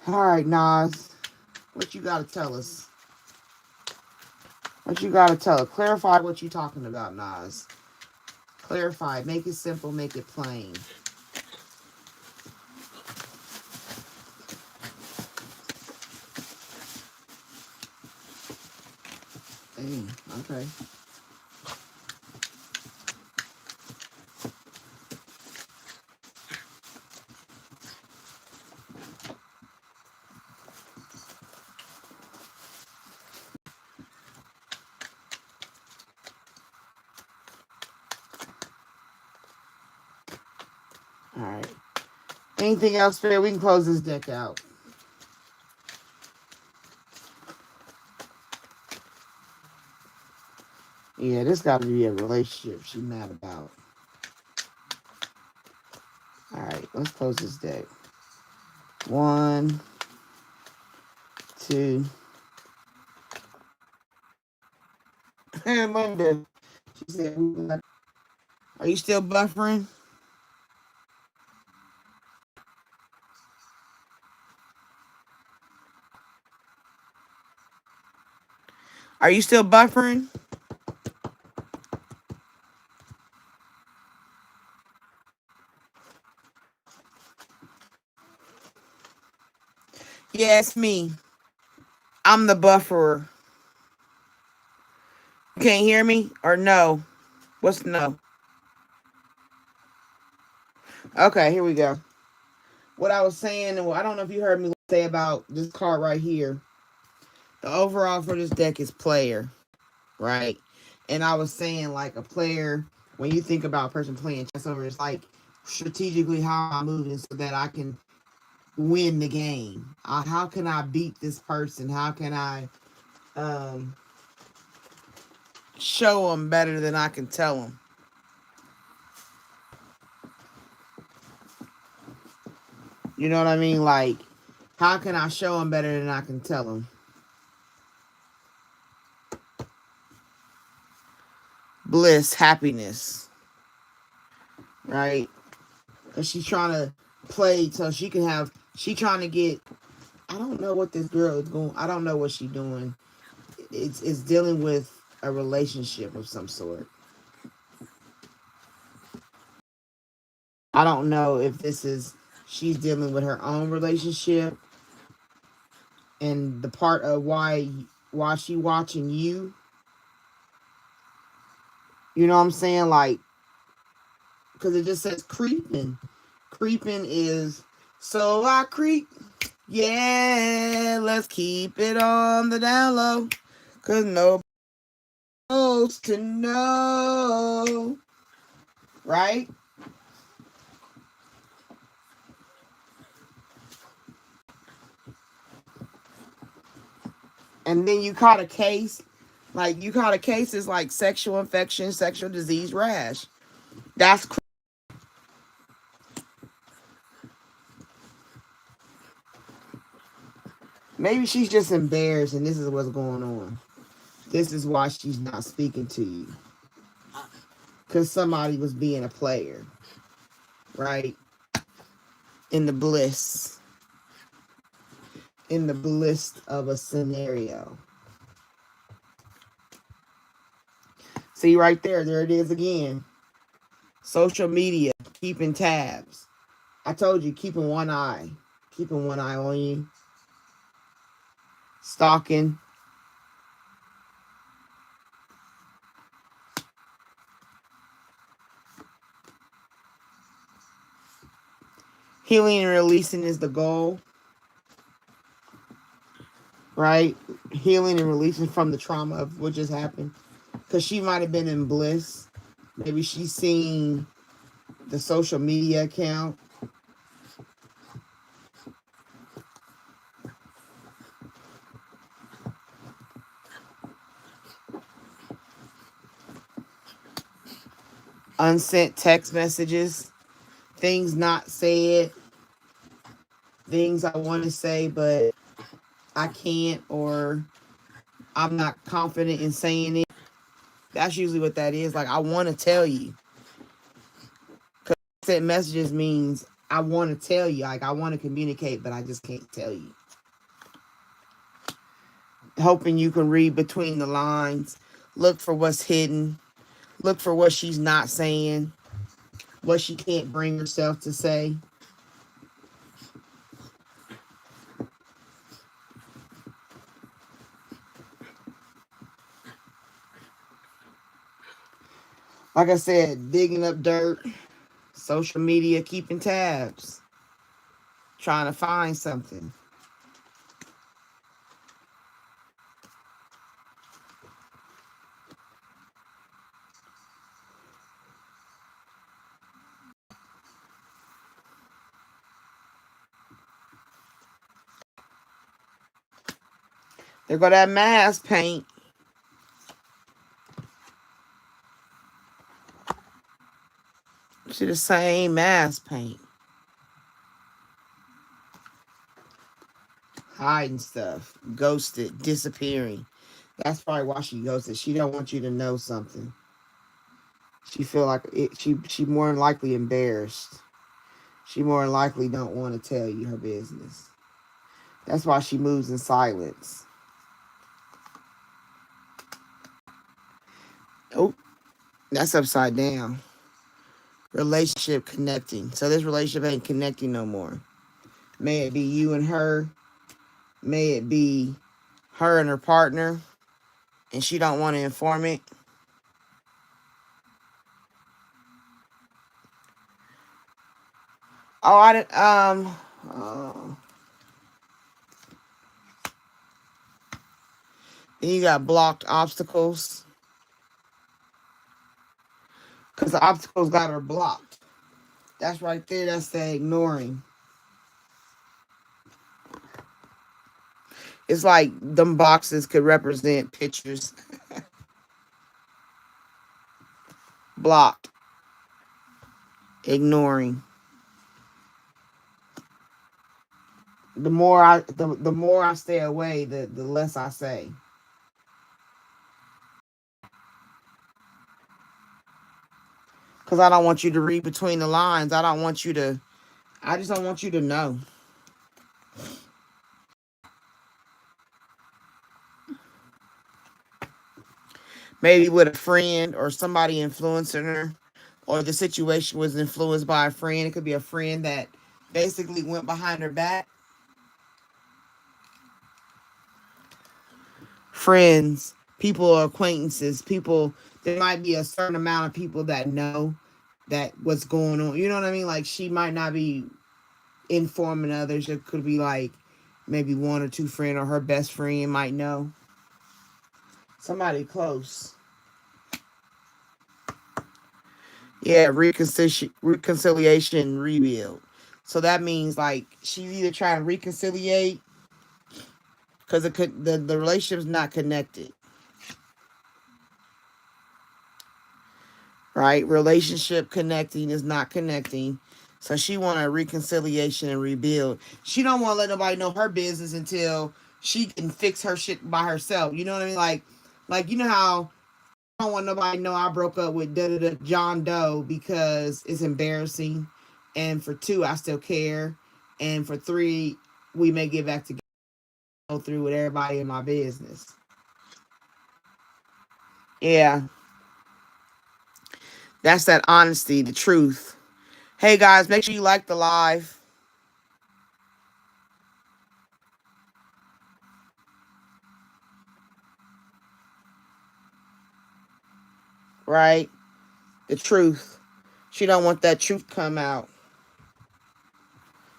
Alright, Nas. What you gotta tell us? What you gotta tell us? Clarify what you talking about, Nas. Clarify. Make it simple. Make it plain. Hey, okay. Alright. Anything else, Fair? We can close this deck out. Yeah, this got to be a relationship she's mad about. Alright, let's close this deck. 1, 2. Linda, she said, are you still buffering? Are you still buffering? Yeah, it's me. I'm the bufferer. You can't hear me? Or no? What's no? Okay, here we go. What I was saying, I don't know if you heard me say about this card right here. The overall for this deck is player, right? And I was saying, like, a player, when you think about a person playing chess over, it's like strategically how I'm moving so that I can win the game. How can I beat this person? How can I show them better than I can tell them? You know what I mean? Like, how can I show them better than I can tell them? Bliss, happiness, right? And she's trying to play so she can have, she trying to get, I don't know what this girl is going, I don't know what she's doing. It's dealing with a relationship of some sort. I don't know if this is, she's dealing with her own relationship and the part of why she watching you. You know what I'm saying? Like, because it just says creeping. Creeping is, so I creep. Yeah, let's keep it on the down low. Because nobody knows to know. Right? And then you caught a case. Like, you caught a case is like sexual infection, sexual disease, rash. That's maybe she's just embarrassed and this is what's going on. This is why she's not speaking to you. Because somebody was being a player. Right? In the bliss. In the bliss of a scenario. See right there. There it is again. Social media. Keeping tabs. I told you, keeping one eye. Keeping one eye on you. Stalking. Healing and releasing is the goal. right? Healing and releasing from the trauma of what just happened. Because she might have been in bliss. Maybe she's seen the social media account. Unsent text messages. Things not said. Things I want to say, but I can't, or I'm not confident in saying it. That's usually what that is. Like, I want to tell you. Because unsent messages means I want to tell you. Like, I want to communicate, but I just can't tell you. Hoping you can read between the lines. Look for what's hidden. Look for what she's not saying. What she can't bring herself to say. Like I said, digging up dirt, social media, keeping tabs, trying to find something. There go that mask paint. See the same mask paint. Hiding stuff. Ghosted. Disappearing. That's probably why she ghosted. She don't want you to know something. She feel like it, she more than likely embarrassed. She more than likely don't want to tell you her business. That's why she moves in silence. Oh, that's upside down. Relationship connecting. So this relationship ain't connecting no more. May it be you and her. May it be her and her partner. And she don't want to inform it. Oh, I didn't. Then you got blocked obstacles. Because the obstacles got her blocked. That's right there. That's the ignoring. It's like them boxes could represent pictures. Blocked. Ignoring. The more I stay away, the less I say. Because I don't want you to read between the lines. I just don't want you to know. Maybe with a friend or somebody influencing her, or the situation was influenced by a friend. It could be a friend that basically went behind her back. Friends, people or acquaintances, people, there might be a certain amount of people that know that what's going on. You know what I mean? Like, she might not be informing others. It could be like maybe one or two friends, or her best friend might know. Somebody close. Yeah, reconciliation, rebuild. So that means like she's either trying to reconciliate because the relationship's not connected, right? Relationship connecting is not connecting. So she want a reconciliation and rebuild. She don't want to let nobody know her business until she can fix her shit by herself. You know what I mean? Like you know how I don't want nobody to know I broke up with John Doe because it's embarrassing. And for two, I still care. And for three, we may get back together, go through with everybody in my business. Yeah, that's that honesty, the truth. Hey guys, make sure you like the live. Right? The truth. She don't want that truth come out.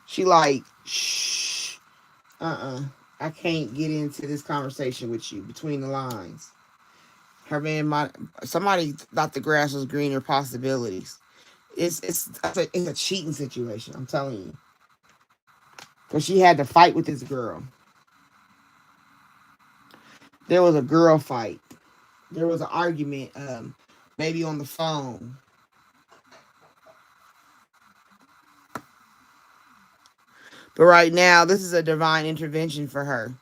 She like, shh. Uh-uh. I can't get into this conversation with you between the lines. Her man, somebody thought the grass was greener. Possibilities. It's a cheating situation. I'm telling you, because she had to fight with this girl. There was a girl fight. There was an argument, maybe on the phone. But right now, this is a divine intervention for her.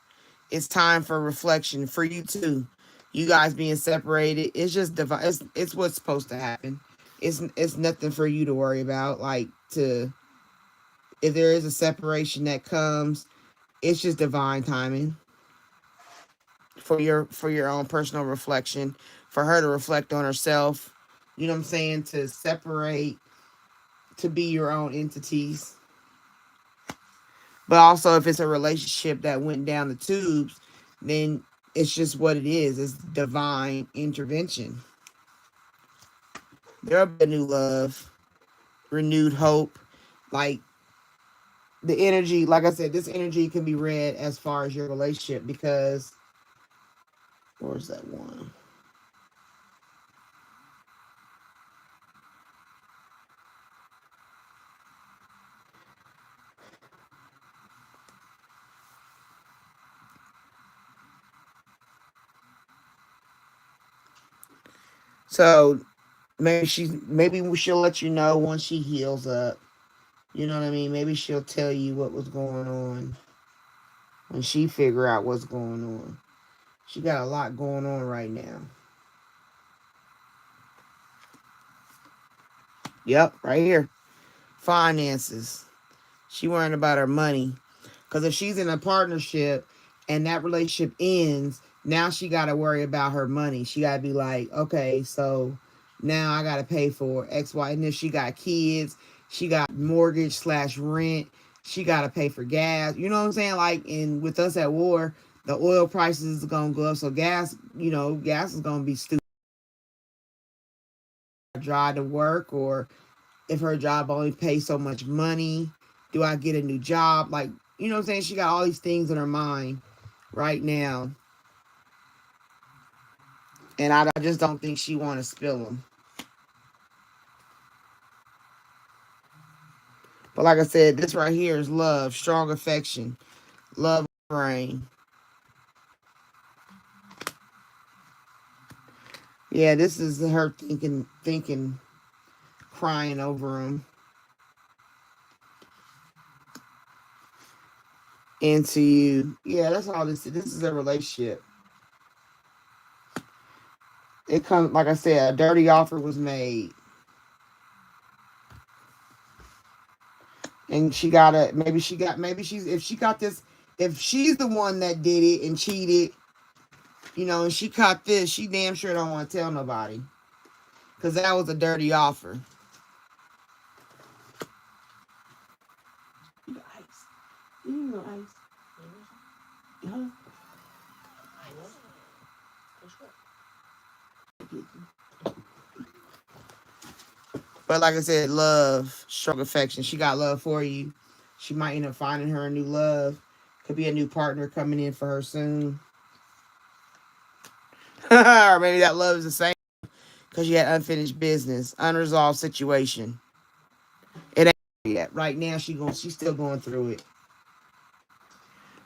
It's time for reflection for you too. You guys being separated, it's just divine. It's what's supposed to happen. It's nothing for you to worry about. Like, to if there is a separation that comes, it's just divine timing for your own personal reflection, for her to reflect on herself. You know what I'm saying? To separate, to be your own entities. But also, if it's a relationship that went down the tubes, then it's just what it is. It's divine intervention. There'll be a new love, renewed hope. Like, the energy, like I said, this energy can be read as far as your relationship, because where's that one? So maybe she'll let you know once she heals up. You know what I mean? Maybe she'll tell you what was going on when she figure out what's going on. She got a lot going on right now. Yep, right here. Finances. She worrying about her money. Because if she's in a partnership and that relationship ends, now she got to worry about her money. She got to be like, okay, so now I got to pay for X, Y. And if she got kids, she got mortgage / rent. She got to pay for gas. You know what I'm saying? Like, and with us at war, the oil prices is going to go up. So gas, gas is going to be stupid. Drive to work, or if her job only pays so much money, do I get a new job? Like, you know what I'm saying? She got all these things in her mind right now. And I just don't think she want to spill them. But like I said, this right here is love, strong affection, love, brain. Yeah, this is her thinking, crying over him. Into you. Yeah, that's all this is. This is a relationship. It comes, like I said, a dirty offer was made. And if she's the one that did it and cheated, and she caught this, she damn sure don't want to tell nobody. Because that was a dirty offer. You got ice. You need no ice. Huh? But like I said, love, strong affection. She got love for you. She might end up finding her a new love. Could be a new partner coming in for her soon. Or maybe that love is the same because you had unfinished business, unresolved situation. It ain't yet. Right now, she's still going through it.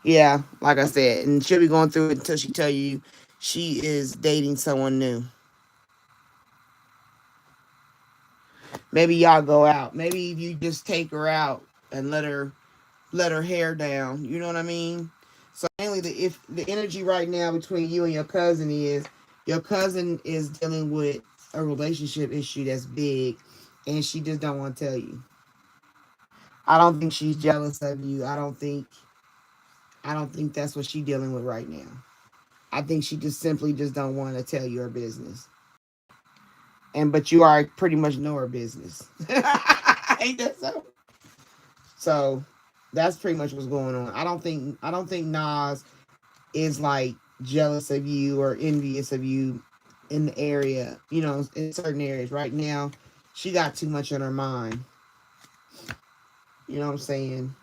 Yeah, like I said, and she'll be going through it until she tell you she is dating someone new. Maybe y'all go out. Maybe you just take her out and let her hair down. You know what I mean? So mainly, if the energy right now between you and your cousin is, your cousin is dealing with a relationship issue that's big, and she just don't want to tell you. I don't think she's jealous of you. I don't think that's what she's dealing with right now. I think she just simply just don't want to tell you her business. But you are pretty much know her business. Ain't that so? So that's pretty much what's going on. I don't think Nas is like jealous of you or envious of you in the area, in certain areas. Right now, she got too much on her mind. You know what I'm saying?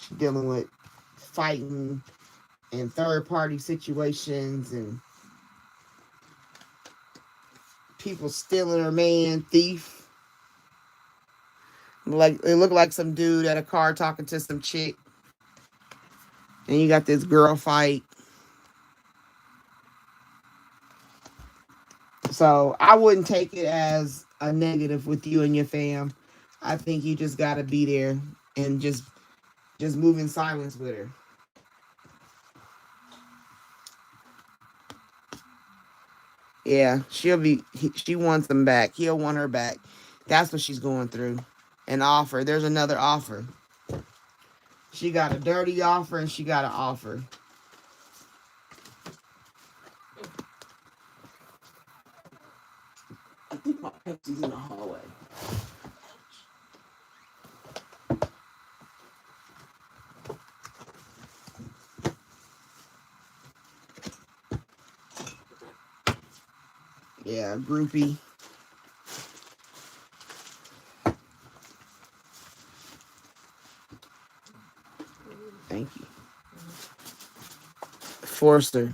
She's dealing with fighting and third-party situations and people stealing her man, thief. Like it looked like some dude at a car talking to some chick. And you got this girl fight. So I wouldn't take it as a negative with you and your fam. I think you just gotta be there and just move in silence with her. Yeah, she wants him back. He'll want her back. That's what she's going through. An offer. There's another offer. She got a dirty offer and she got an offer. I think my Pepsi's in the hallway. Yeah, groupie. Thank you. Forcer.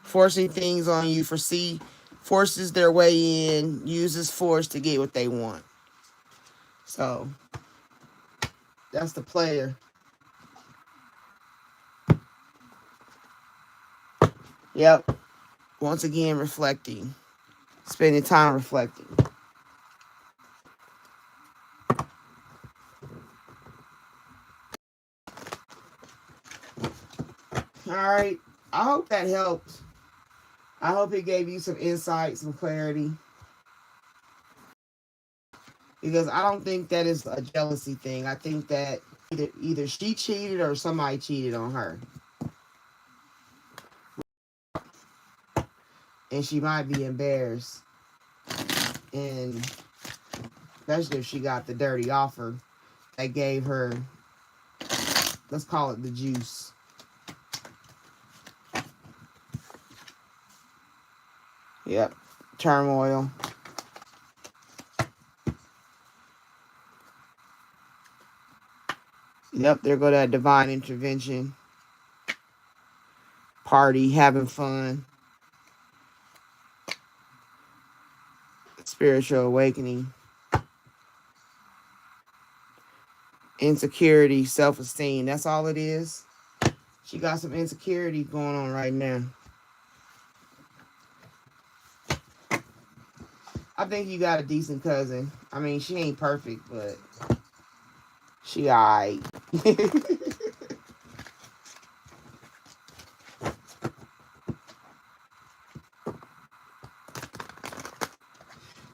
Forcing things on you. Forces their way in, uses force to get what they want. So, that's the player. Yep. Once again, reflecting. Spending time reflecting. All right. I hope that helped. I hope it gave you some insight, some clarity. Because I don't think that is a jealousy thing. I think that either she cheated or somebody cheated on her. And she might be embarrassed. And especially if she got the dirty offer that gave her, let's call it the juice. Yep. Turmoil. Yep, there go that divine intervention. Party, having fun. Spiritual awakening. Insecurity, self-esteem. That's all it is. She got some insecurity going on right now. I think you got a decent cousin. I mean, she ain't perfect, but she alright.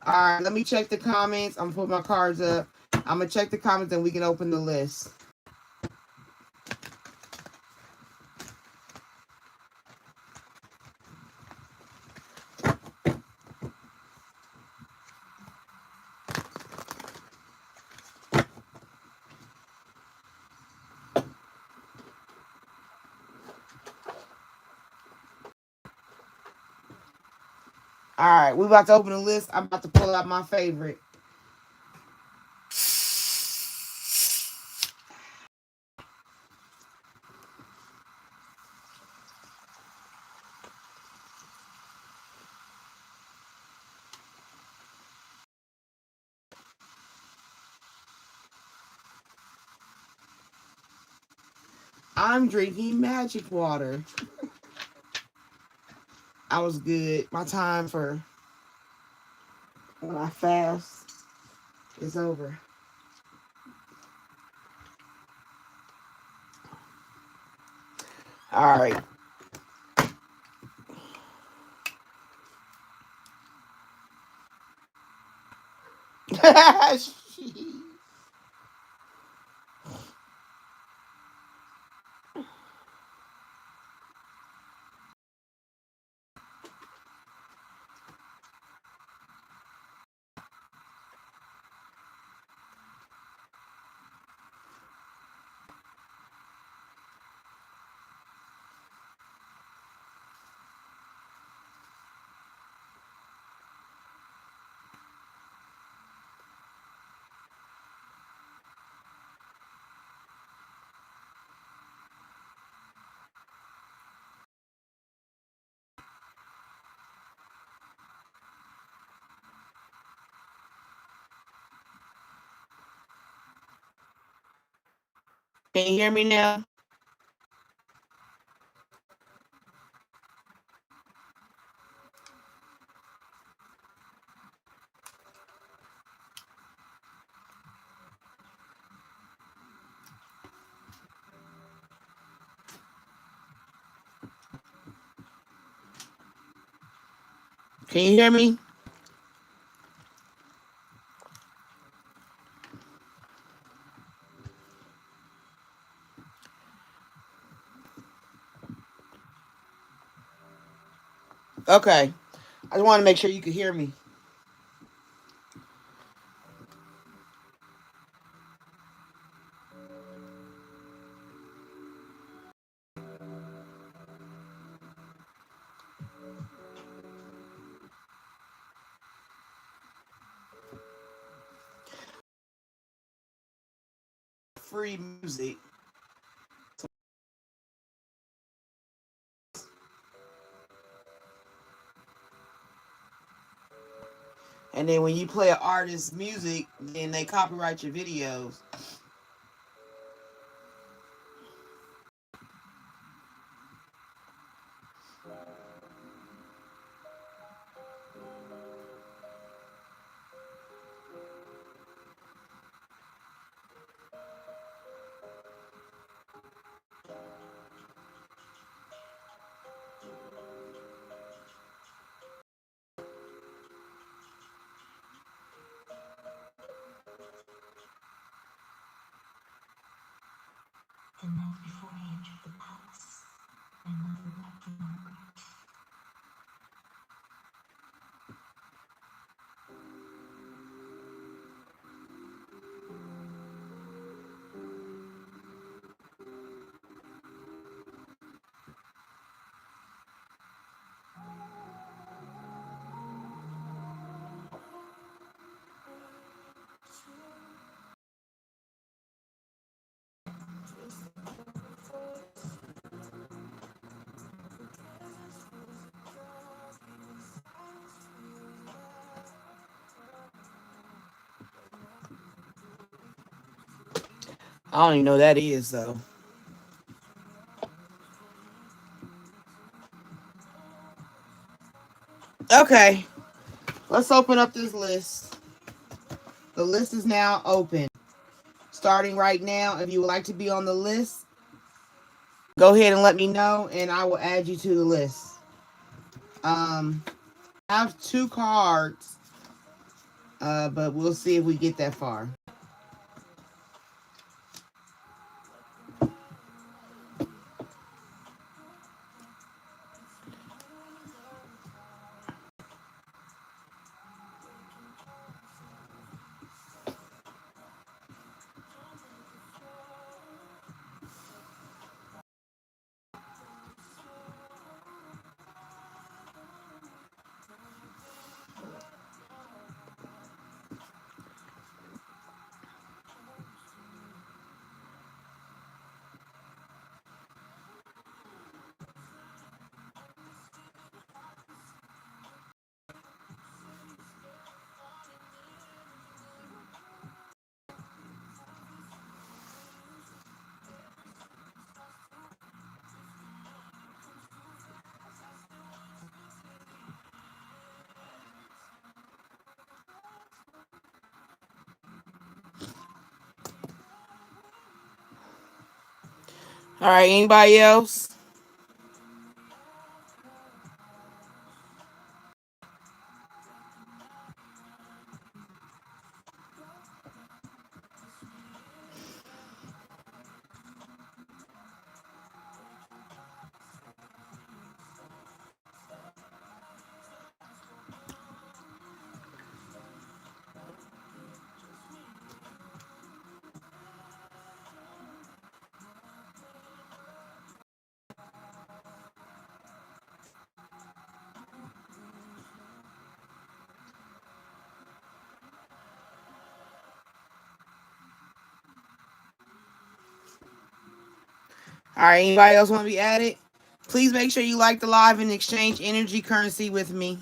Alright, let me check the comments. I'm gonna put my cards up. I'm gonna check the comments and we can open the list. Alright, we about to open the list. I'm about to pull out my favorite. I'm drinking magic water. I was good. My time for when I fast is over. All right. Can you hear me now? Can you hear me? Okay. I just want to make sure you could hear me. Free music. And then when you play an artist's music, then they copyright your videos. The night before he entered the palace, my mother wept for Margaret. I don't even know what that is, though. Okay. Let's open up this list. The list is now open. Starting right now, if you would like to be on the list, go ahead and let me know, and I will add you to the list. I have 2 cards, but we'll see if we get that far. All right, anybody else? All right, anybody else want to be added? Please make sure you like the live and exchange energy currency with me.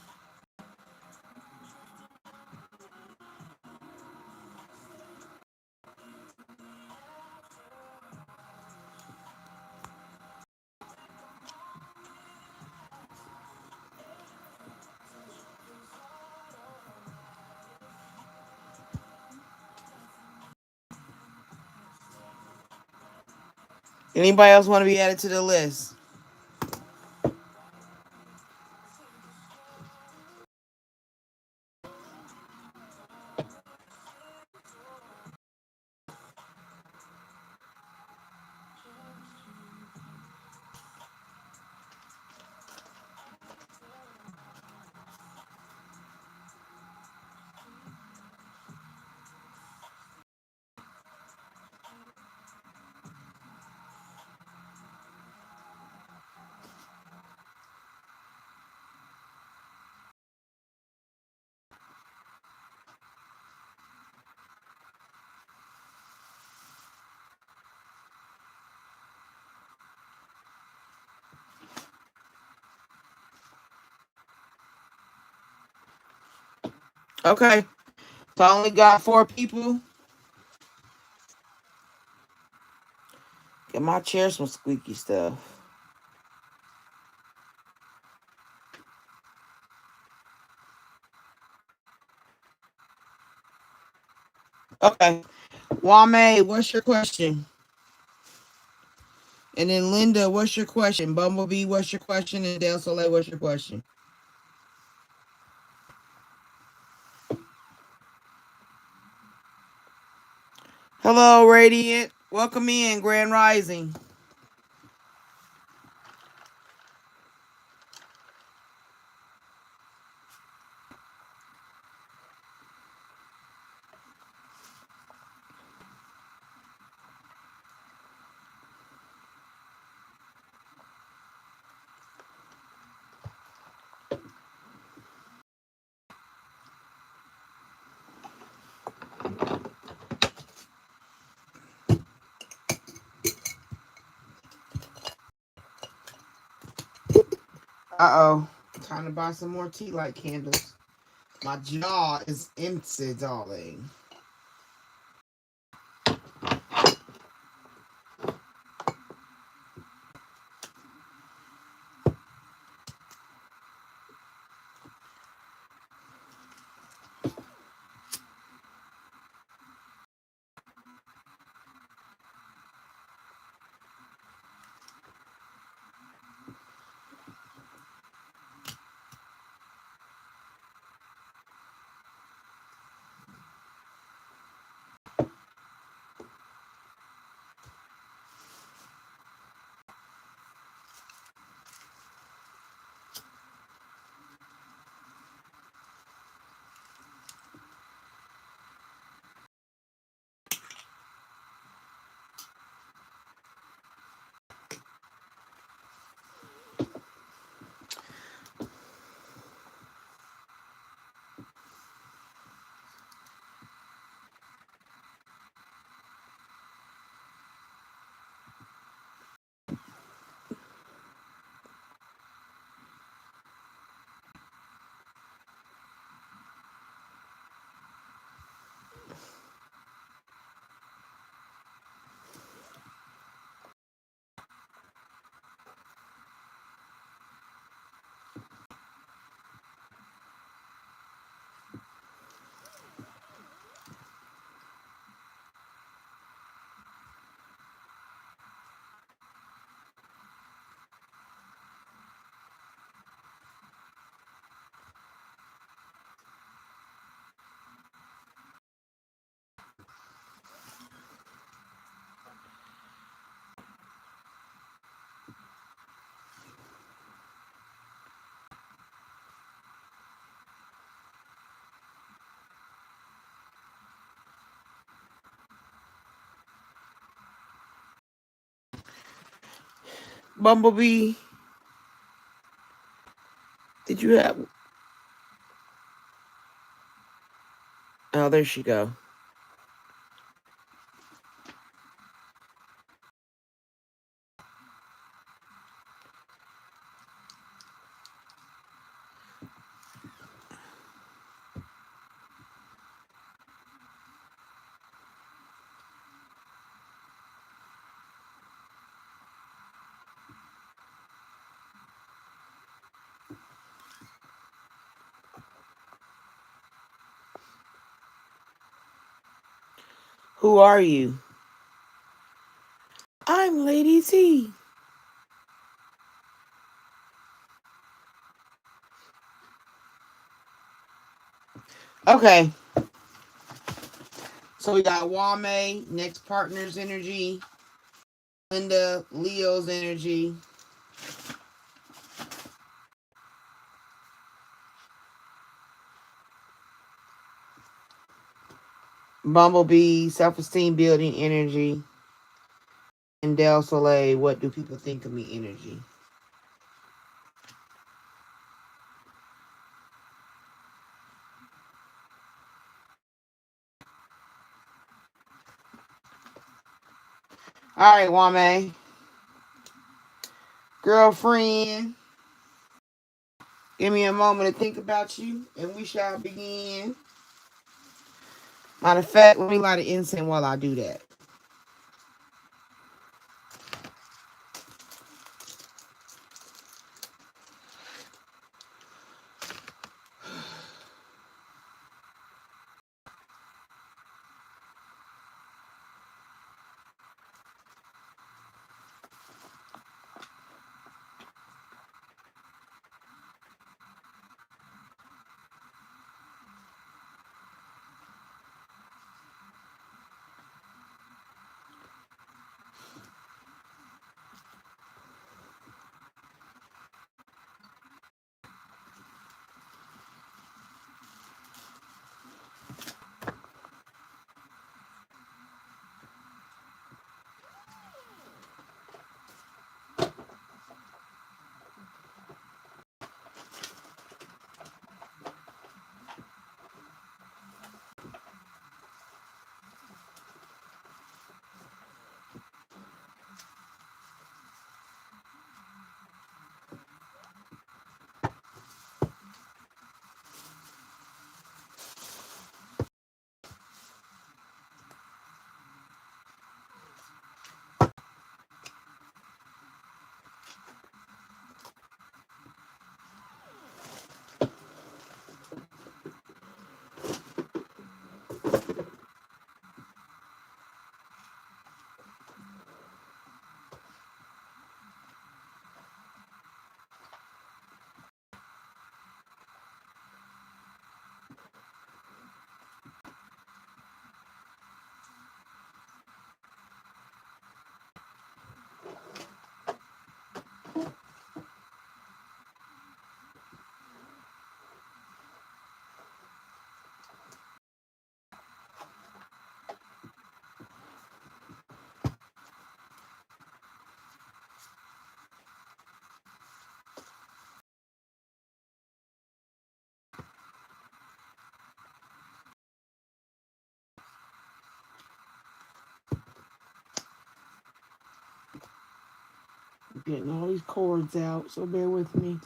Anybody else want to be added to the list? Okay. So I only got 4 people. Get my chair some squeaky stuff. Okay. Wame, what's your question? And then Linda, what's your question? Bumblebee, what's your question? And Del Soleil, what's your question? Hello, Radiant. Welcome in, Grand Rising. Uh-oh. Time to buy some more tea light candles. My jaw is empty, darling. Bumblebee, did you have... Oh, there she go. Who are you? I'm Lady TT. Okay. So we got Wame, next partner's energy. Linda, Leo's energy. Bumblebee, self-esteem building energy. And Del Soleil, what do people think of me energy. All right, Wame. Girlfriend, give me a moment to think about you, and we shall begin. Matter of fact, let me light an incense while I do that. I'm getting all these cords out, so bear with me.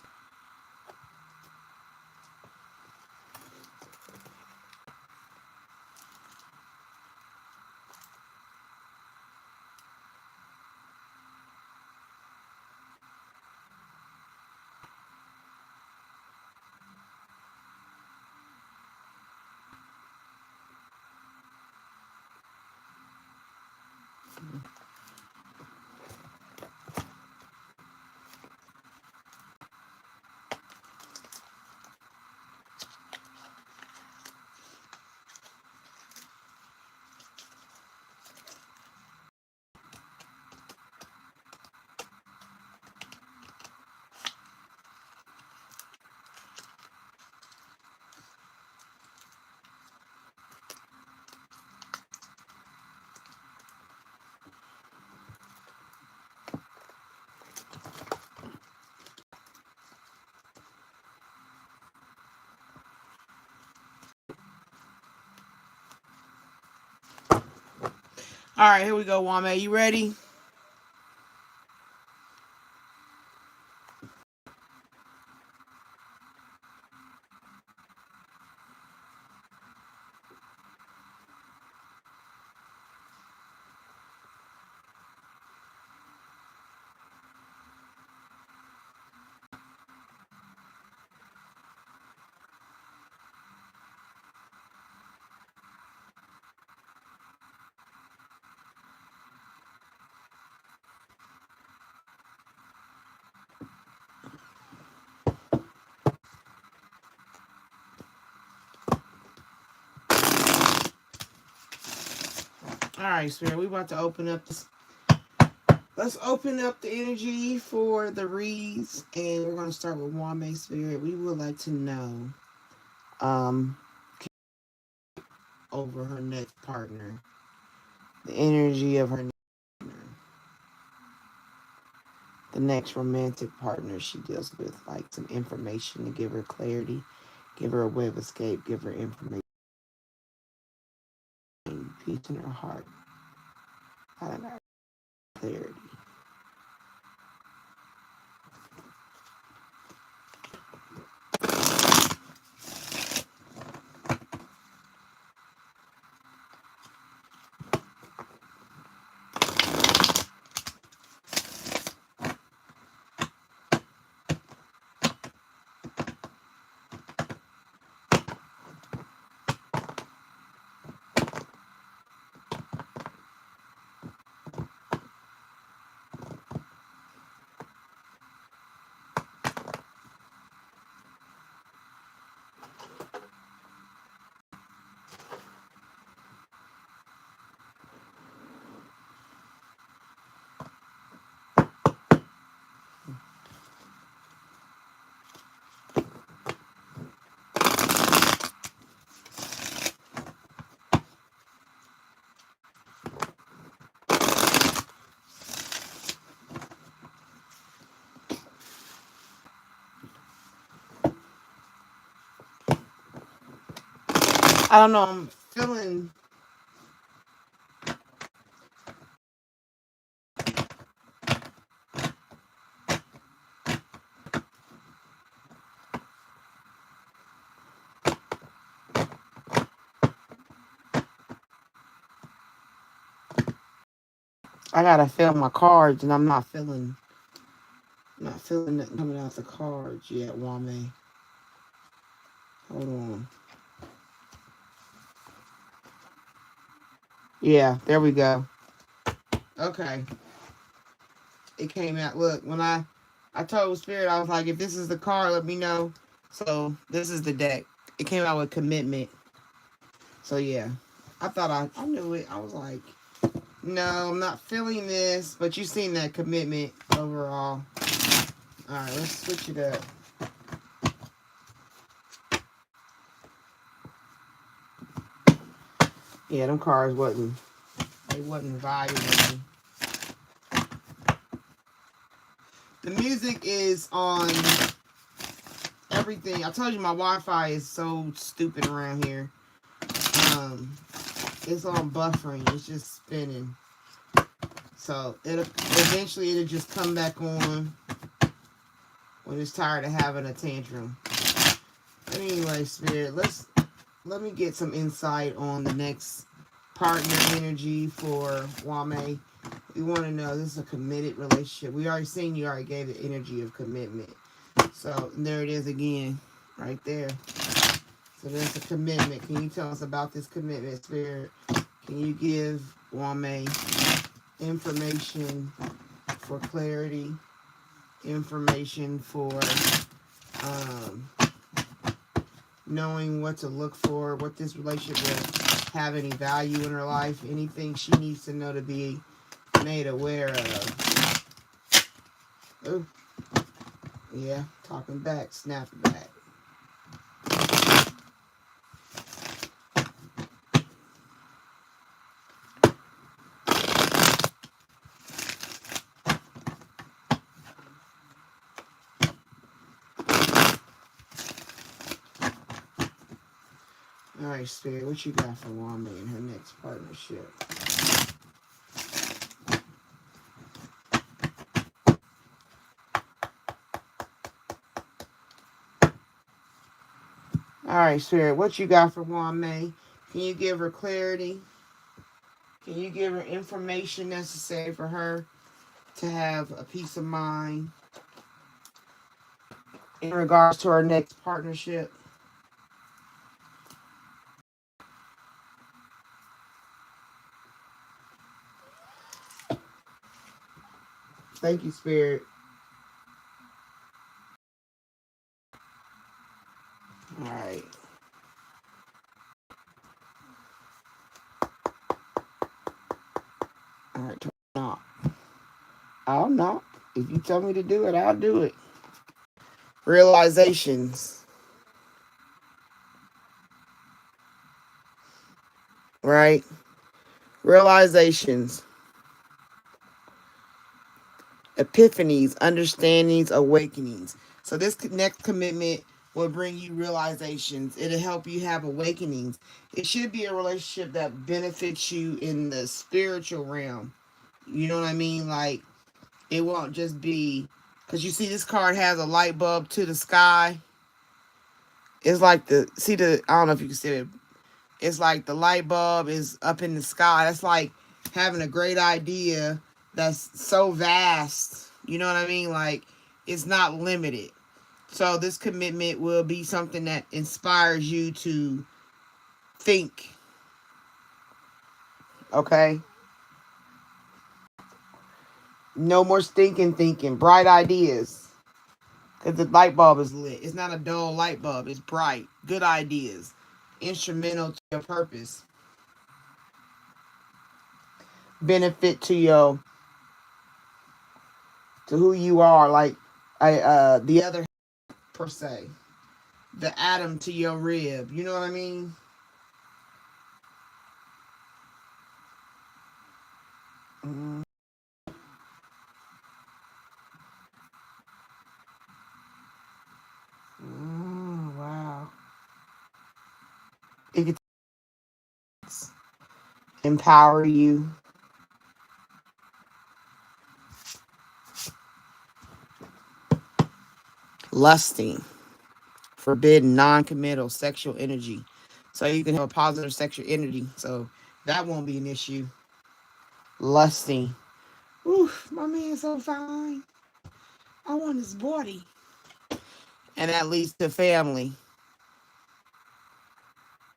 All right, here we go, Wame. You ready? All right, Spirit, we about to open up this. Let's open up the energy for the reads, and we're going to start with Wame, Spirit. We would like to know um, over her next partner, the energy of her partner, the next romantic partner she deals with, like some information to give her clarity, give her a way of escape, give her information, peace in her heart, I don't know, clarity. I don't know, I'm feeling. I gotta feel my cards, and I'm not feeling. Not feeling nothing coming out the cards yet, Wame. Hold on. Yeah, there we go. Okay. It came out. Look, when I told Spirit, I was like, if this is the card, let me know. So this is the deck. It came out with commitment. So yeah. I thought I knew it. I was like, no, I'm not feeling this. But you seen that commitment overall. Alright, let's switch it up. Yeah, them cards wasn't vibing with me. The music is on everything. I told you my Wi-Fi is so stupid around here. It's on buffering. It's just spinning. So it'll just come back on when it's tired of having a tantrum. But anyway, Spirit, let me get some insight on the next partner energy for Wame. We want to know, this is a committed relationship. We already seen you already gave the energy of commitment. So there it is again, right there. So there's a commitment. Can you tell us about this commitment, Spirit? Can you give Wame information for clarity, information for knowing what to look for, what this relationship will have any value in her life, anything she needs to know to be made aware of. Oh, yeah, talking back, snapping back. All right, Spirit, what you got for Wame in her next partnership? All right, Spirit, what you got for Wame? Can you give her clarity? Can you give her information necessary for her to have a peace of mind in regards to her next partnership? Thank you, Spirit. All right. All right, knock. I'll knock. If you tell me to do it, I'll do it. Realizations, right? Realizations, epiphanies, understandings, awakenings. So this next commitment will bring you realizations. It'll help you have awakenings. It should be a relationship that benefits you in the spiritual realm. You know what I mean? Like, it won't just be, because you see this card has a light bulb to the sky. It's like I don't know if you can see it. It's like the light bulb is up in the sky. That's like having a great idea that's so vast. You know what I mean? Like, it's not limited. So this commitment will be something that inspires you to think. Okay? No more stinking thinking. Bright ideas. Because the light bulb is lit. It's not a dull light bulb. It's bright. Good ideas. Instrumental to your purpose. Benefit to who you are. Like the other per se. The atom to your rib. You know what I mean? Mm. Wow. It could empower you. Lusting. Forbidden, non-committal sexual energy. So you can have a positive sexual energy. So that won't be an issue. Lusting. Oof, my man's so fine. I want his body. And that leads to family.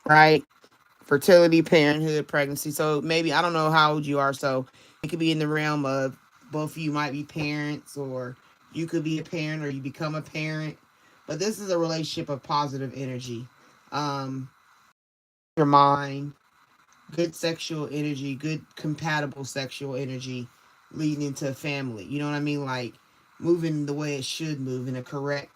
Right? Fertility, parenthood, pregnancy. So maybe, I don't know how old you are. So it could be in the realm of both of you might be parents, or you could be a parent, or you become a parent. But this is a relationship of positive energy. Um, your mind, good sexual energy, good compatible sexual energy leading into a family. You know what I mean? Like, moving the way it should move in a correct,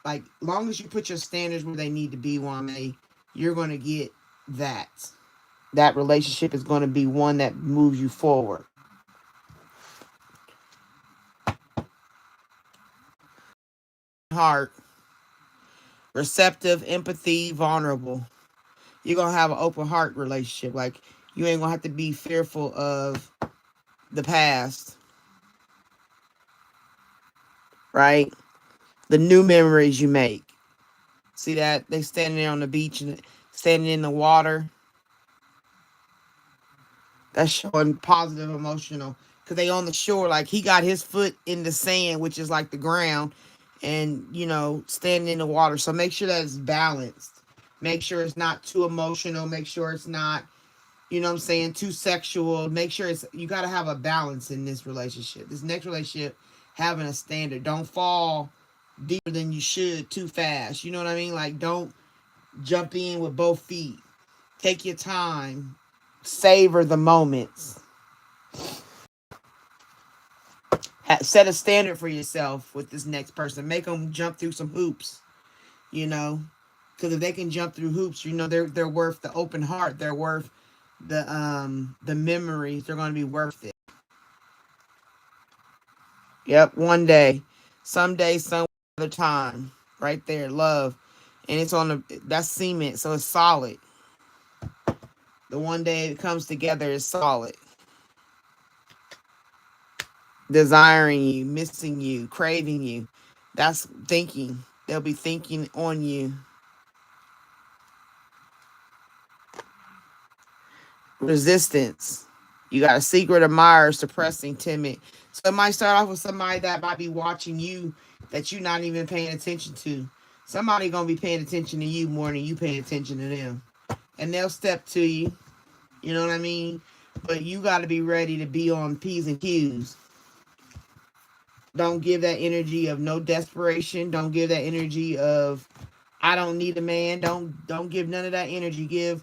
like, long as you put your standards where they need to be, Wame, you're going to get that. That relationship is going to be one that moves you forward. Heart, receptive, empathy, vulnerable. You're going to have an open heart relationship. Like, you ain't going to have to be fearful of the past, right? The new memories you make. See that? They standing there on the beach and standing in the water. That's showing positive emotional. Because they on the shore. Like, he got his foot in the sand, which is like the ground. And, standing in the water. So make sure that it's balanced. Make sure it's not too emotional. Make sure it's not, too sexual. Make sure you got to have a balance in this relationship. This next relationship, having a standard. Don't fall deeper than you should too fast. You know what I mean? Like, don't jump in with both feet. Take your time. Savor the moments. Set a standard for yourself with this next person. Make them jump through some hoops, because if they can jump through hoops, they're worth the open heart. They're worth the memories. They're going to be worth it. Yep, one day, someday, some other time, right there, love, and it's on that's cement, so it's solid. The one day it comes together is solid. Desiring you, missing you, craving you. That's thinking. They'll be thinking on you. Resistance. You got a secret admirer, suppressing, timid. So it might start off with somebody that might be watching you that you're not even paying attention to. Somebody gonna be paying attention to you more than you paying attention to them. And they'll step to you. You know what I mean? But you got to be ready to be on P's and Q's. Don't give that energy of no desperation. Don't give that energy of I don't need a man. Don't give none of that energy. Give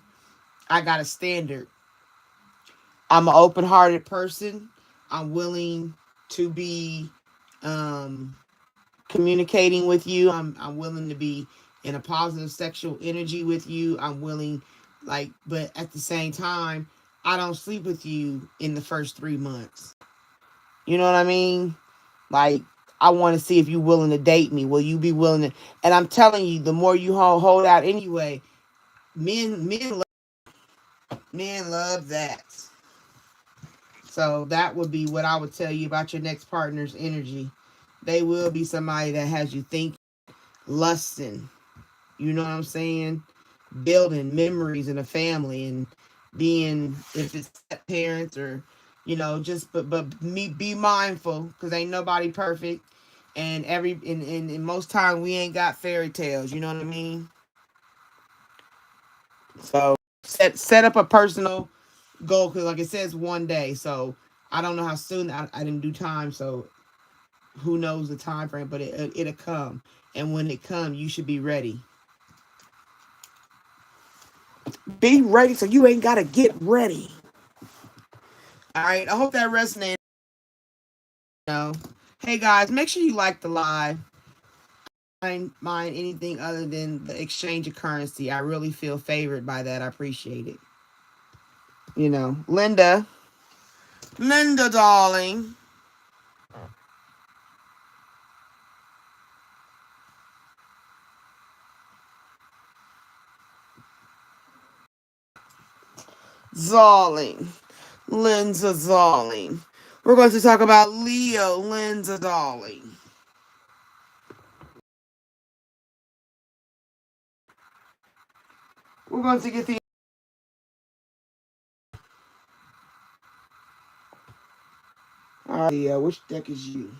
I got a standard. I'm an open-hearted person. I'm willing to be um, communicating with you. I'm willing to be in a positive sexual energy with you. I'm willing, like, but at the same time, I don't sleep with you in the first 3 months. You know what I mean? Like, I want to see if you're willing to date me. Will you be willing to? And I'm telling you, the more you hold out anyway, men love that. So that would be what I would tell you about your next partner's energy. They will be somebody that has you thinking, lusting. You know what I'm saying? Building memories in a family and being, if it's parents or, just me, be mindful because ain't nobody perfect. And and most time we ain't got fairy tales. You know what I mean? So set up a personal goal because like it says 1 day. So I don't know how soon I didn't do time. So who knows the time frame? But it'll come. And when it comes, you should be ready. Be ready so you ain't got to get ready. All right. I hope that resonated. Hey guys, make sure you like the live. Mind anything other than the exchange of currency. I really feel favored by that. I appreciate it. Linda, darling. Darling. Linda, darling. We're going to talk about Leo, Linda, darling. We're going to get the. All right, Leo, which deck is you?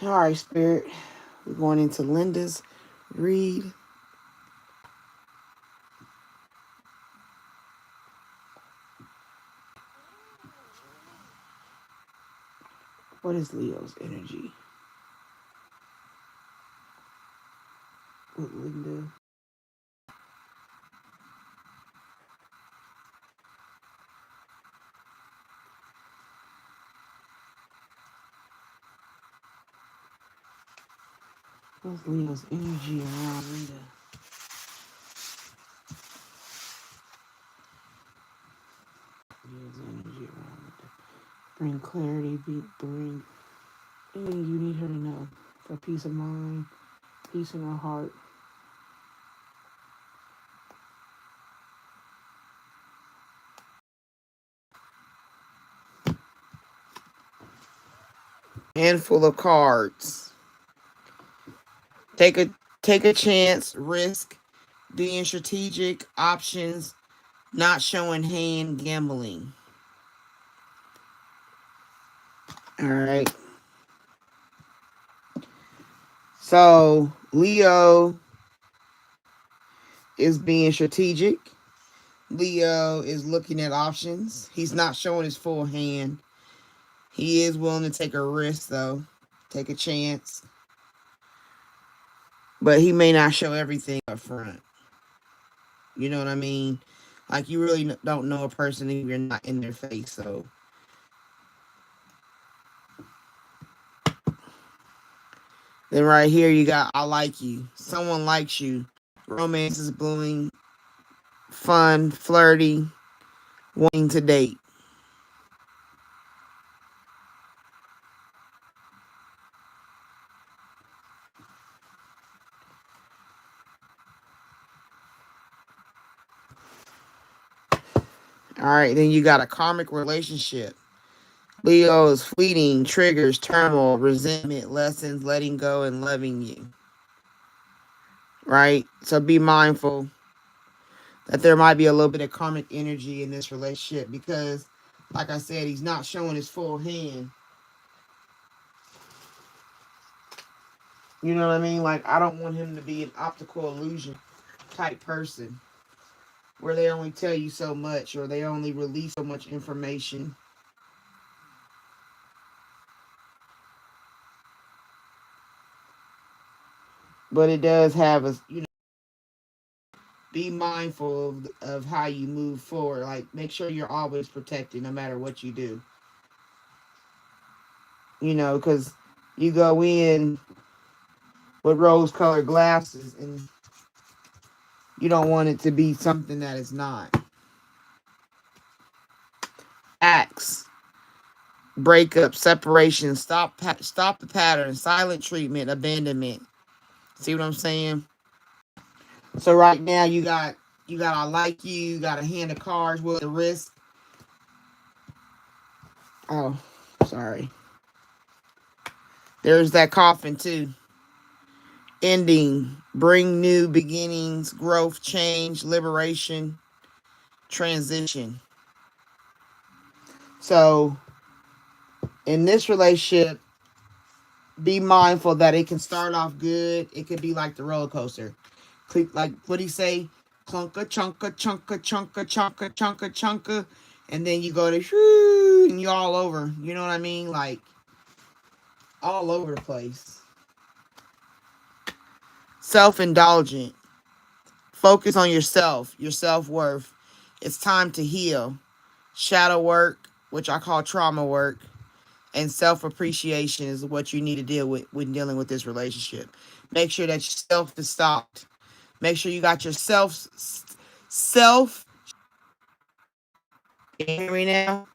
All right, Spirit. We're going into Linda's read. What is Leo's energy with Linda? What's Leo's energy around Brenda? Leo's energy around Brenda. Bring clarity, bring anything you need her to know for peace of mind, peace in her heart. Handful of cards. Take a chance, risk, being strategic, options, not showing hand, gambling. All right. So Leo is being strategic. Leo is looking at options. He's not showing his full hand. He is willing to take a risk, though. Take a chance. But he may not show everything up front. You know what I mean? Like, you really don't know a person if you're not in their face. So, then right here, you got I like you. Someone likes you. Romance is blooming. Fun, flirty, wanting to date. All right, then you got a karmic relationship. Leo is fleeting, triggers, turmoil, resentment, lessons, letting go, and loving you. Right? So be mindful that there might be a little bit of karmic energy in this relationship because, like I said, he's not showing his full hand. You know what I mean? Like, I don't want him to be an optical illusion type person where they only tell you so much or they only release so much information. But it does have a, be mindful of how you move forward. Like, make sure you're always protected no matter what you do. Because you go in with rose colored glasses and you don't want it to be something that is not. Acts, breakup, separation, stop the pattern, silent treatment, abandonment. See what I'm saying? So right now you got I like you got a hand of cards with the risk. Oh, sorry. There's that coffin too. Ending, bring new beginnings, growth, change, liberation, transition. So in this relationship, be mindful that it can start off good. It could be like the roller coaster. Like what do you say? Clunka, chunka, chunka, chunka, chunka, chunka, chunka. And then you go to shoo, and you're all over. You know what I mean? Like all over the place. Self-indulgent. Focus on yourself, your self-worth. It's time to heal. Shadow work, which I call trauma work, and self-appreciation is what you need to deal with when dealing with this relationship. Make sure that your self is stopped. Make sure you got your self. Can you hear me now?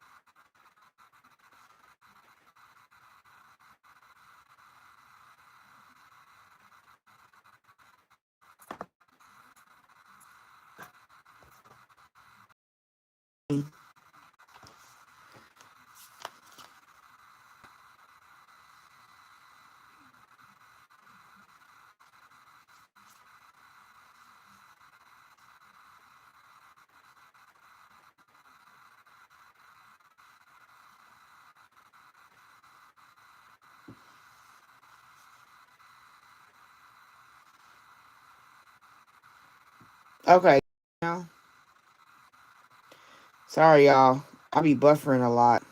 Okay. Now, sorry y'all. I be buffering a lot.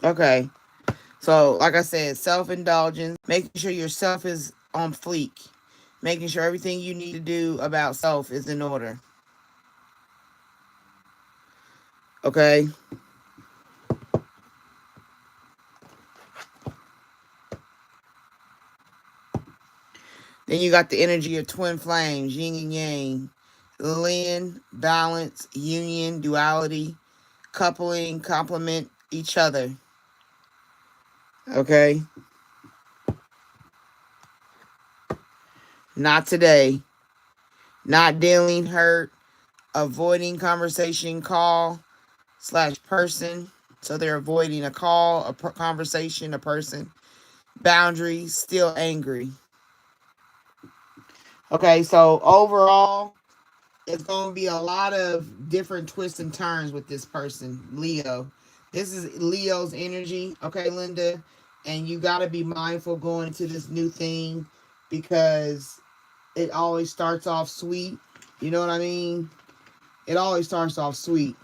Okay. So, like I said, self-indulgence, making sure your self is on fleek, making sure everything you need to do about self is in order. Okay. Then you got the energy of twin flames, yin and yang, Lin, balance, union, duality, coupling, complement each other. Okay. Not today. Not dealing, hurt, avoiding conversation, call slash person. So they're avoiding a call, a conversation, a person. Boundaries, still angry. Okay, so overall, it's going to be a lot of different twists and turns with this person, Leo. This is Leo's energy, okay, Linda? And you got to be mindful going into this new thing because it always starts off sweet. You know what I mean? It always starts off sweet.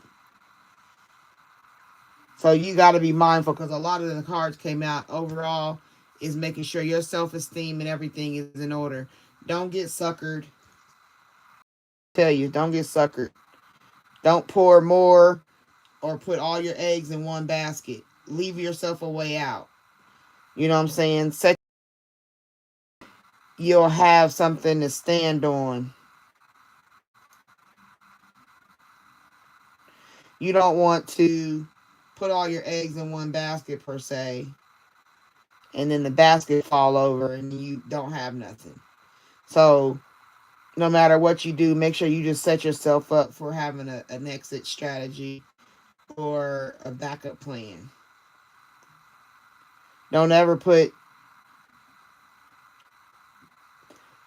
So you got to be mindful because a lot of the cards came out overall is making sure your self-esteem and everything is in order. Don't get suckered. Tell you, don't get suckered. Don't pour more or put all your eggs in one basket. Leave yourself a way out. You know what I'm saying? You'll have something to stand on. You don't want to put all your eggs in one basket per se, and then the basket fall over and you don't have nothing. So no matter what you do, make sure you just set yourself up for having an exit strategy or a backup plan. Don't ever put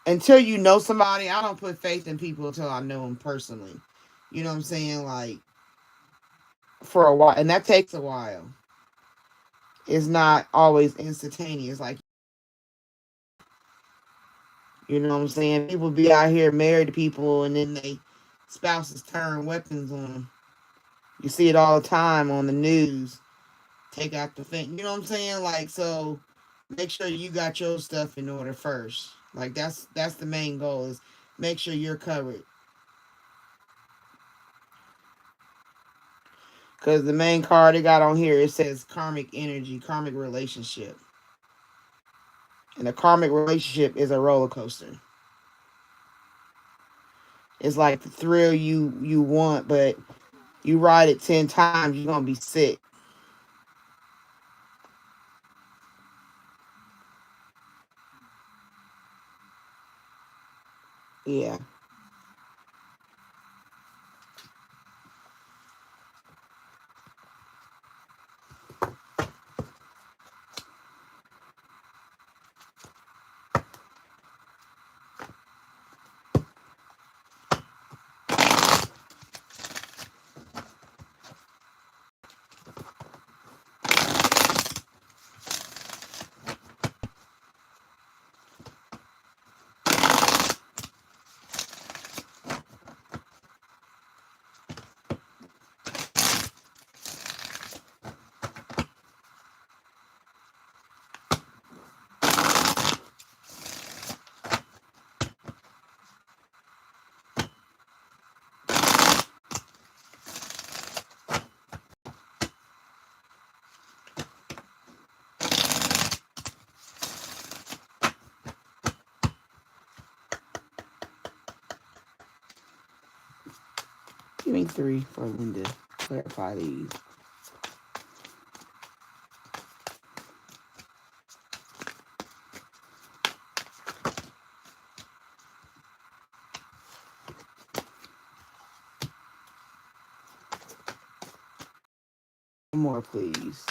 until you know somebody. I don't put faith in people until I know them personally. You know what I'm saying? Like for a while, and that takes a while. It's not always instantaneous. Like you know what I'm saying? People be out here married to people, and then they spouses turn weapons on them. You see it all the time on the news. Take out the thing. You know what I'm saying? Like so. Make sure you got your stuff in order first. Like that's the main goal is make sure you're covered. Because the main card they got on here, it says karmic energy, karmic relationship. And a karmic relationship is a roller coaster. It's like the thrill you want, but you ride it 10 times, you're going to be sick. Yeah. Give me 3 for Linda. Clarify these. One more, please.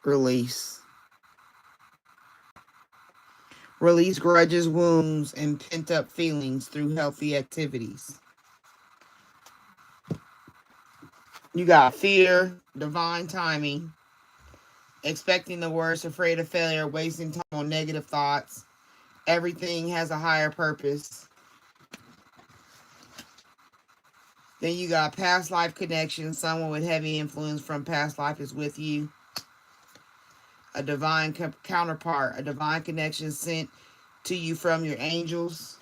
Release. Release grudges, wounds, and pent up feelings through healthy activities. You got fear, divine timing, expecting the worst, afraid of failure, wasting time on negative thoughts. Everything has a higher purpose. Then you got past life connection. Someone with heavy influence from past life is with you. A divine counterpart, a divine connection sent to you from your angels.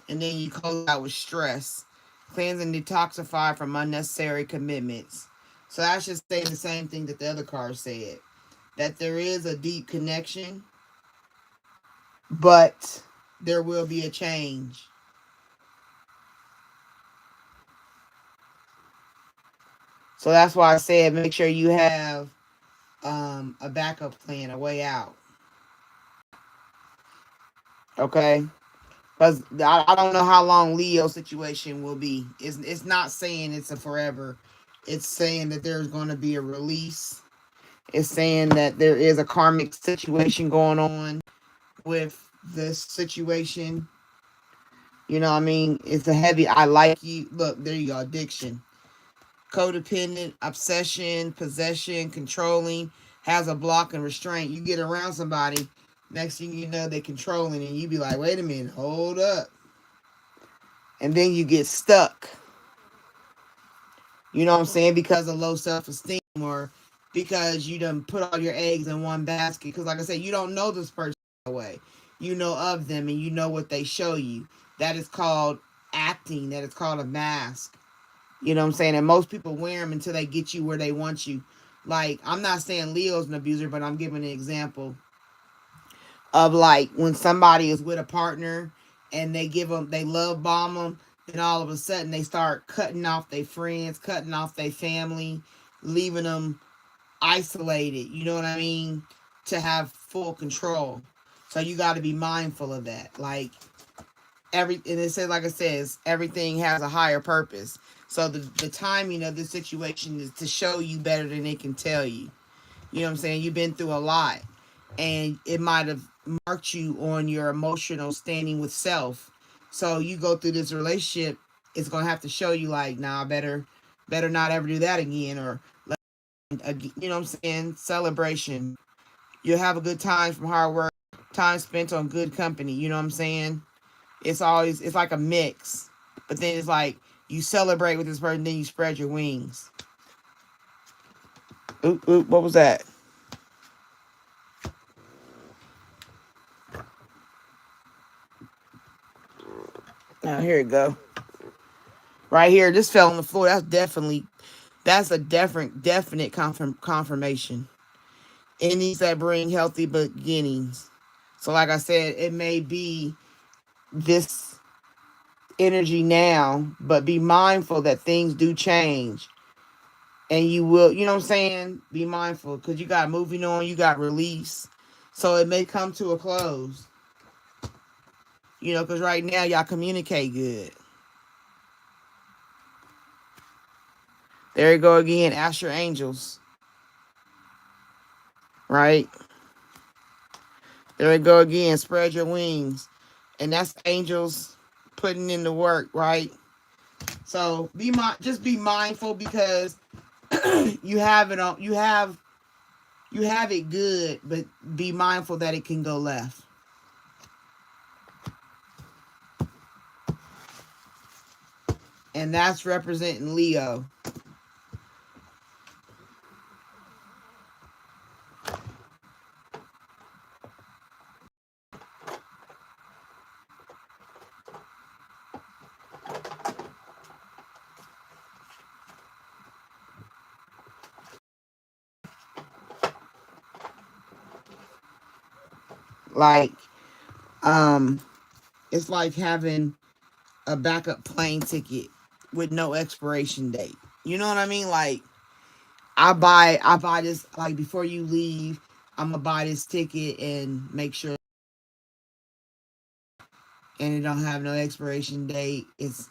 And then you close out with stress. Cleanse and detoxify from unnecessary commitments. So that's just saying the same thing that the other card said. That there is a deep connection, but there will be a change. So that's why I said make sure you have a backup plan, a way out. Okay? Because I don't know how long Leo's situation will be. It's not saying it's a forever. It's saying that there's going to be a release. It's saying that there is a karmic situation going on with this situation. You know what I mean? It's a heavy, I like you. Look, there you go. Addiction. Codependent, obsession, possession, controlling, has a block and restraint. You get around somebody, next thing you know, they're controlling, and you be like, wait a minute, hold up. And then you get stuck. You know what I'm saying? Because of low self-esteem or because you done put all your eggs in one basket. Because like I said, you don't know this person way. You know of them and you know what they show you. That is called acting. That is called a mask. You know what I'm saying? And most people wear them until they get you where they want you. Like, I'm not saying Leo's an abuser, but I'm giving an example of like when somebody is with a partner and they love bomb them, and all of a sudden they start cutting off their friends, cutting off their family, leaving them isolated. You know what I mean? To have full control. So you got to be mindful of that. Like and it says, like it says, everything has a higher purpose. So the timing of this situation is to show you better than it can tell you. You know what I'm saying? You've been through a lot, and it might have marked you on your emotional standing with self. So you go through this relationship, it's gonna have to show you like, nah, better not ever do that again, or you know what I'm saying? Celebration. You'll have a good time from hard work, time spent on good company. You know what I'm saying? It's like a mix, but then it's like you celebrate with this person, then you spread your wings. Oop, oop, what was that? Now here it go. Right here, this fell on the floor. That's a definite confirmation. Endings that bring healthy beginnings. So like I said, it may be this energy now, but be mindful that things do change. And you will, you know what I'm saying? Be mindful because you got moving on, you got release. So it may come to a close. You know, because right now y'all communicate good. There you go again. Ask your angels. Right? There you go again. Spread your wings. And that's angels putting in the work, right? So just be mindful because you have it on you have it good, but be mindful that it can go left. And that's representing Leo. Like, um, it's like having a backup plane ticket with no expiration date. You know what I mean? Like, I buy this, like, before you leave, I'm gonna buy this ticket and make sure, and it don't have no expiration date. It's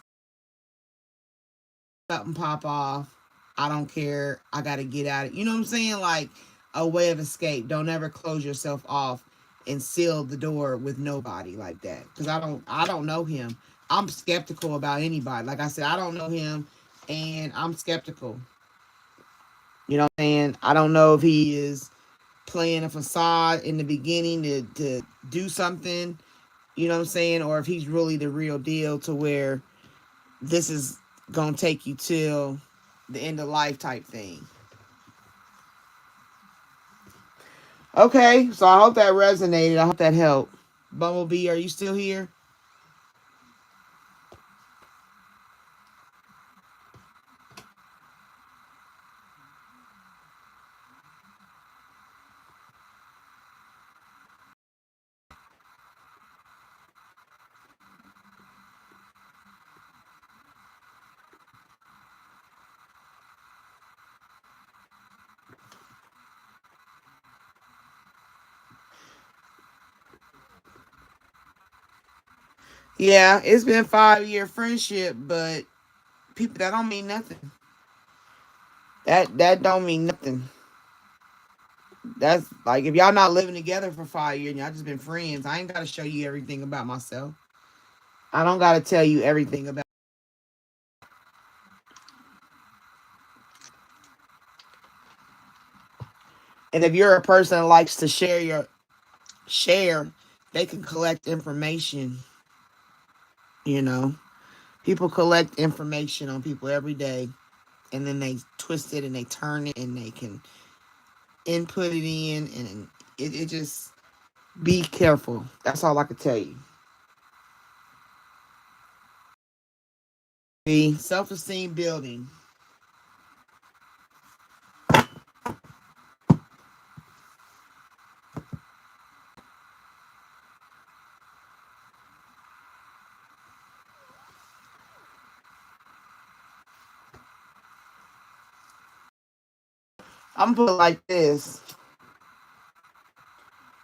something pop off. I don't care. I gotta get out of it. You know what I'm saying? Like a way of escape. Don't ever close yourself off. and seal the door with nobody like that, because I don't know him. I'm skeptical about anybody. Like I said, I don't know him, and I'm skeptical. You know what I'm saying? I don't know if he is playing a facade in the beginning to do something, you know what I'm saying, or if he's really the real deal to where this is gonna take you till the end of life type thing. Okay, so I hope that resonated. I hope that helped. Bumblebee, are you still here? Yeah, it's been 5 year friendship, but people, that don't mean nothing. That don't mean nothing. That's like, if y'all not living together for 5 years and y'all just been friends, I ain't gotta show you everything about myself. I don't gotta tell you everything about. And if you're a person that likes to share, they can collect information. You know, people collect information on people every day, and then they twist it and they turn it and they can input it in, and it just, be careful. That's all I can tell you. The self-esteem building. I'm gonna put it like this.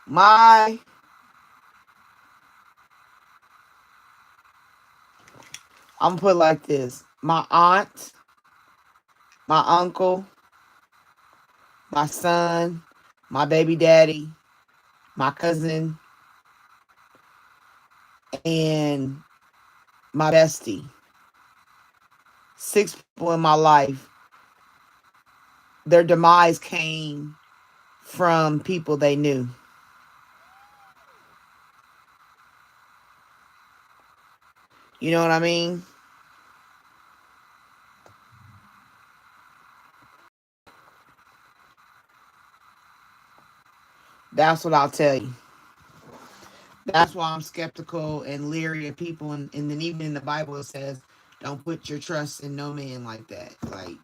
My I'm gonna put it like this. My aunt, my uncle, my son, my baby daddy, my cousin, and my bestie. 6 people in my life. Their demise came from people they knew. You know what I mean? That's what I'll tell you. That's why I'm skeptical and leery of people. And then even in the Bible, it says, don't put your trust in no man like that. Like,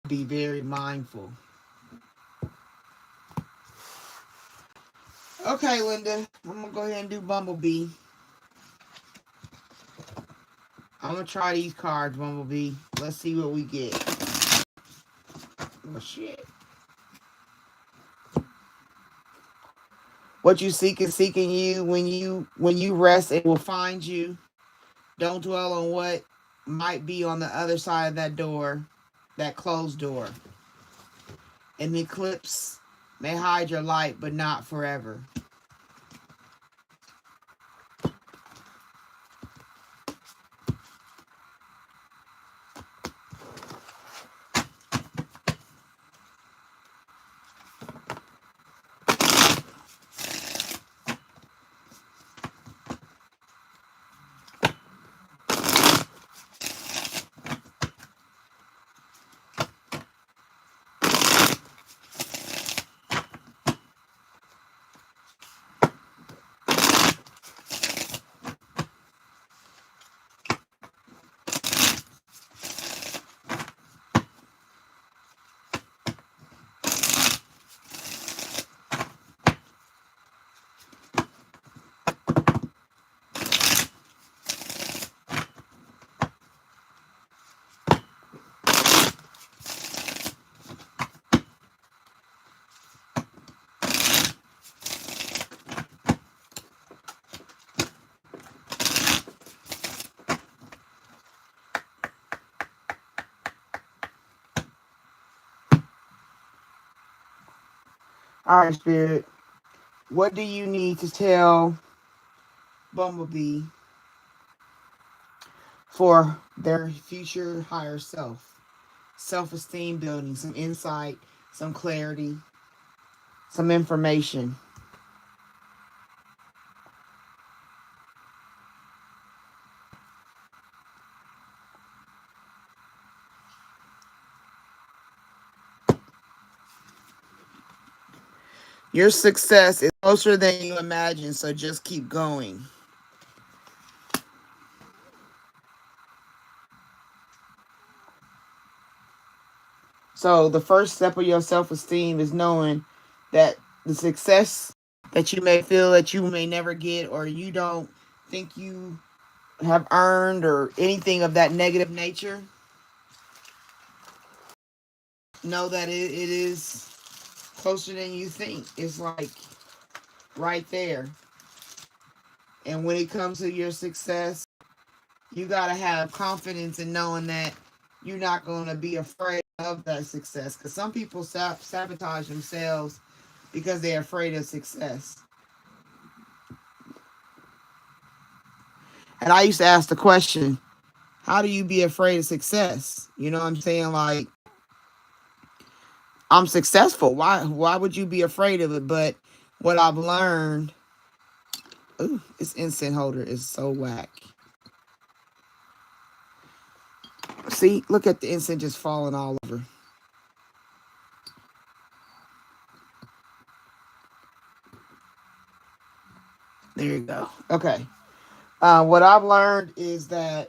be very mindful. Okay, Linda, I'm going to go ahead and do Bumblebee. I'm going to try these cards, Bumblebee. Let's see what we get. Oh, shit. What you seek is seeking you. When you rest, it will find you. Don't dwell on what might be on the other side of that door, that closed door. An eclipse may hide your light, but not forever. All right, Spirit. What do you need to tell Bumblebee for their future higher self? Self-esteem building, some insight, some clarity, some information. Your success is closer than you imagine, so just keep going. So the first step of your self-esteem is knowing that the success that you may feel that you may never get, or you don't think you have earned, or anything of that negative nature, know that it is closer than you think. It's like right there. And when it comes to your success, you got to have confidence in knowing that you're not going to be afraid of that success. Because some people sabotage themselves because they're afraid of success. And I used to ask the question, how do you be afraid of success? You know what I'm saying? Like, I'm successful. Why would you be afraid of it? But what I've learned, ooh, this incense holder is so whack. See, look at the incense just falling all over. There you go. Okay. What I've learned is that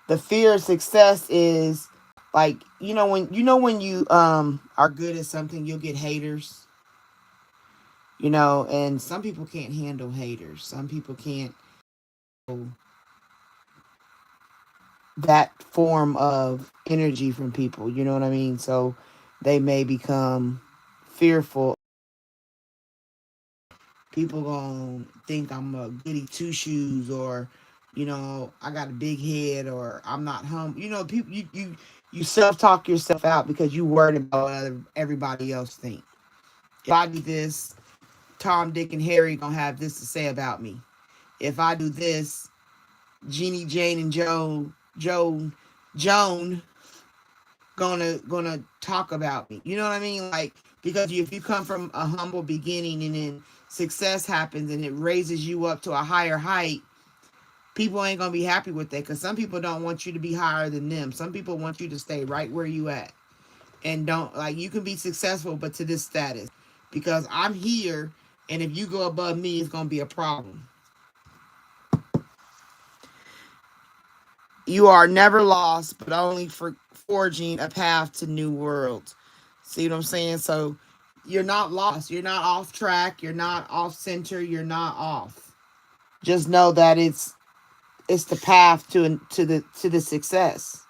the fear of success is like, when you are good at something, you'll get haters. And some people can't handle haters. Some people can't handle that form of energy from people. You know what I mean? So they may become fearful. People gonna think I'm a goody two shoes, or I got a big head, or I'm not humble. People, you self talk yourself out because you worried about what everybody else think. If I do this, Tom, Dick, and Harry gonna have this to say about me. If I do this, Jeannie, Jane, and Joan gonna talk about me. You know what I mean? Like, because if you come from a humble beginning and then success happens and it raises you up to a higher height, people ain't gonna be happy with that, because some people don't want you to be higher than them. Some people want you to stay right where you at, and don't, like, you can be successful but to this status, because I'm here, and if you go above me, it's gonna be a problem. You are never lost, but only for forging a path to new worlds. See what I'm saying? So you're not lost. You're not off track. You're not off center. You're not off. Just know that it's the path to the success.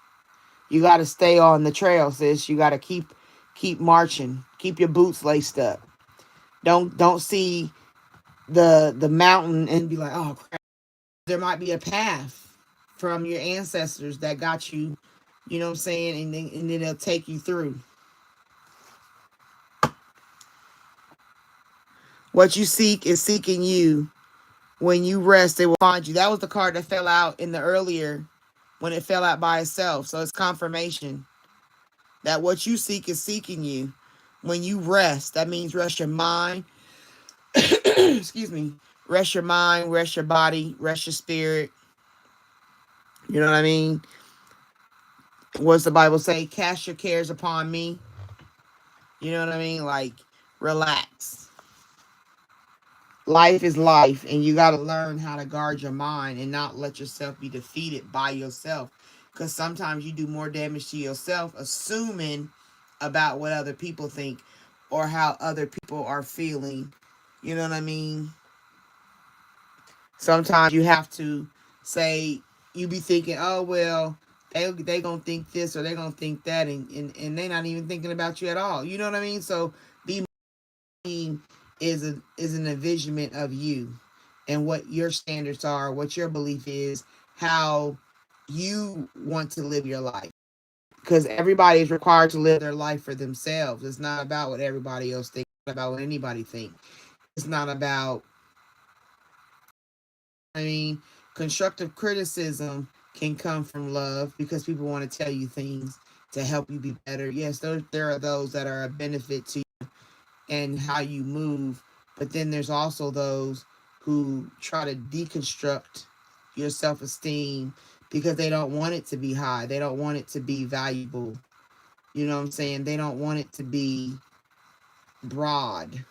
You got to stay on the trail, sis. You got to keep marching. Keep your boots laced up. Don't see the mountain and be like, oh crap. There might be a path from your ancestors that got you. You know what I'm saying? And then they'll take you through. What you seek is seeking you. When you rest, they will find you. That was the card that fell out in the earlier, when it fell out by itself. So it's confirmation that what you seek is seeking you. When you rest, that means rest your mind. Excuse me. Rest your mind, rest your body, rest your spirit. You know what I mean? What's the Bible say? Cast your cares upon me. You know what I mean? Like, relax. Life is life, and you got to learn how to guard your mind and not let yourself be defeated by yourself, because sometimes you do more damage to yourself assuming about what other people think or how other people are feeling. You know what I mean? Sometimes you have to say, you be thinking, oh well, they gonna think this or they gonna think that, and they not even thinking about you at all. You know what I mean? So be is an envisionment of you and what your standards are, what your belief is, how you want to live your life. because everybody is required to live their life for themselves. It's not about what everybody else thinks. It's not about what anybody thinks. It's not about, I mean, constructive criticism can come from love because people want to tell you things to help you be better. Yes, there are those that are a benefit to you and how you move, but then there's also those who try to deconstruct your self-esteem because they don't want it to be high. They don't want it to be valuable. You know what I'm saying? They don't want it to be broad.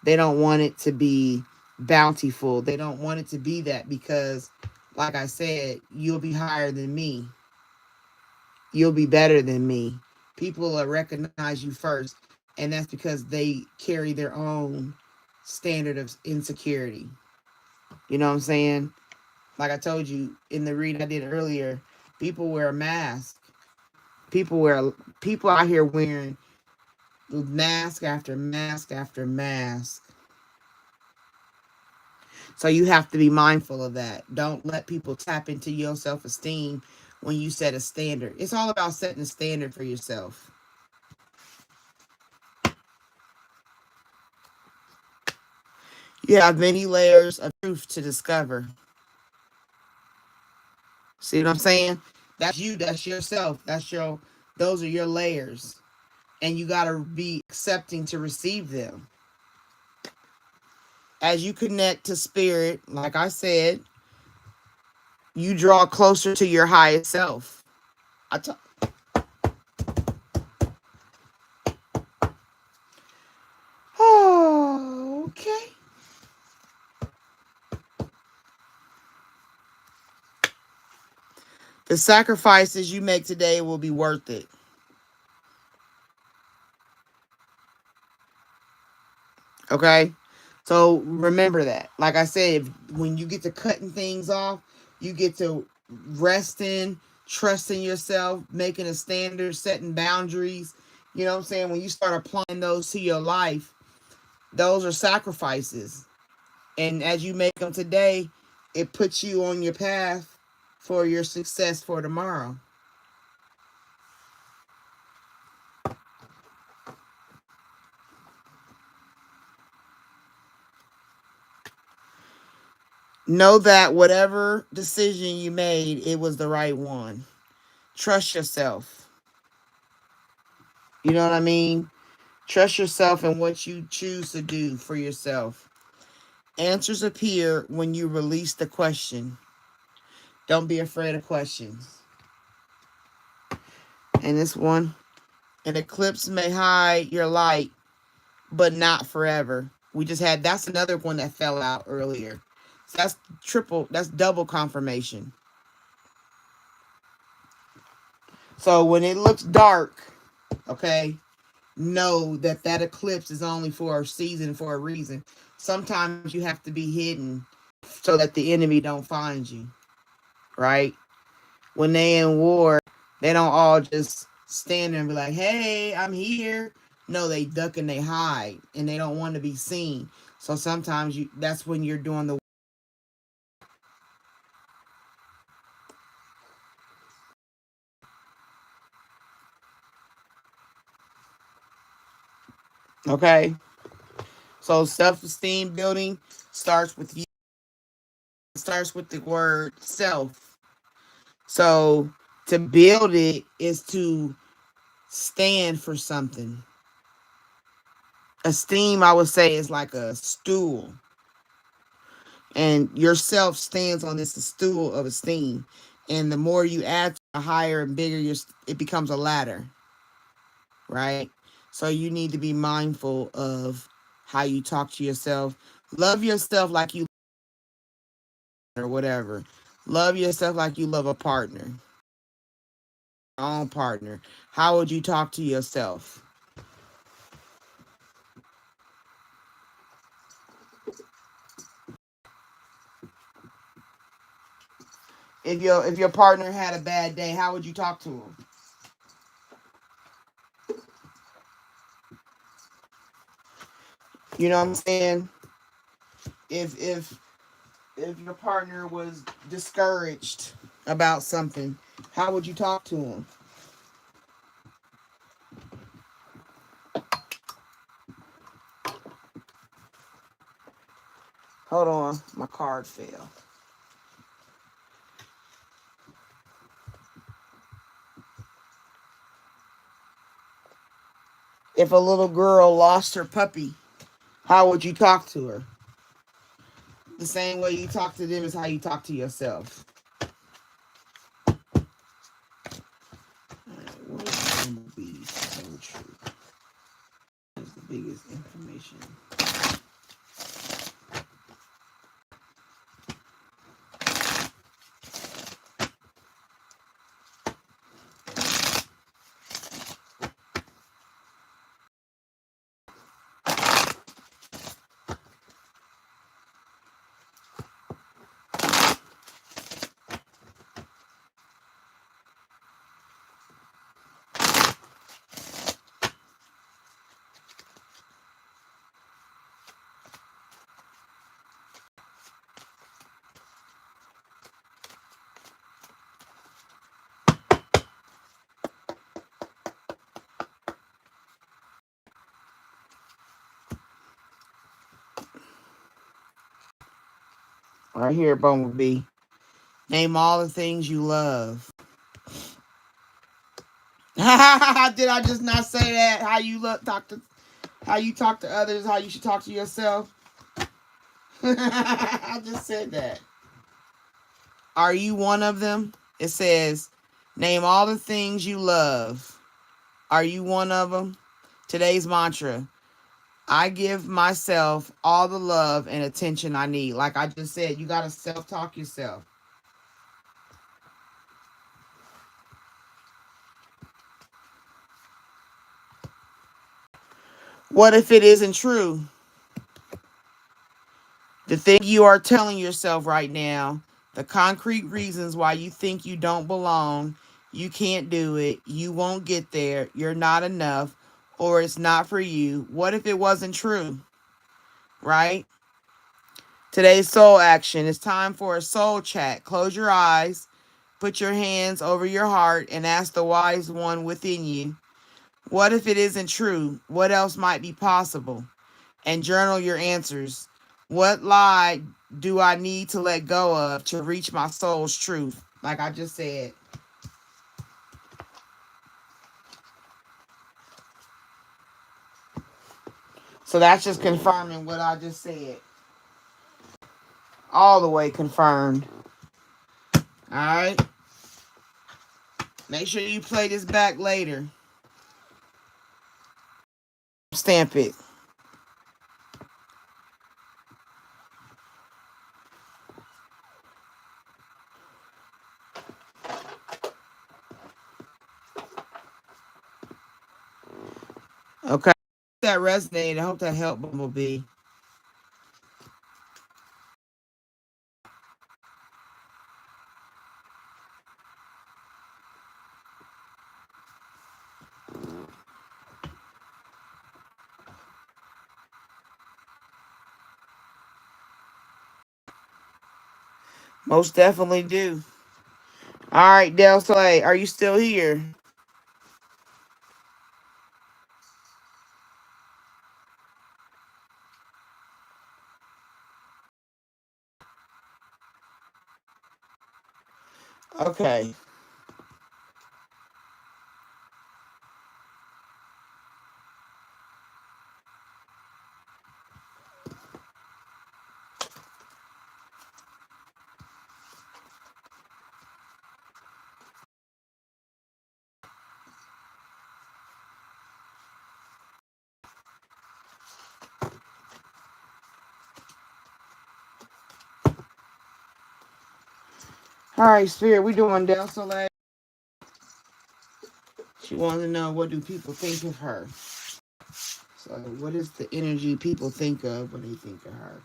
They don't want it to be bountiful. They don't want it to be that because, like I said, you'll be higher than me. You'll be better than me. People will recognize you first, and that's because they carry their own standard of insecurity. You know what I'm saying? Like I told you in the read I did earlier, people wear a mask. People out here wearing mask after mask after mask. So you have to be mindful of that. Don't let people tap into your self-esteem when you set a standard. It's all about setting a standard for yourself. You have many layers of truth to discover. See what I'm saying? That's you, that's yourself. Those are your layers. And you got to be accepting to receive them. As you connect to spirit, like I said, you draw closer to your highest self. I t- Oh, okay. The sacrifices you make today will be worth it. Okay? So remember that. Like I said, when you get to cutting things off, you get to resting, trusting yourself, making a standard, setting boundaries. You know what I'm saying? When you start applying those to your life, those are sacrifices. And as you make them today, it puts you on your path for your success for tomorrow. Know that whatever decision you made, it was the right one. Trust yourself. You know what I mean? Trust yourself and what you choose to do for yourself. Answers appear when you release the question. Don't be afraid of questions. And this one, an eclipse may hide your light, but not forever. We just had, that's another one that fell out earlier. So that's double confirmation. So when it looks dark, okay, know that that eclipse is only for a season, for a reason. Sometimes you have to be hidden so that the enemy don't find you, right? When they in war, they don't all just stand there and be like, hey, I'm here. No, they duck and they hide and they don't want to be seen. So sometimes that's when you're doing the, okay? So self-esteem building starts with you. It starts with the word self. So to build it is to stand for something. Esteem, I would say, is like a stool. And yourself stands on this stool of esteem. And the more you add, the higher and bigger it becomes a ladder, right? So you need to be mindful of how you talk to yourself. Love yourself like you or whatever. Love yourself like you love a partner, your own partner. How would you talk to yourself? If your partner had a bad day, how would you talk to him? You know what I'm saying? If your partner was discouraged about something, how would you talk to him? Hold on, my card fell. If a little girl lost her puppy, how would you talk to her? The same way you talk to them is how you talk to yourself. Alright, what is Bumblebee's soul truth? That's the biggest information. Right here, Bumblebee. Name all the things you love. Did I just not say that? How you how you talk to others, how you should talk to yourself? I just said that. Are you one of them? It says, name all the things you love. Are you one of them? Today's mantra, I give myself all the love and attention I need. Like I just said, you got to self-talk yourself. What if it isn't true? The thing you are telling yourself right now, the concrete reasons why you think you don't belong, you can't do it, you won't get there, you're not enough, or it's not for you. What if it wasn't true? Right? Today's soul action. It's time for a soul chat. Close your eyes, put your hands over your heart, and ask the wise one within you, what if it isn't true? What else might be possible? And journal your answers. What lie do I need to let go of to reach my soul's truth? Like I just said. So that's just confirming what I just said. All the way confirmed. Alright? Make sure you play this back later. Stamp it. Okay. That resonated. I hope that helped, Bumblebee. Most definitely do. All right, Del Soleil, are you still here? Okay. All right, Spirit, we doing Del Soleil. She wants to know, what do people think of her? So what is the energy people think of when they think of her?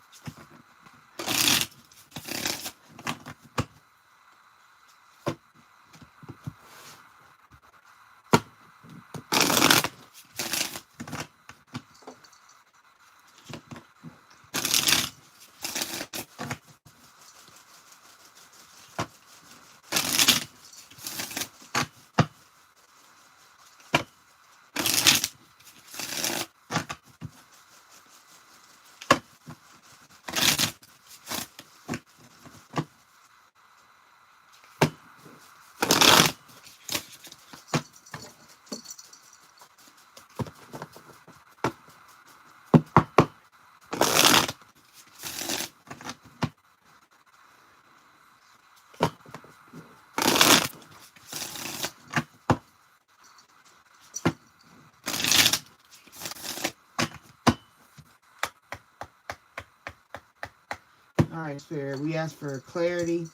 All right, Spirit. We ask for clarity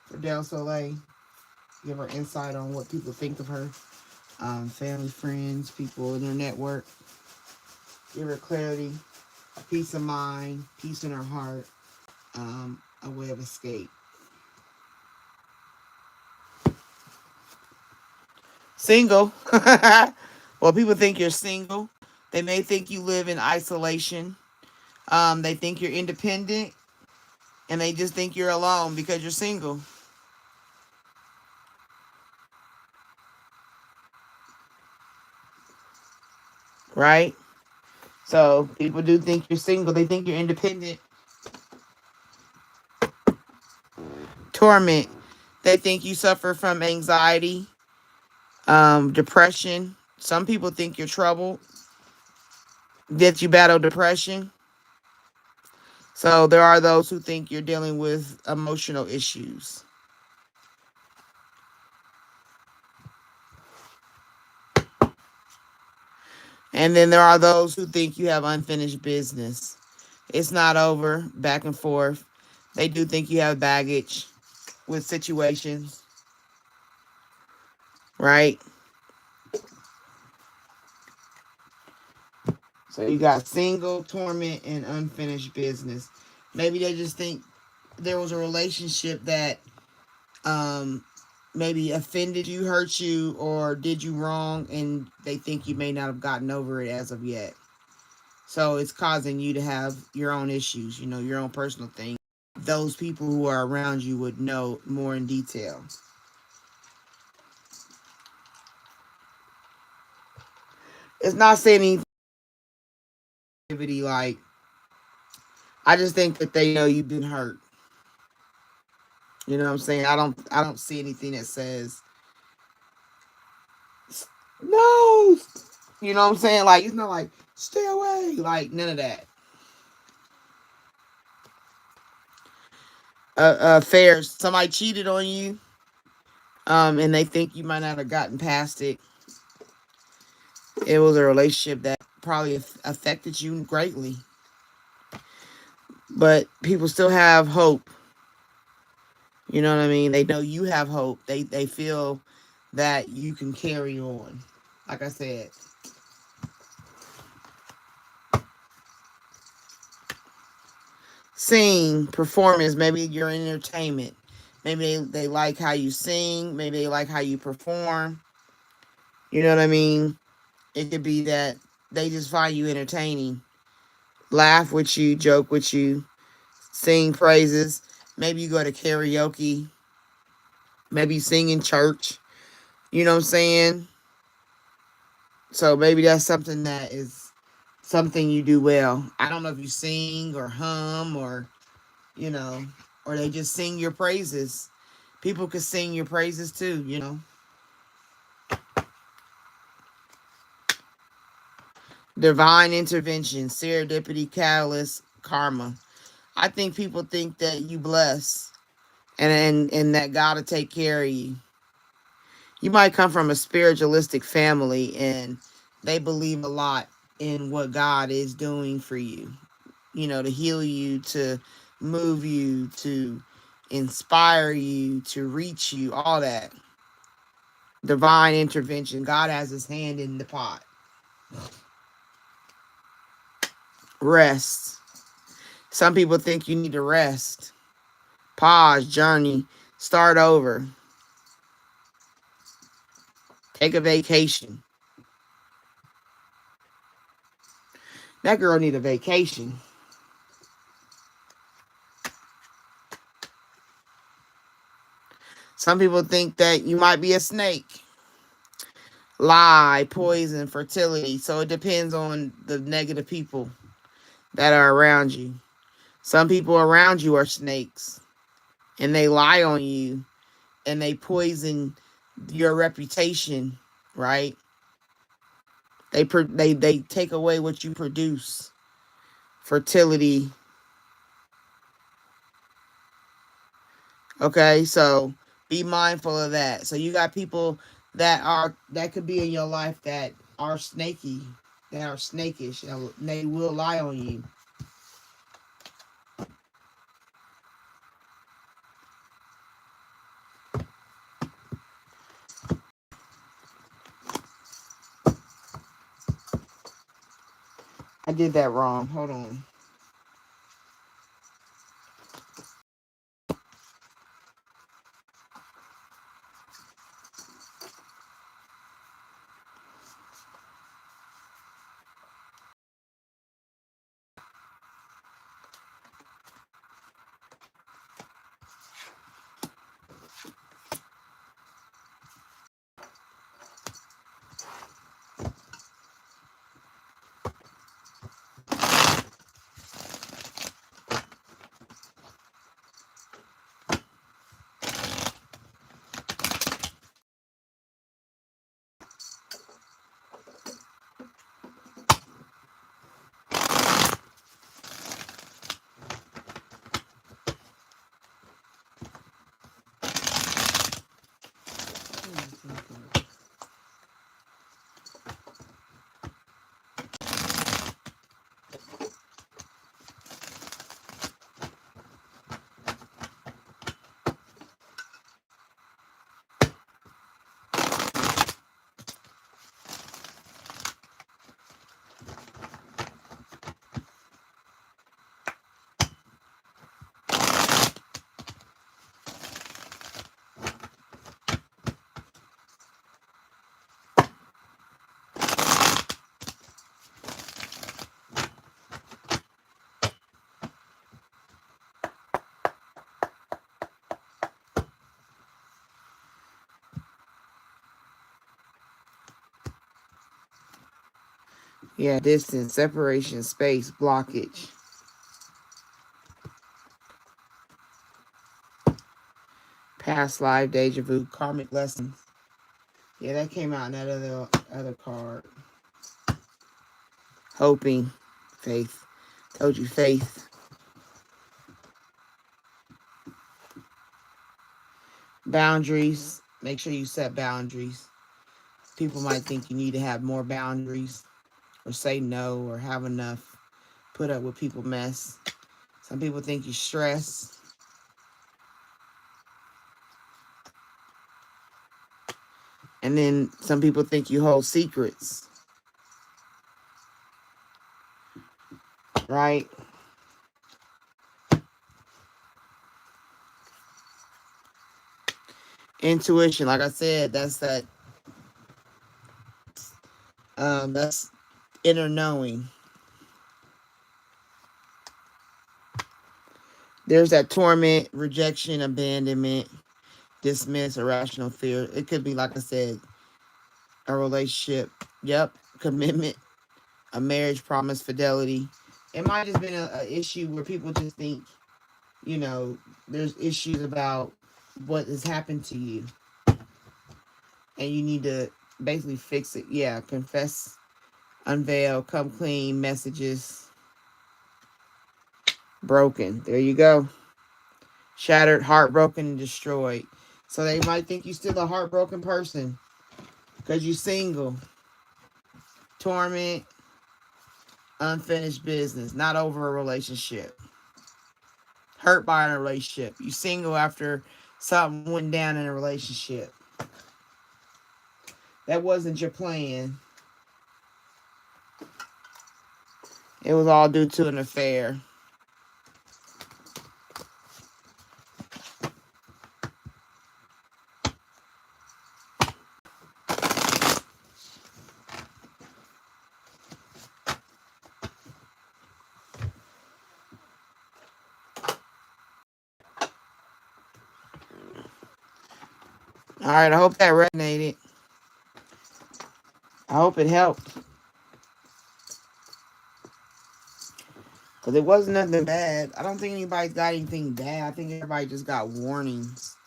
for Del Soleil. Give her insight on what people think of her. Family, friends, people in her network. Give her clarity, peace of mind, peace in her heart, a way of escape. Single. Well, people think you're single. They may think you live in isolation. They think you're independent, and they just think you're alone because you're single. Right? So people do think you're single. They think you're independent. Torment. They think you suffer from anxiety, depression. Some people think you're troubled, that you battle depression. So there are those who think you're dealing with emotional issues. And then there are those who think you have unfinished business. It's not over, back and forth. They do think you have baggage with situations, right? So you got single, torment, and unfinished business. Maybe they just think there was a relationship that um, maybe offended you, hurt you, or did you wrong, and they think you may not have gotten over it as of yet. So it's causing you to have your own issues, your own personal thing. Those people who are around you would know more in detail. It's not saying anything like, I just think that they know you've been hurt. You know what I'm saying? I don't see anything that says no. You know what I'm saying? Like, it's not like stay away. Like, none of that. Affairs. Somebody cheated on you, and they think you might not have gotten past it. It was a relationship that probably affected you greatly, but people still have hope. You know what I mean? They know you have hope. They feel that you can carry on. Like I said, sing, performance, maybe your entertainment. Maybe they like how you sing. Maybe they like how you perform. You know what I mean? It could be that they just find you entertaining. Laugh with you, joke with you, sing praises. Maybe you go to karaoke. Maybe you sing in church. You know what I'm saying? So maybe that's something that is something you do well. I don't know if you sing or hum you know, or they just sing your praises. People could sing your praises too. Divine intervention, serendipity, catalyst, karma. I think people think that you bless and that God will take care of you. You might come from a spiritualistic family and they believe a lot in what God is doing for you. To heal you, to move you, to inspire you, to reach you, all that. Divine intervention. God has his hand in the pot. Rest. Some people think you need to rest. Pause, journey, start over. Take a vacation. That girl need a vacation. Some people think that you might be a snake. Lie, poison, fertility. So it depends on the negative people that are around you. Some people around you are snakes and they lie on you and they poison your reputation, right? They take away what you produce. Fertility. Okay, so be mindful of that. So you got people that could be in your life that are snaky, that are snakish, and they will lie on you. I did that wrong. Hold on. Yeah, distance, separation, space, blockage. Past life, deja vu, karmic lessons. Yeah, that came out in that other card. Hoping, faith. Told you faith. Boundaries. Make sure you set boundaries. People might think you need to have more boundaries or say no or have enough. Put up with people mess. Some people think you stress. And then some people think you hold secrets. Right? Intuition, like I said, that's inner knowing. There's that torment, rejection, abandonment, dismiss, irrational fear. It could be, like I said, a relationship. Yep. Commitment, a marriage promise, fidelity. It might just been a issue where people just think, there's issues about what has happened to you. And you need to basically fix it. Yeah. Confess, unveil, come clean, messages, broken. There you go. Shattered, heartbroken, and destroyed. So they might think you're still a heartbroken person because you're single. Torment, unfinished business, not over a relationship. Hurt by a relationship. You single after something went down in a relationship. That wasn't your plan. It was all due to an affair. All right, I hope that resonated. I hope it helped. Because it wasn't nothing bad. I don't think anybody's got anything bad. I think everybody just got warnings.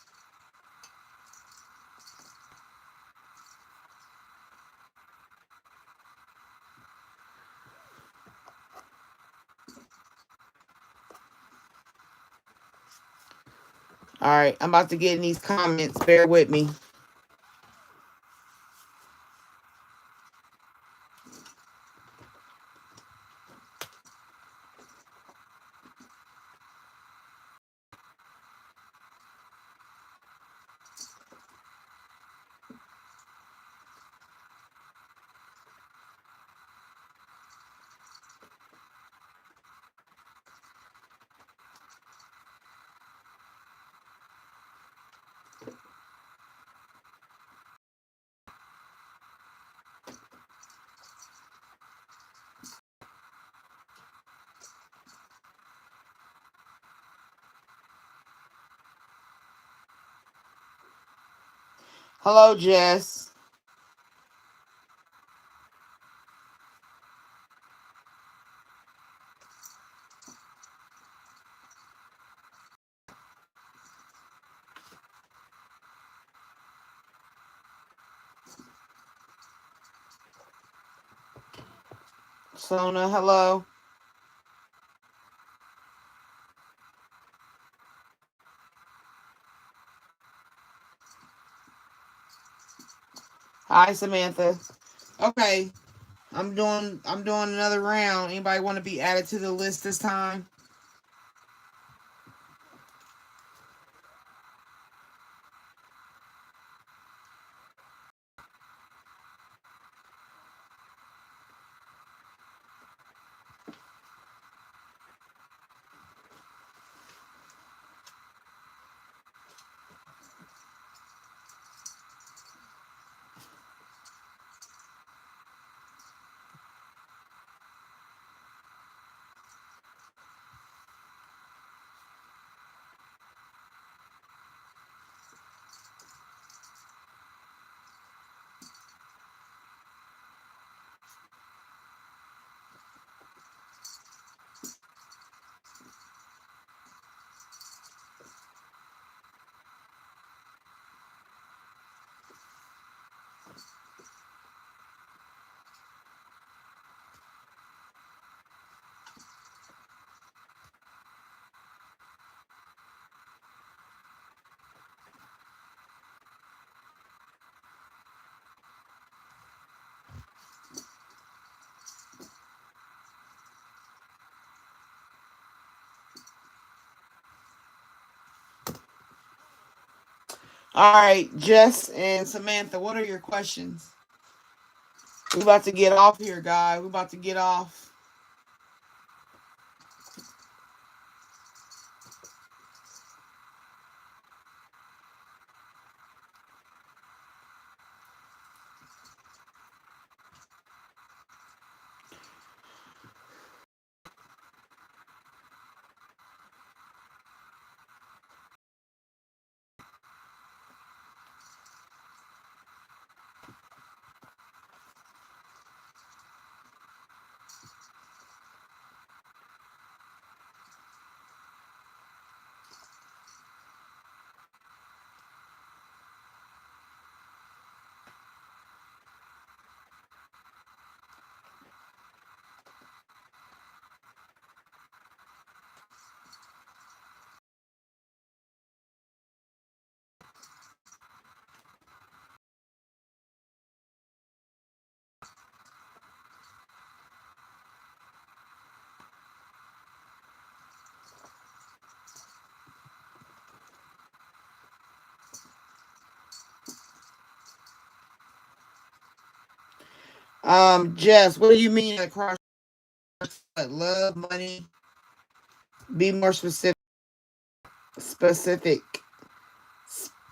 All right, I'm about to get in these comments. Bear with me. Hello, Jess. Sona, hello. Hi, Samantha. Okay, I'm doing another round. Anybody want to be added to the list this time? All right, Jess and Samantha, what are your questions? We about to get off here, guys. We about to get off. Jess, what do you mean across love, money? Be more specific. Specific.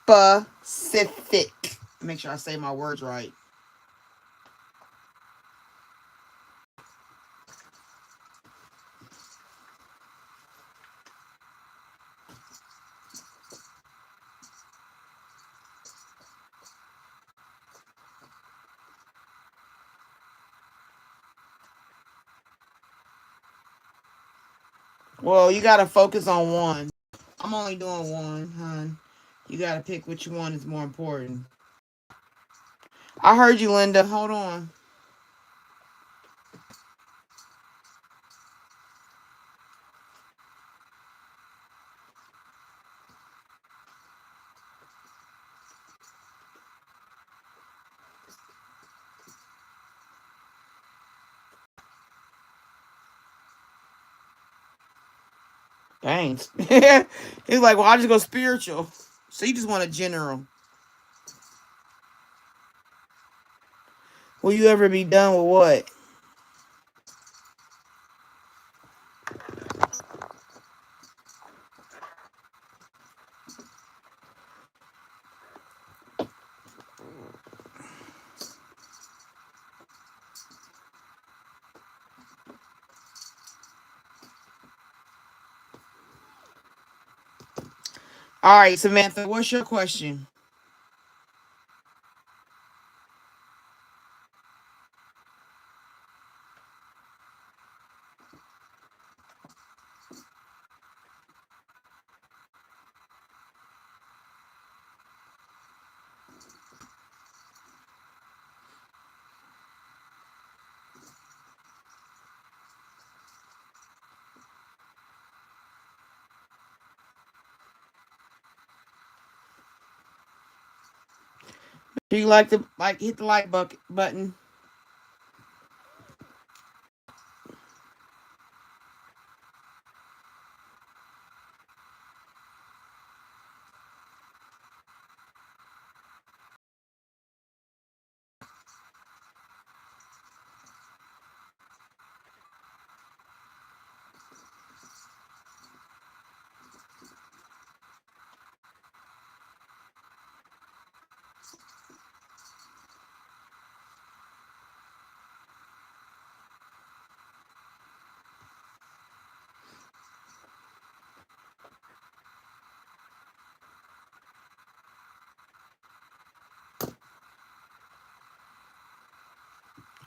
Specific. Make sure I say my words right. Well, you gotta focus on one. I'm only doing one, hon. You gotta pick which one is more important. I heard you, Linda. Hold on. Dang. He's like, well, I just go spiritual. So you just want a general. Will you ever be done with what? All right, Samantha, what's your question? Can you hit the like button?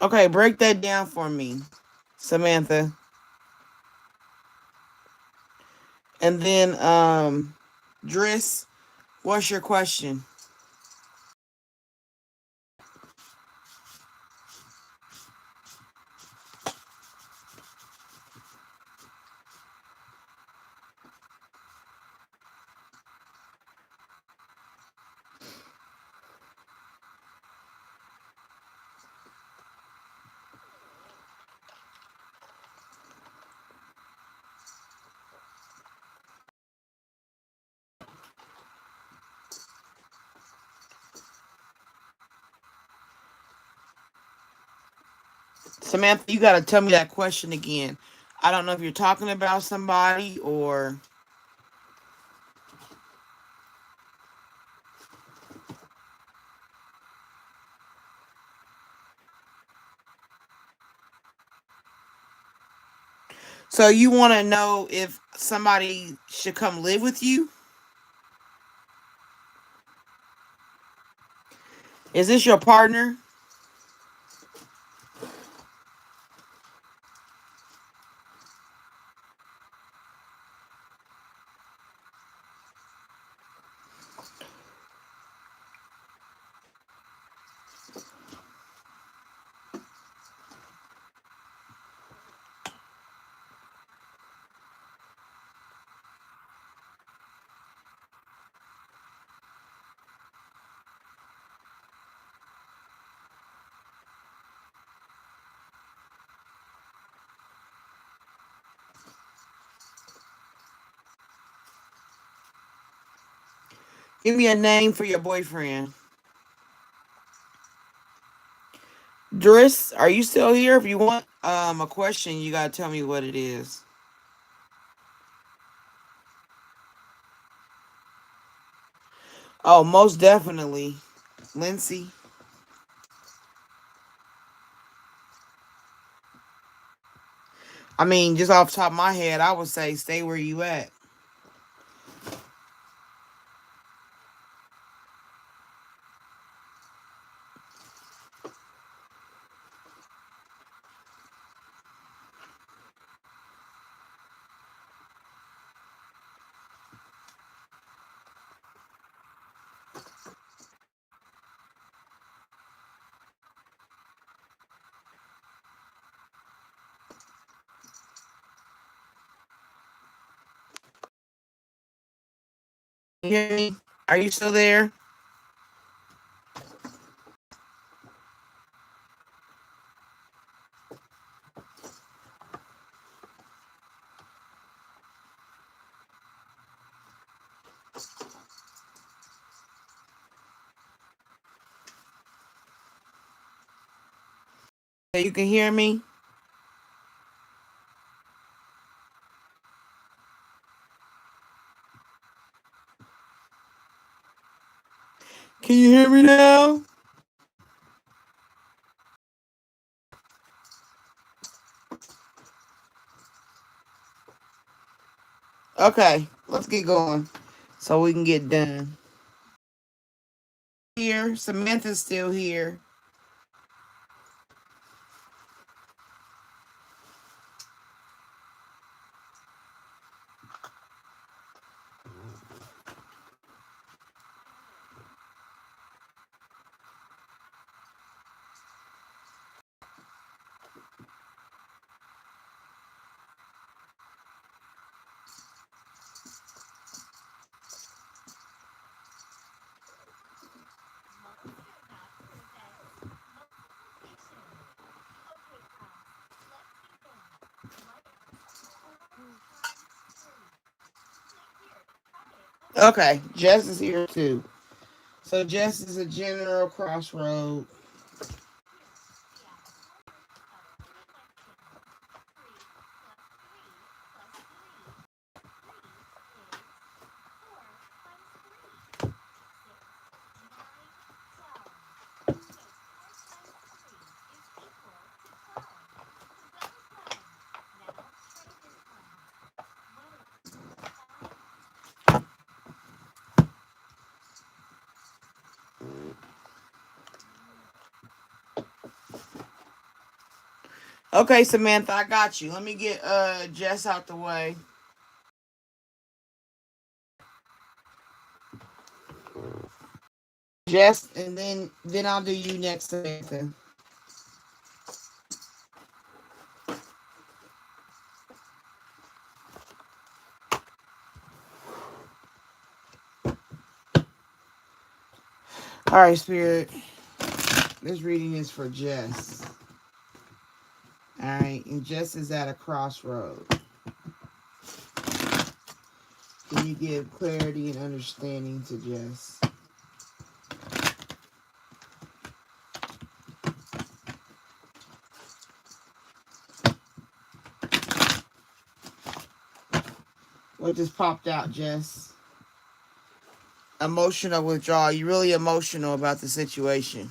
Okay, break that down for me, Samantha. And then, Driss, what's your question? Samantha, you got to tell me that question again. I don't know if you're talking about somebody or. So you want to know if somebody should come live with you? Is this your partner? Give me a name for your boyfriend. Driss, are you still here? If you want a question, you gotta tell me what it is. Oh, most definitely. Lindsay. I mean, just off the top of my head, I would say stay where you at. You hear me? Are you still there? You can hear me? Can you hear me now? Okay, let's get going so we can get done. Here, Samantha's still here. Okay, Jess is here too. So Jess is a general crossroad. Okay, Samantha, I got you. Let me get Jess out the way. Jess, and then I'll do you next, Samantha. All right, Spirit. This reading is for Jess. All right, and Jess is at a crossroad. Can you give clarity and understanding to Jess? What just popped out, Jess? Emotional withdrawal. You're really emotional about the situation,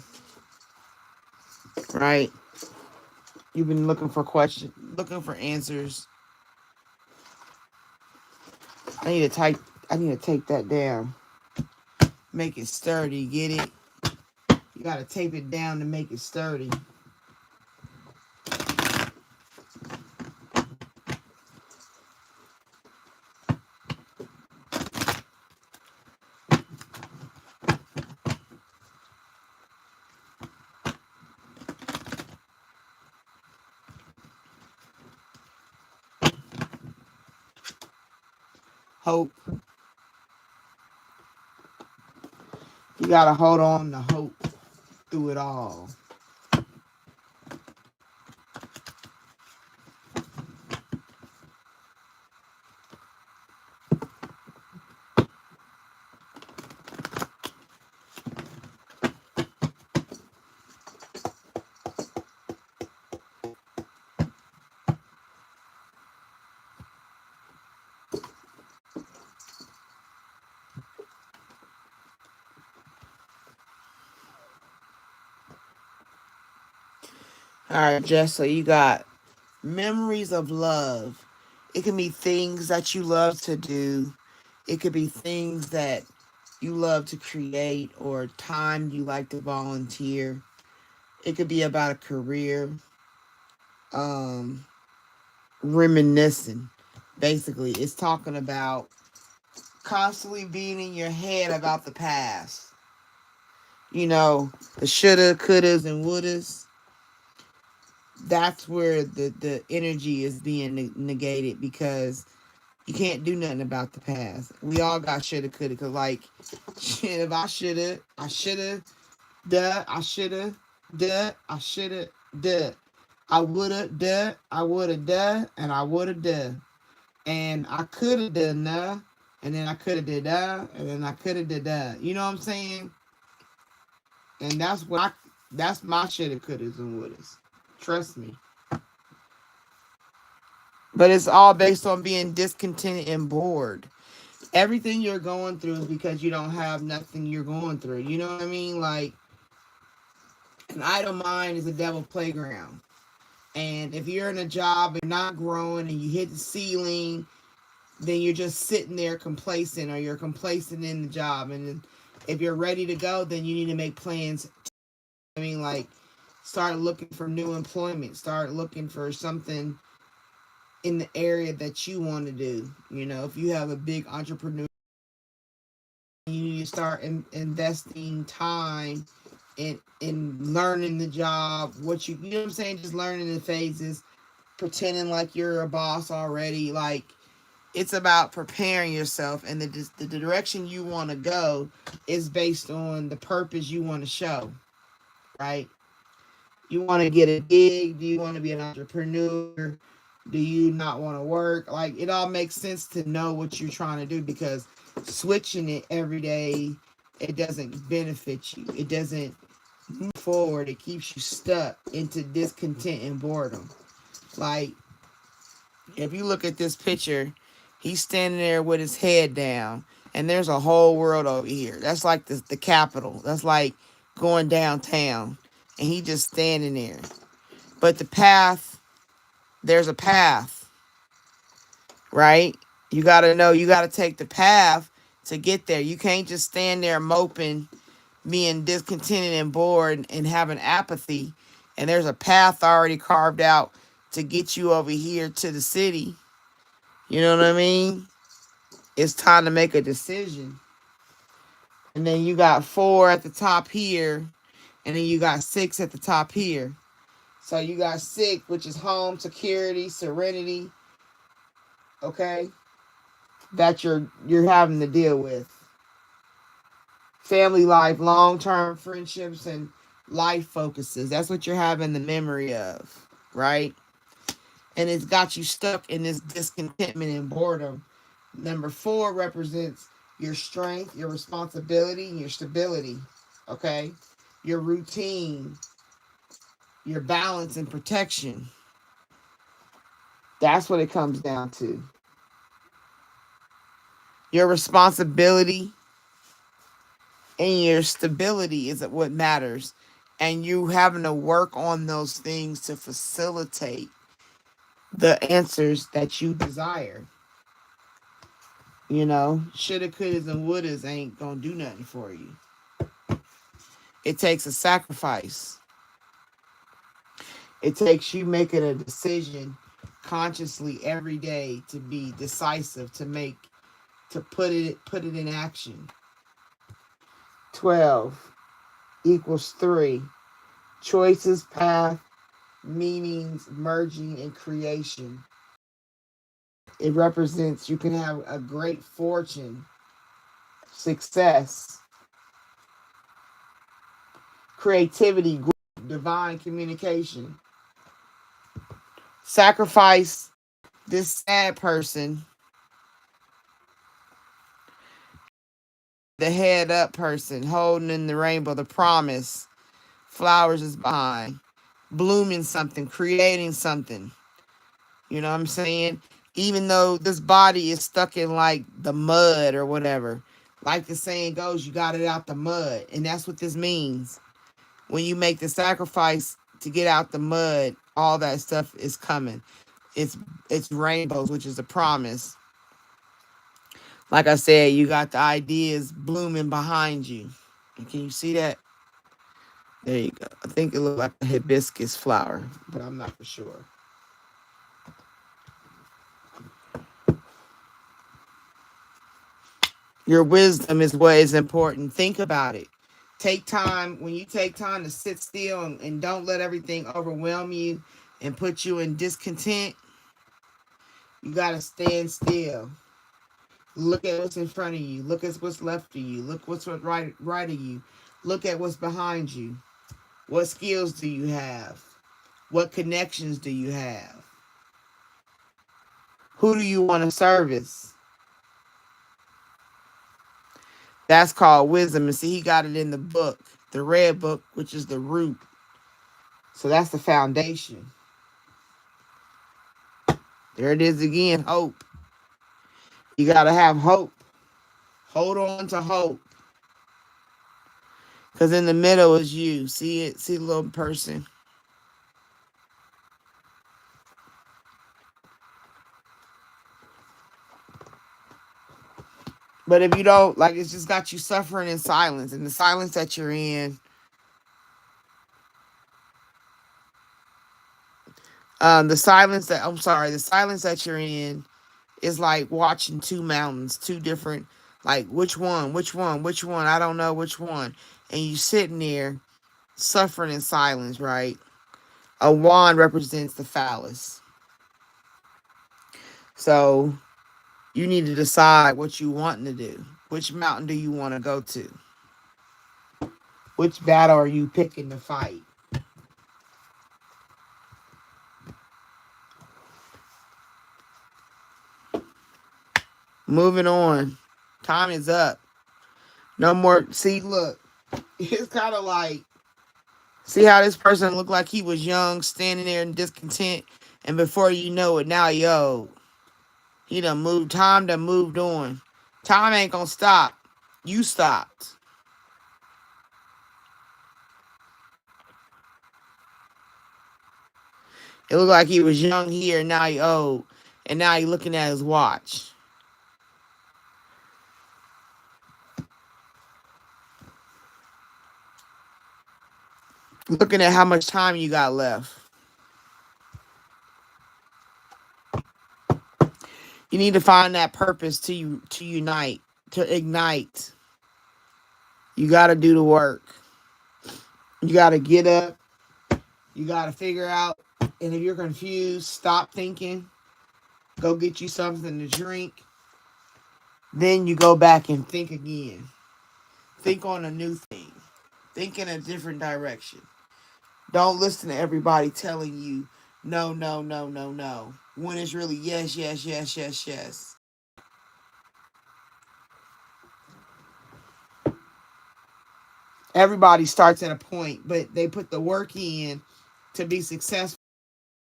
right? You've been looking for questions, looking for answers. I need to type. I need to take that down. Make it sturdy. Get it? You gotta tape it down to make it sturdy. Hope. You gotta hold on to hope through it all. All right, Jess. So you got memories of love. It can be things that you love to do. It could be things that you love to create or time you like to volunteer. It could be about a career. Um, Reminiscing. Basically, it's talking about constantly being in your head about the past. You know, the shoulda, couldas, and wouldas. That's where the energy is being negated because you can't do nothing about the past. We all got shoulda, coulda, cause like, shit, if I shoulda, duh, I shoulda, duh, I shoulda, duh. I woulda, duh, I woulda, duh, and I woulda, duh. And I coulda done that, and then I coulda did that, and then I coulda did that. You know what I'm saying? And that's my shoulda, couldas, and wouldas. Trust me. But it's all based on being discontented and bored. Everything you're going through is because you don't have nothing you're going through. You know what I mean? Like, an idle mind is a devil playground. And if you're in a job and not growing and you hit the ceiling, then you're just sitting there complacent or you're complacent in the job. And if you're ready to go, then you need to make plans. I mean, like, start looking for new employment, start looking for something in the area that you want to do. You know, if you have a big entrepreneur, you need to start investing time in learning the job, you know what I'm saying, just learning the phases, pretending like you're a boss already. Like, it's about preparing yourself, and the direction you want to go is based on the purpose you want to show, right? You want to get a gig? Do you want to be an entrepreneur? Do you not want to work? Like, it all makes sense to know what you're trying to do because Switching it every day, it doesn't benefit you. It doesn't move forward. It keeps you stuck into discontent and boredom. Like, if you look at this picture, he's standing there with his head down, and there's a whole world over here. That's like the capital. That's like going downtown, and he just standing there. But the path, there's a path, right? You got to know, you got to take the path to get there. You can't just stand there moping, being discontented and bored and having apathy. And there's a path already carved out to get you over here to the city. You know what I mean? It's time to make a decision. And then you got 4 at the top here, and then you got 6 at the top here. So you got 6, which is home, security, serenity, okay? That you're having to deal with. Family life, long-term friendships, and life focuses. That's what you're having the memory of, right? And it's got you stuck in this discontentment and boredom. Number 4 represents your strength, your responsibility, and your stability, okay? Your routine, your balance and protection. That's what it comes down to. Your responsibility and your stability is what matters. And you having to work on those things to facilitate the answers that you desire. You know, shoulda, couldas, and wouldas ain't gonna do nothing for you. It takes a sacrifice. It takes you making a decision consciously every day to be decisive, to put it in action. 12 equals 3. Choices, path, meanings, merging, and creation. It represents you can have a great fortune, success, creativity, growth, divine communication. Sacrifice this sad person, the head up person, holding in the rainbow, the promise. Flowers is behind. Blooming something, creating something. You know what I'm saying? Even though this body is stuck in like the mud or whatever. Like the saying goes, you got it out the mud. And that's what this means. When you make the sacrifice to get out the mud, all that stuff is coming. It's rainbows, which is a promise. Like I said, you got the ideas blooming behind you. And can you see that? There you go. I think it looked like a hibiscus flower, but I'm not for sure. Your wisdom is what is important. Think about it. Take time, when you take time to sit still and don't let everything overwhelm you and put you in discontent, you got to stand still. Look at what's in front of you. Look at what's left of you. Look what's right of you. Look at what's behind you. What skills do you have? What connections do you have? Who do you want to service? That's called wisdom. And see, he got it in the book, the red book, which is the root. So that's the foundation. There it is again, hope. You got to have hope. Hold on to hope. Because in the middle is you. See it? See the little person? But if you don't, like, it's just got you suffering in silence. And the silence that you're in, the silence that you're in is like watching two mountains, two different, like, which one, I don't know which one. And you sitting there suffering in silence, right? A wand represents the phallus. So you need to decide what you want to do. Which mountain do you want to go to? Which battle are you picking to fight? Moving on. Time is up. No more. See, look, it's kind of like, see how this person looked like he was young, standing there in discontent, and before you know it, now he old. He done moved. Time done moved on. Time ain't gonna stop. You stopped. It looked like he was young here, and now he old, and now he looking at his watch, looking at how much time you got left. You need to find that purpose to unite, to ignite. You got to do the work. You got to get up. You got to figure out. And if you're confused, stop thinking. Go get you something to drink. Then you go back and think again. Think on a new thing. Think in a different direction. Don't listen to everybody telling you no, no, no, no, no. When it's really yes, yes, yes, yes, yes. Everybody starts at a point, but they put the work in to be successful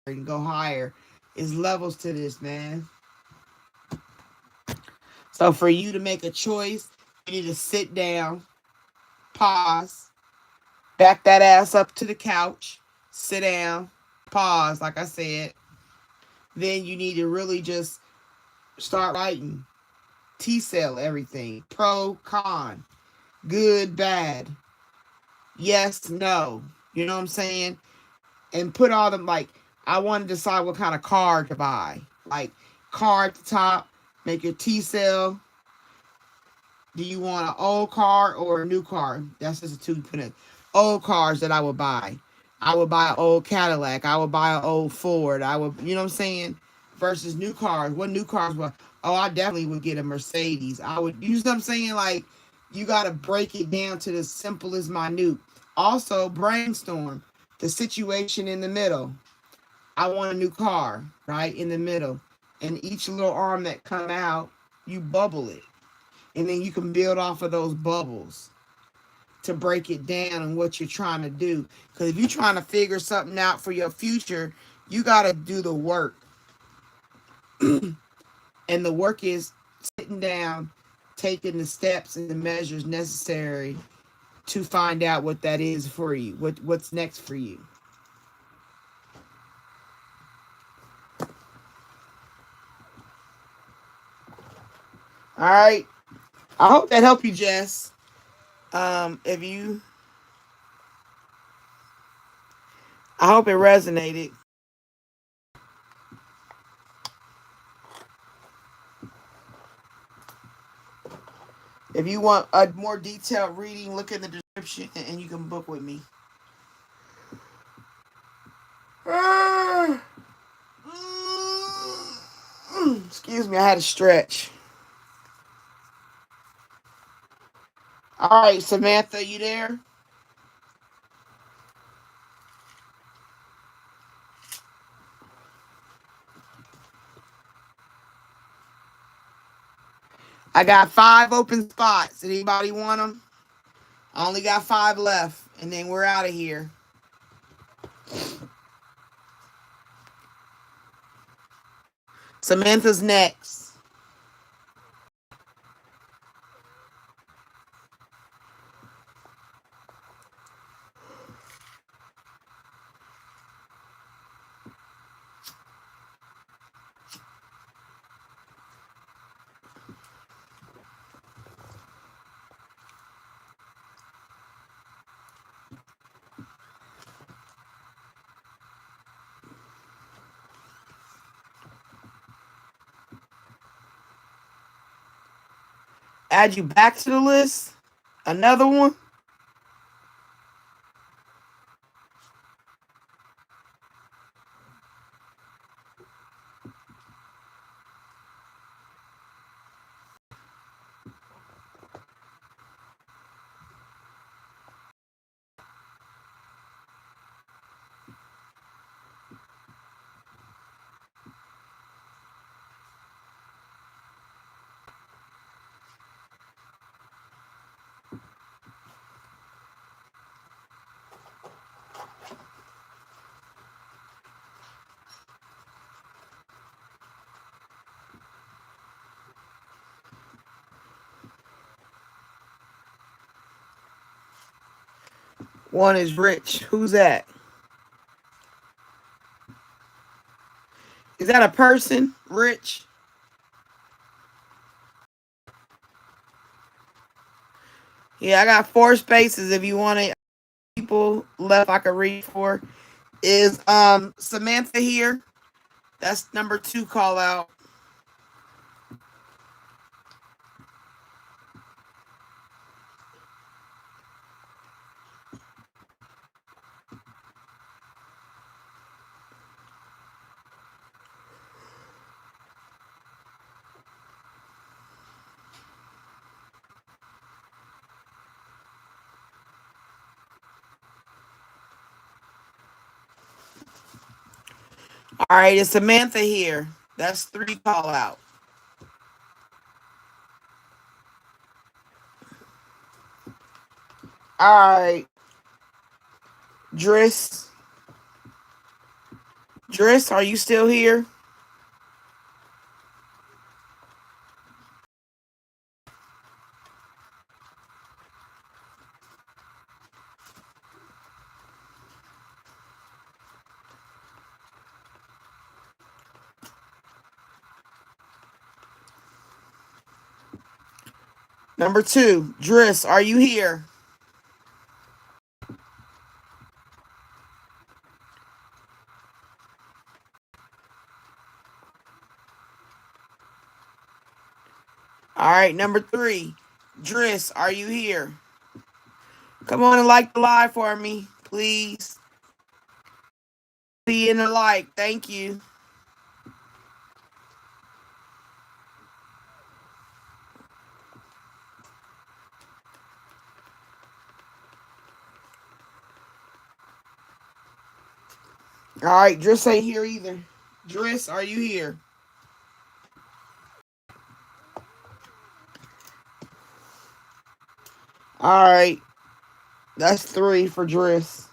and go higher. It's levels to this, man. So for you to make a choice, you need to sit down, pause, back that ass up to the couch, sit down, pause, like I said. Then you need to really just start writing. T-cell everything. Pro, con, good, bad, yes, no. You know what I'm saying? And put all them, like, I want to decide what kind of card to buy. Like, card at the top, make your T-cell. Do you want an old car or a new car? That's just a two put in. Old cars that I would buy. I would buy an old Cadillac. I would buy an old Ford. I would, you know what I'm saying? Versus new cars. What new cars were? Oh, I definitely would get a Mercedes. I would, you know what I'm saying? Like, you got to break it down to the simplest minute. Also, brainstorm the situation in the middle. I want a new car, right? In the middle. And each little arm that come out, you bubble it, and then you can build off of those bubbles to break it down and what you're trying to do. Because if you're trying to figure something out for your future, you got to do the work. And the work is sitting down, taking the steps and the measures necessary to find out what that is for you, what's next for you. All right. I hope that helped you, Jess. If you, I hope it resonated. If you want a more detailed reading, look in the description and you can book with me. Excuse me, I had to stretch. All right, Samantha, you there? I got 5 open spots. Anybody want them? I only got 5 left, and then we're out of here. Samantha's next. Add you back to the list. Another one. One is Rich. Who's that? Is that a person? Rich? Yeah, I got 4 spaces. If you want it, people left I could read for. Is Samantha here? That's number 2 call out. All right, is Samantha here? That's 3 call out. All right, Driss. Driss, are you still here? Number 2, Driss, are you here? All right, number 3, Driss, are you here? Come on and like the live for me, please. See you in the like. Thank you. All right, Driss ain't here either. Driss, are you here? All right, that's 3 for Driss.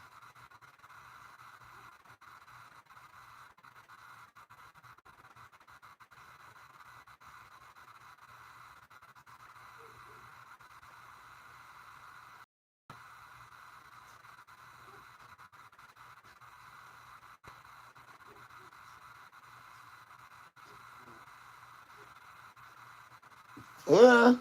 Uh,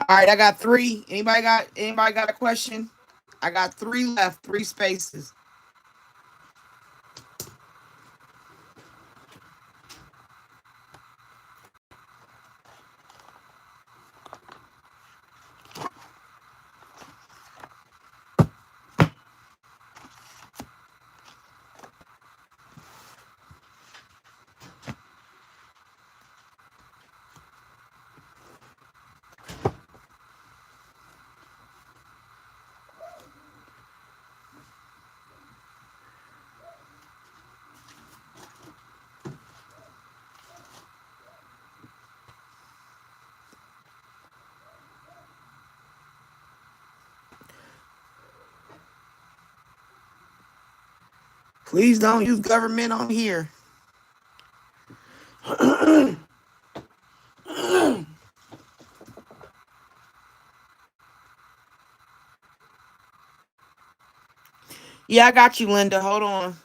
all right, I got 3. Anybody got a question? I got 3 left, 3 spaces. Please don't use government on here. Yeah, I got you, Linda. Hold on.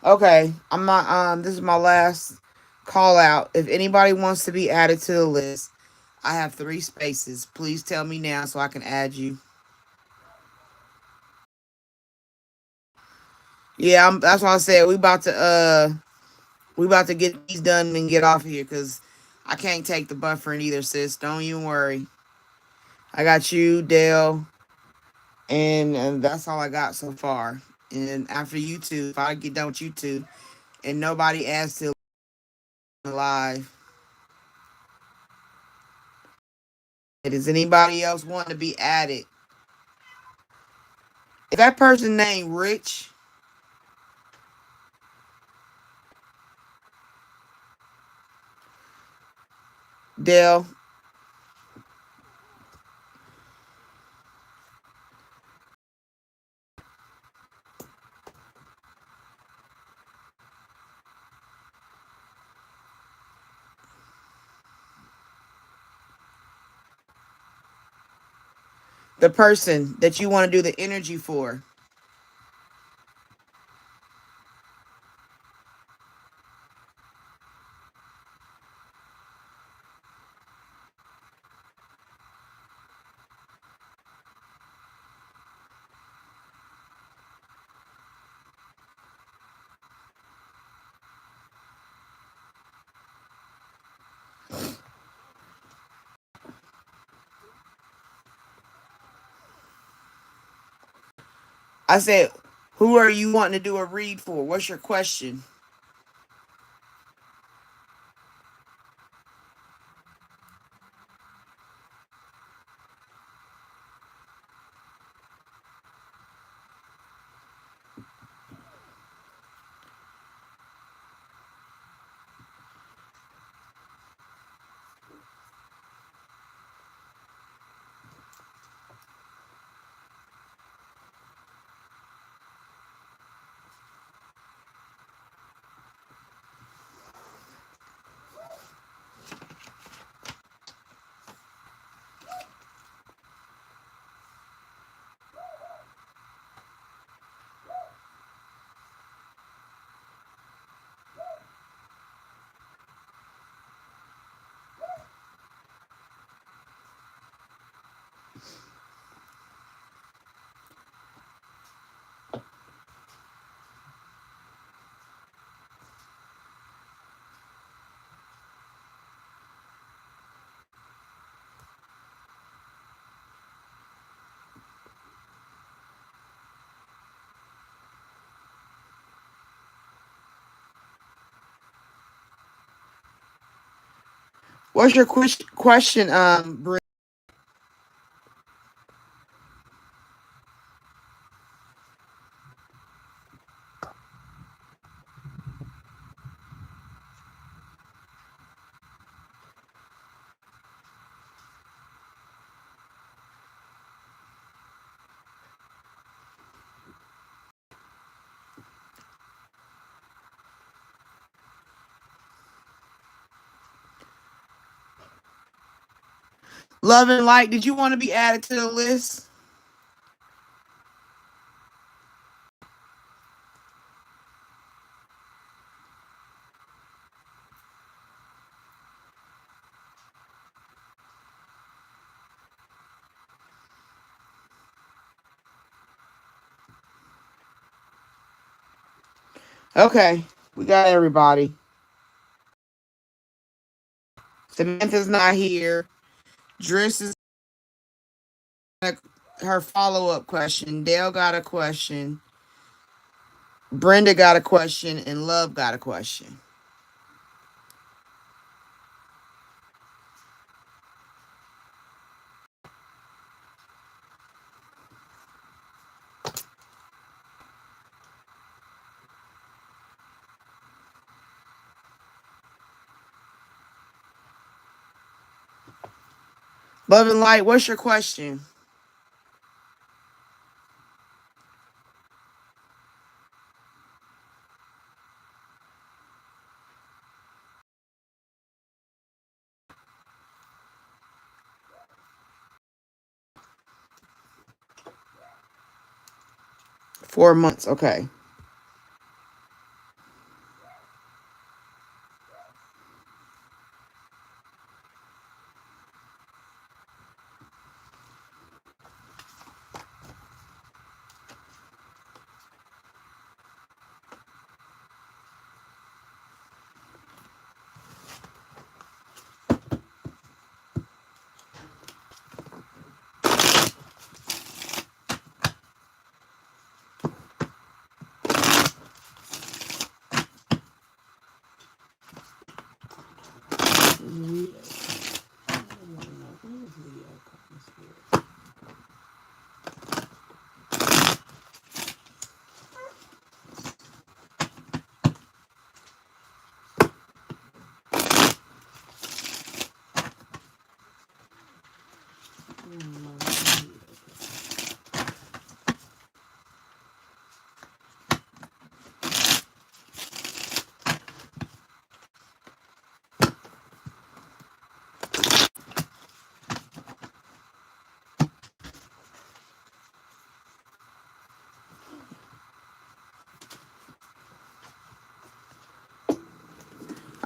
Okay, I'm not. This is my last call out. If anybody wants to be added to the list, I have 3 spaces. Please tell me now so I can add you. Yeah, that's why I said we about to get these done and get off here because I can't take the buffering either, sis. Don't even worry. I got you, Dale, and that's all I got so far. And after you two, if I get done with you two, and nobody adds to live, does anybody else want to be added? If that person named Rich, Dale, the person that you want to do the energy for. I said, who are you wanting to do a read for? What's your question? What's your question, Brenda? Love and Light, did you want to be added to the list? Okay, we got everybody. Samantha's not here. Driss is her follow-up question. Dale got a question. Brenda got a question, and Love got a question. Love and Light, what's your question? $4 months, okay.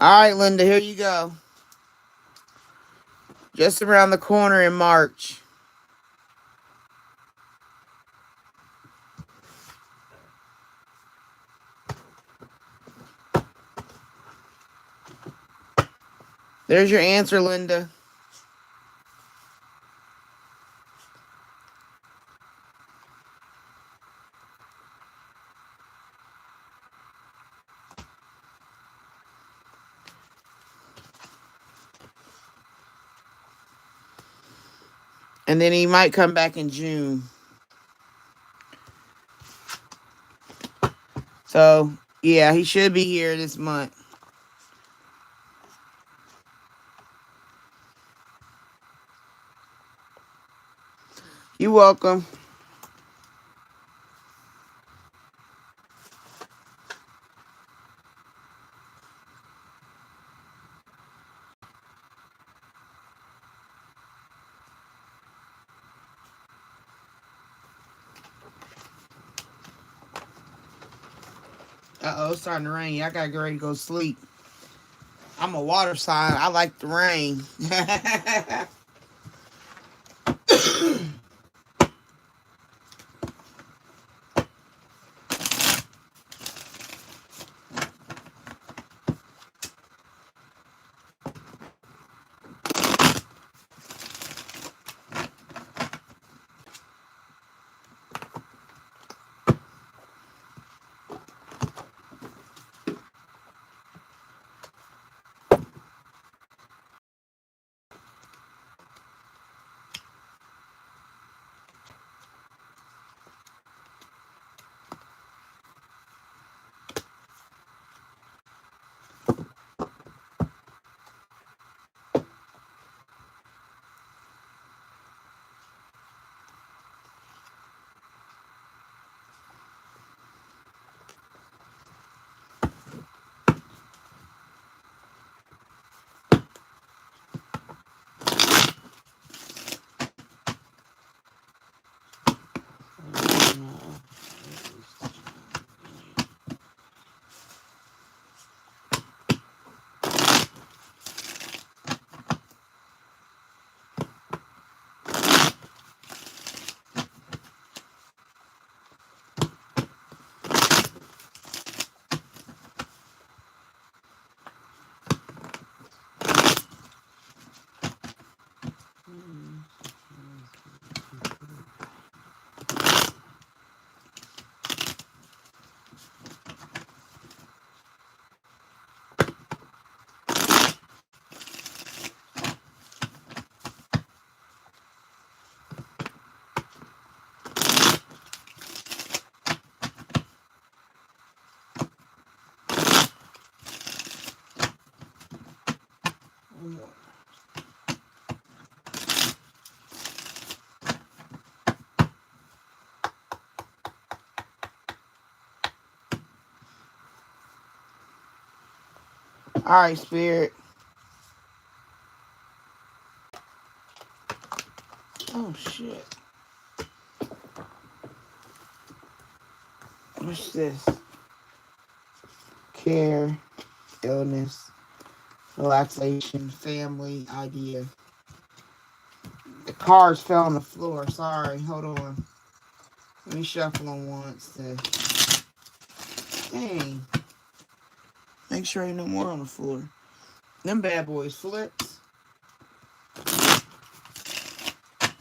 All right, Linda, here you go. Just around the corner in March. There's your answer, Linda. And then he might come back in June. So, yeah, he should be here this month. You're welcome. Uh-oh, it's starting to rain. I gotta get ready to go sleep. I'm a water sign. I like the rain. All right, Spirit. Oh, shit. What's this? Care, illness, relaxation, family, idea. The cards fell on the floor. Sorry. Hold on. Let me shuffle them once. Dang. Make sure ain't no more on the floor. Them bad boys flipped.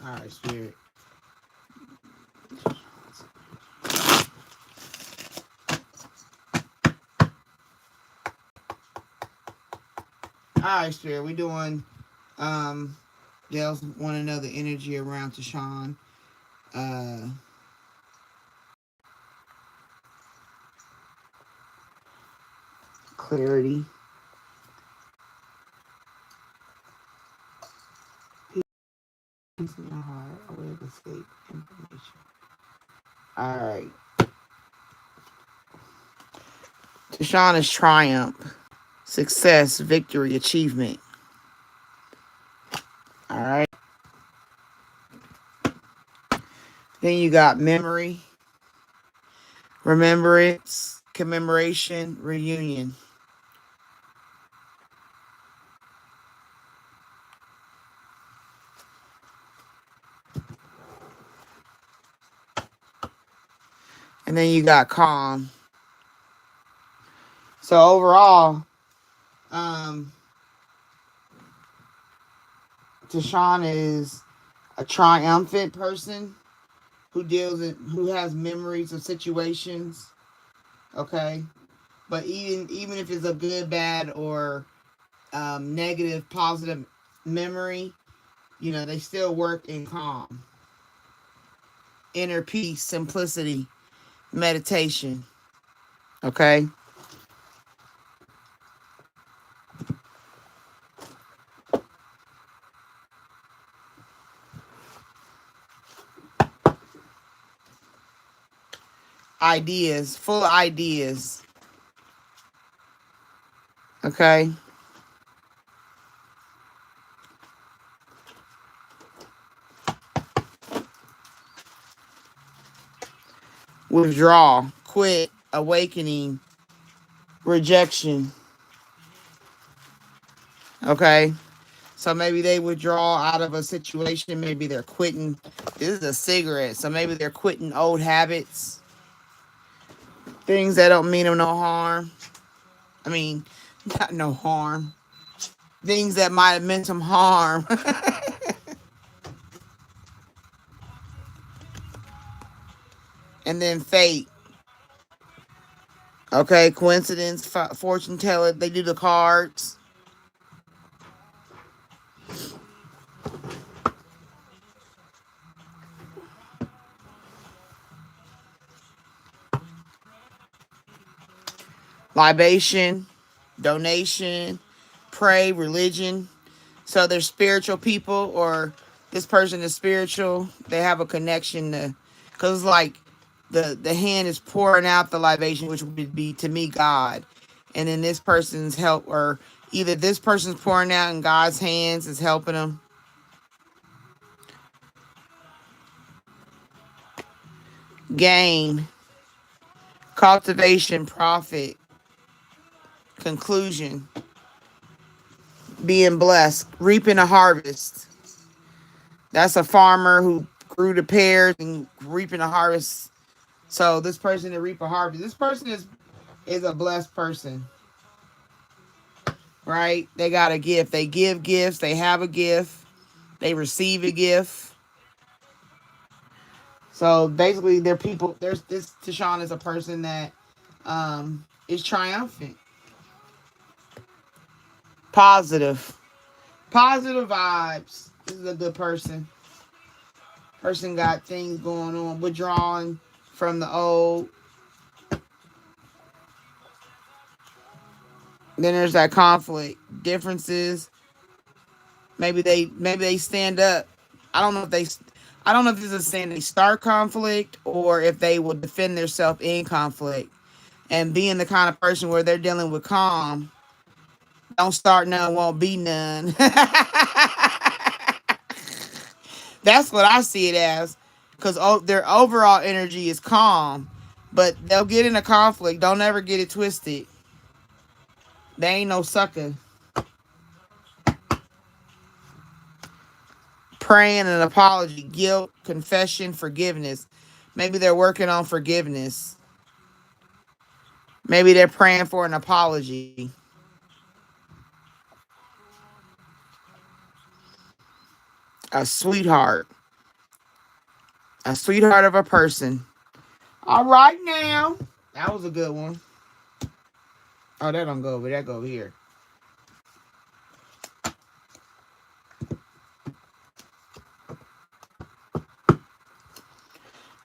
All right, Spirit. All right, Spirit. We doing Gals want to know the energy around Tishan. Uh, clarity. Peace in your heart. A way of escape. Information. All right. Tishan is triumph, success, victory, achievement. All right. Then you got memory, remembrance, commemoration, reunion. And then you got calm. So overall, um, Tishan is a triumphant person who has memories of situations. Okay, but even if it's a good, bad, or negative, positive memory, they still work in calm, inner peace, simplicity, meditation. Okay, ideas, full of ideas. Okay, withdraw, quit, awakening, rejection. Okay, so maybe they withdraw out of a situation. Maybe they're quitting. This is a cigarette, so maybe they're quitting old habits, things that don't mean them no harm. I mean, not no harm. Things that might have meant some harm. And then fate. Okay, coincidence, fortune teller. They do the cards. Libation, donation, pray, religion. So they're spiritual people, or this person is spiritual. They have a connection to, because like the hand is pouring out the libation, which would be to me God, and then this person's help, or either this person's pouring out and God's hands is helping them. Gain, cultivation, profit, conclusion, being blessed, reaping a harvest. That's a farmer who grew the pears and reaping a harvest. So this person to reap a harvest. This person is a blessed person, right? They got a gift. They give gifts. They have a gift. They receive a gift. So basically, they're people. There's this Tishan is a person that is triumphant, positive, positive vibes. This is a good person. Person got things going on, withdrawing from the old. Then there's that conflict, differences. Maybe they stand up. I don't know if they. I don't know if this is saying they start conflict or if they will defend themselves in conflict. And being the kind of person where they're dealing with calm, don't start none, won't be none. That's what I see it as. Because their overall energy is calm. But they'll get in a conflict. Don't ever get it twisted. They ain't no sucker. Praying an apology, guilt, confession, forgiveness. Maybe they're working on forgiveness. Maybe they're praying for an apology. A sweetheart. A sweetheart of a person. All right now. That was a good one. Oh, that don't go over. That go over here.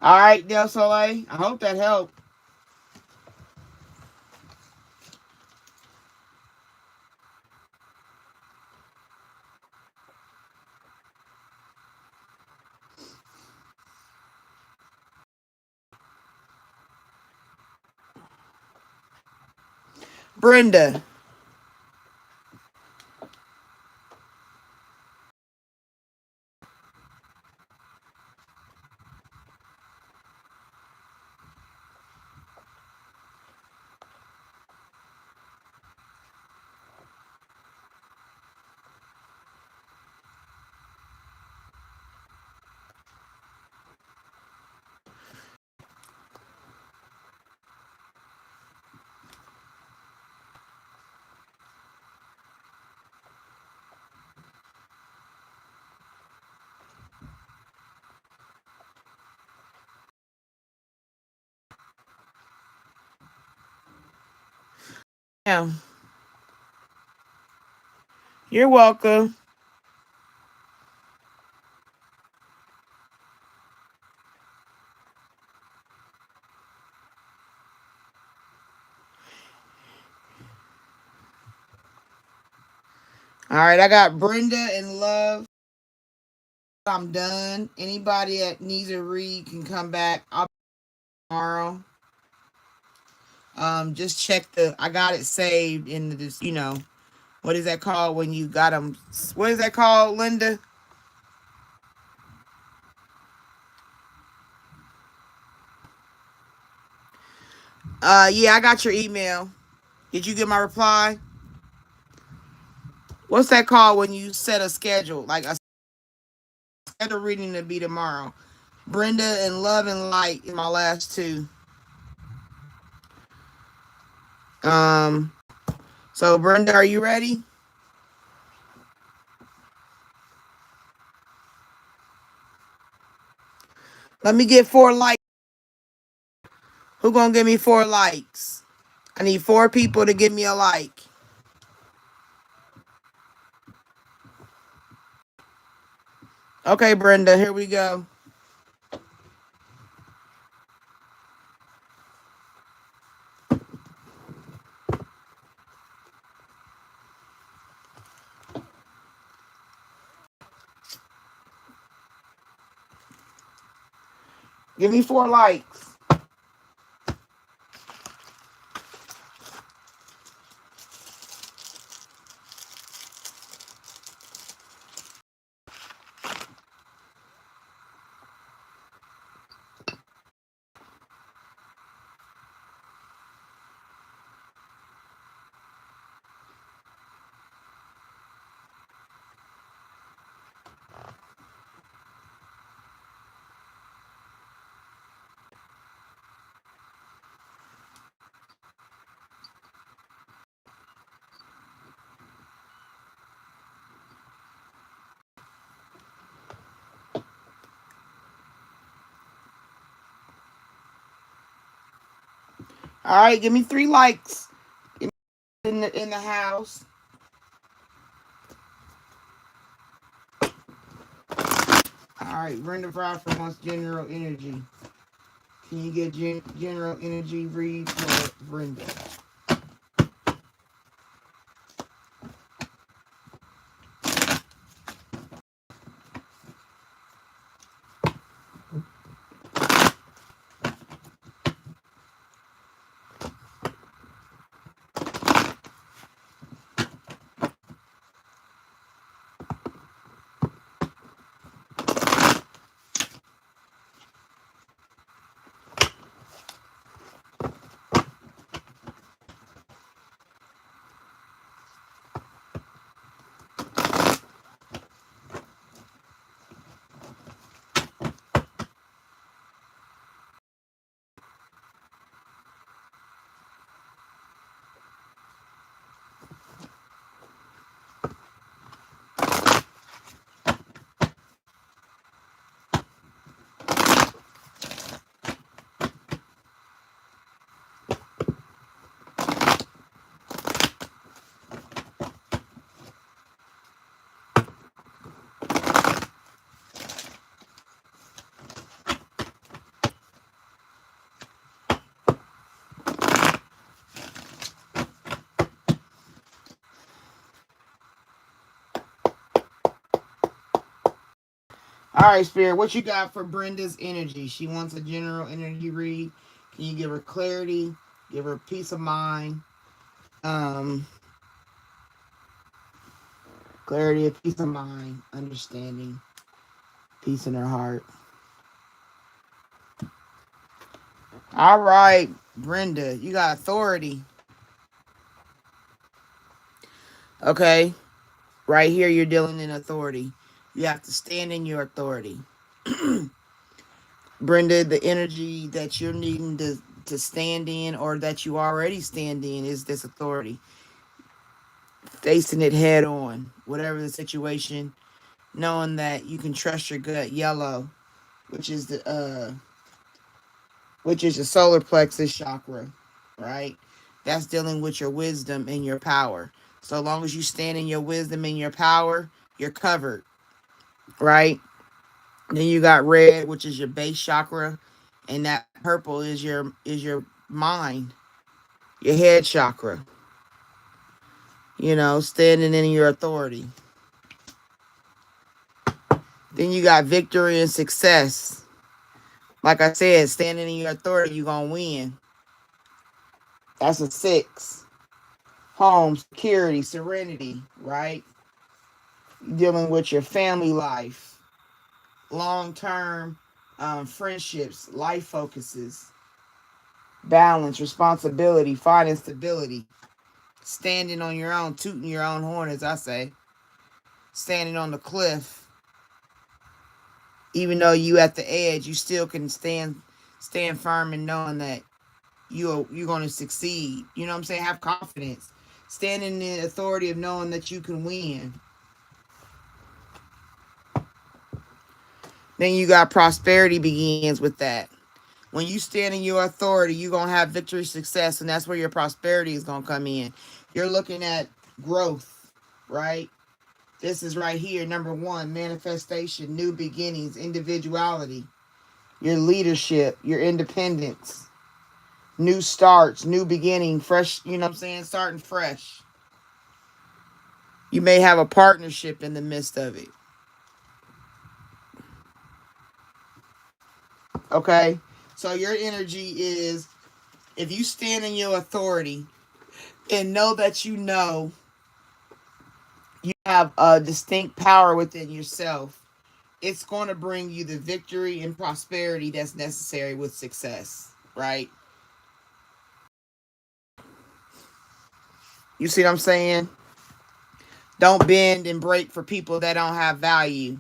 All right, Del Soleil. I hope that helped. Brenda. Yeah. You're welcome. All right, I got Brenda and Love. I'm done. Anybody that needs a read can come back. I'll be tomorrow. Just check the. I got it saved in the. What is that called when you got them? What is that called, Linda? Yeah, I got your email. Did you get my reply? What's that called when you set a schedule? Like a schedule reading to be tomorrow. Brenda and Love and Light in my last two. Um, so Brenda, are you ready? Let me get 4 likes. Who gonna give me 4 likes? I need 4 people to give me a like. Okay, Brenda, here we go. Give me 4 likes. All right, give me 3 likes in the house. All right, Brenda Bradford wants general energy. Can you get general energy read for Brenda? All right, Spirit, what you got for Brenda's energy? She wants a general energy read. Can you give her clarity? Give her peace of mind. Um, Clarity of peace of mind, understanding, peace in her heart. All right, Brenda, you got authority. Okay, right here, you're dealing in authority. You have to stand in your authority. Brenda, the energy that you're needing to stand in or that you already stand in is this authority. Facing it head on, whatever the situation, knowing that you can trust your gut. Yellow, which is the solar plexus chakra, right? That's dealing with your wisdom and your power. So long as you stand in your wisdom and your power, you're covered, right? Then you got red, which is your base chakra, and that purple is your mind, your head chakra. Standing in your authority. Then you got victory and success. Like I said, standing in your authority, you're gonna win. That's a 6. Home, security, serenity, right? Dealing with your family life, long term friendships, life focuses, balance, responsibility, finding stability, standing on your own, tooting your own horn, as I say, standing on the cliff. Even though you at the edge, you still can stand firm and knowing that you're going to succeed. You know what I'm saying? Have confidence. Stand in the authority of knowing that you can win. Then you got prosperity begins with that. When you stand in your authority, you're going to have victory, success, and that's where your prosperity is going to come in. You're looking at growth, right? This is right here. Number 1, manifestation, new beginnings, individuality, your leadership, your independence, new starts, new beginning, fresh, you know what I'm saying? Starting fresh. You may have a partnership in the midst of it. Okay? So your energy is, if you stand in your authority and know that you have a distinct power within yourself, it's going to bring you the victory and prosperity that's necessary with success, right? You see what I'm saying? Don't bend and break for people that don't have value.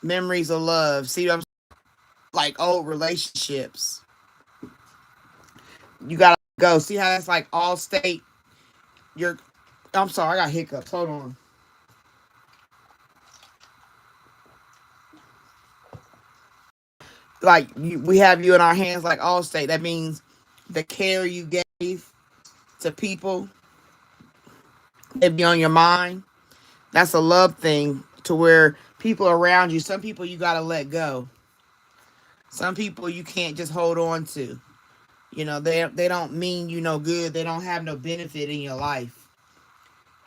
Memories of love. See what I'm saying? Like old relationships. You gotta go. See how that's like all state. You're. I'm sorry, I got hiccups. Hold on. Like we have you in our hands, like all state. That means the care you gave to people, they be on your mind. That's a love thing to where people around you. Some people you gotta let go. Some people you can't just hold on to. They don't mean you no good. They don't have no benefit in your life,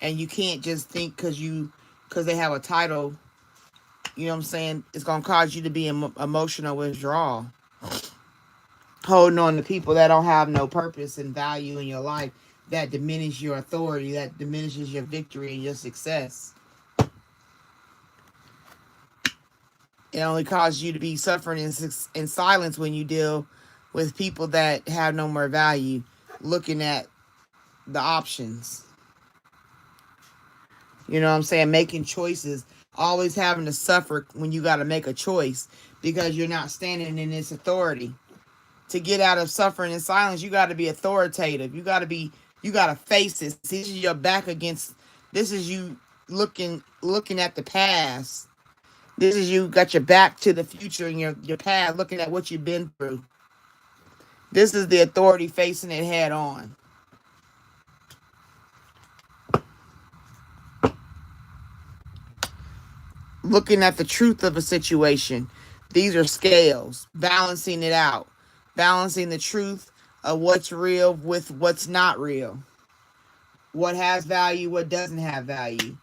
and you can't just think because they have a title. You know what I'm saying? It's gonna cause you to be emotional withdrawal, holding on to people that don't have no purpose and value in your life. That diminish your authority. That diminishes your victory and your success. It only causes you to be suffering in silence when you deal with people that have no more value. Looking at the options. You know what I'm saying? Making choices. Always having to suffer when you got to make a choice because you're not standing in this authority. To get out of suffering and silence, you got to be authoritative. You got to face it. This is your back against, this is you looking at the past. This is you got your back to the future and your past, looking at what you've been through. This is the authority facing it head on. Looking at the truth of a situation. These are scales, balancing it out, balancing the truth of what's real with what's not real, what has value, what doesn't have value,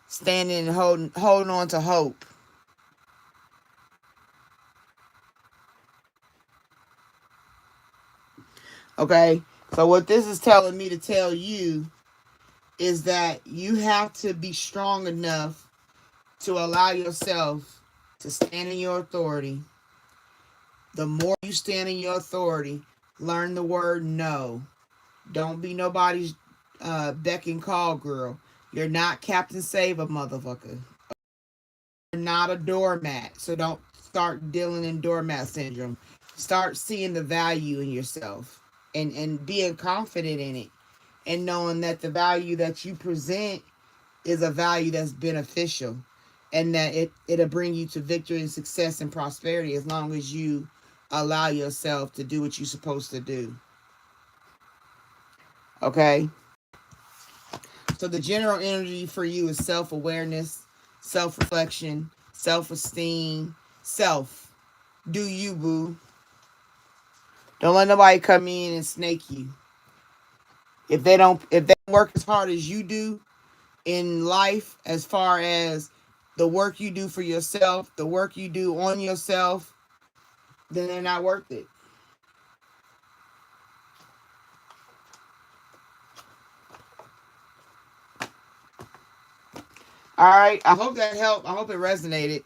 standing and holding on to hope. Okay, so what this is telling me to tell you is that you have to be strong enough to allow yourself to stand in your authority. The more you stand in your authority, learn the word no. Don't be nobody's beck and call girl. You're not Captain Save a motherfucker. You're not a doormat. So don't start dealing in doormat syndrome. Start seeing the value in yourself and being confident in it and knowing that the value that you present is a value that's beneficial and that it'll bring you to victory and success and prosperity as long as you allow yourself to do what you're supposed to do. Okay. So the general energy for you is self-awareness, self-reflection, self-esteem, self. Do you, boo. Don't let nobody come in and snake you. If they don't work as hard as you do in life, as far as the work you do for yourself, the work you do on yourself, then they're not worth it. All right. I hope that helped. I hope it resonated.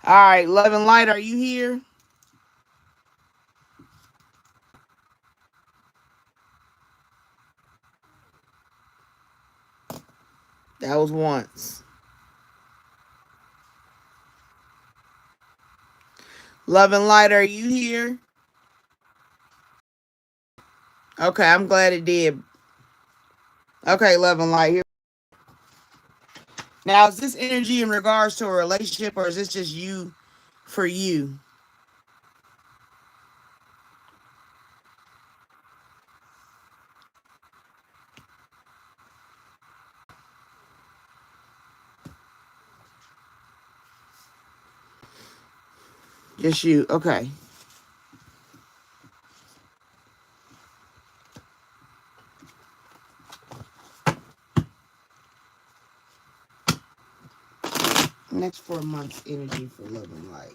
All right. Love and light, are you here? That was once. Love and light, are you here? Okay, I'm glad it did. Okay, love and light here. Now, is this energy in regards to a relationship, or is this just you for you? Just you. Okay. Next 4 months energy for love and light.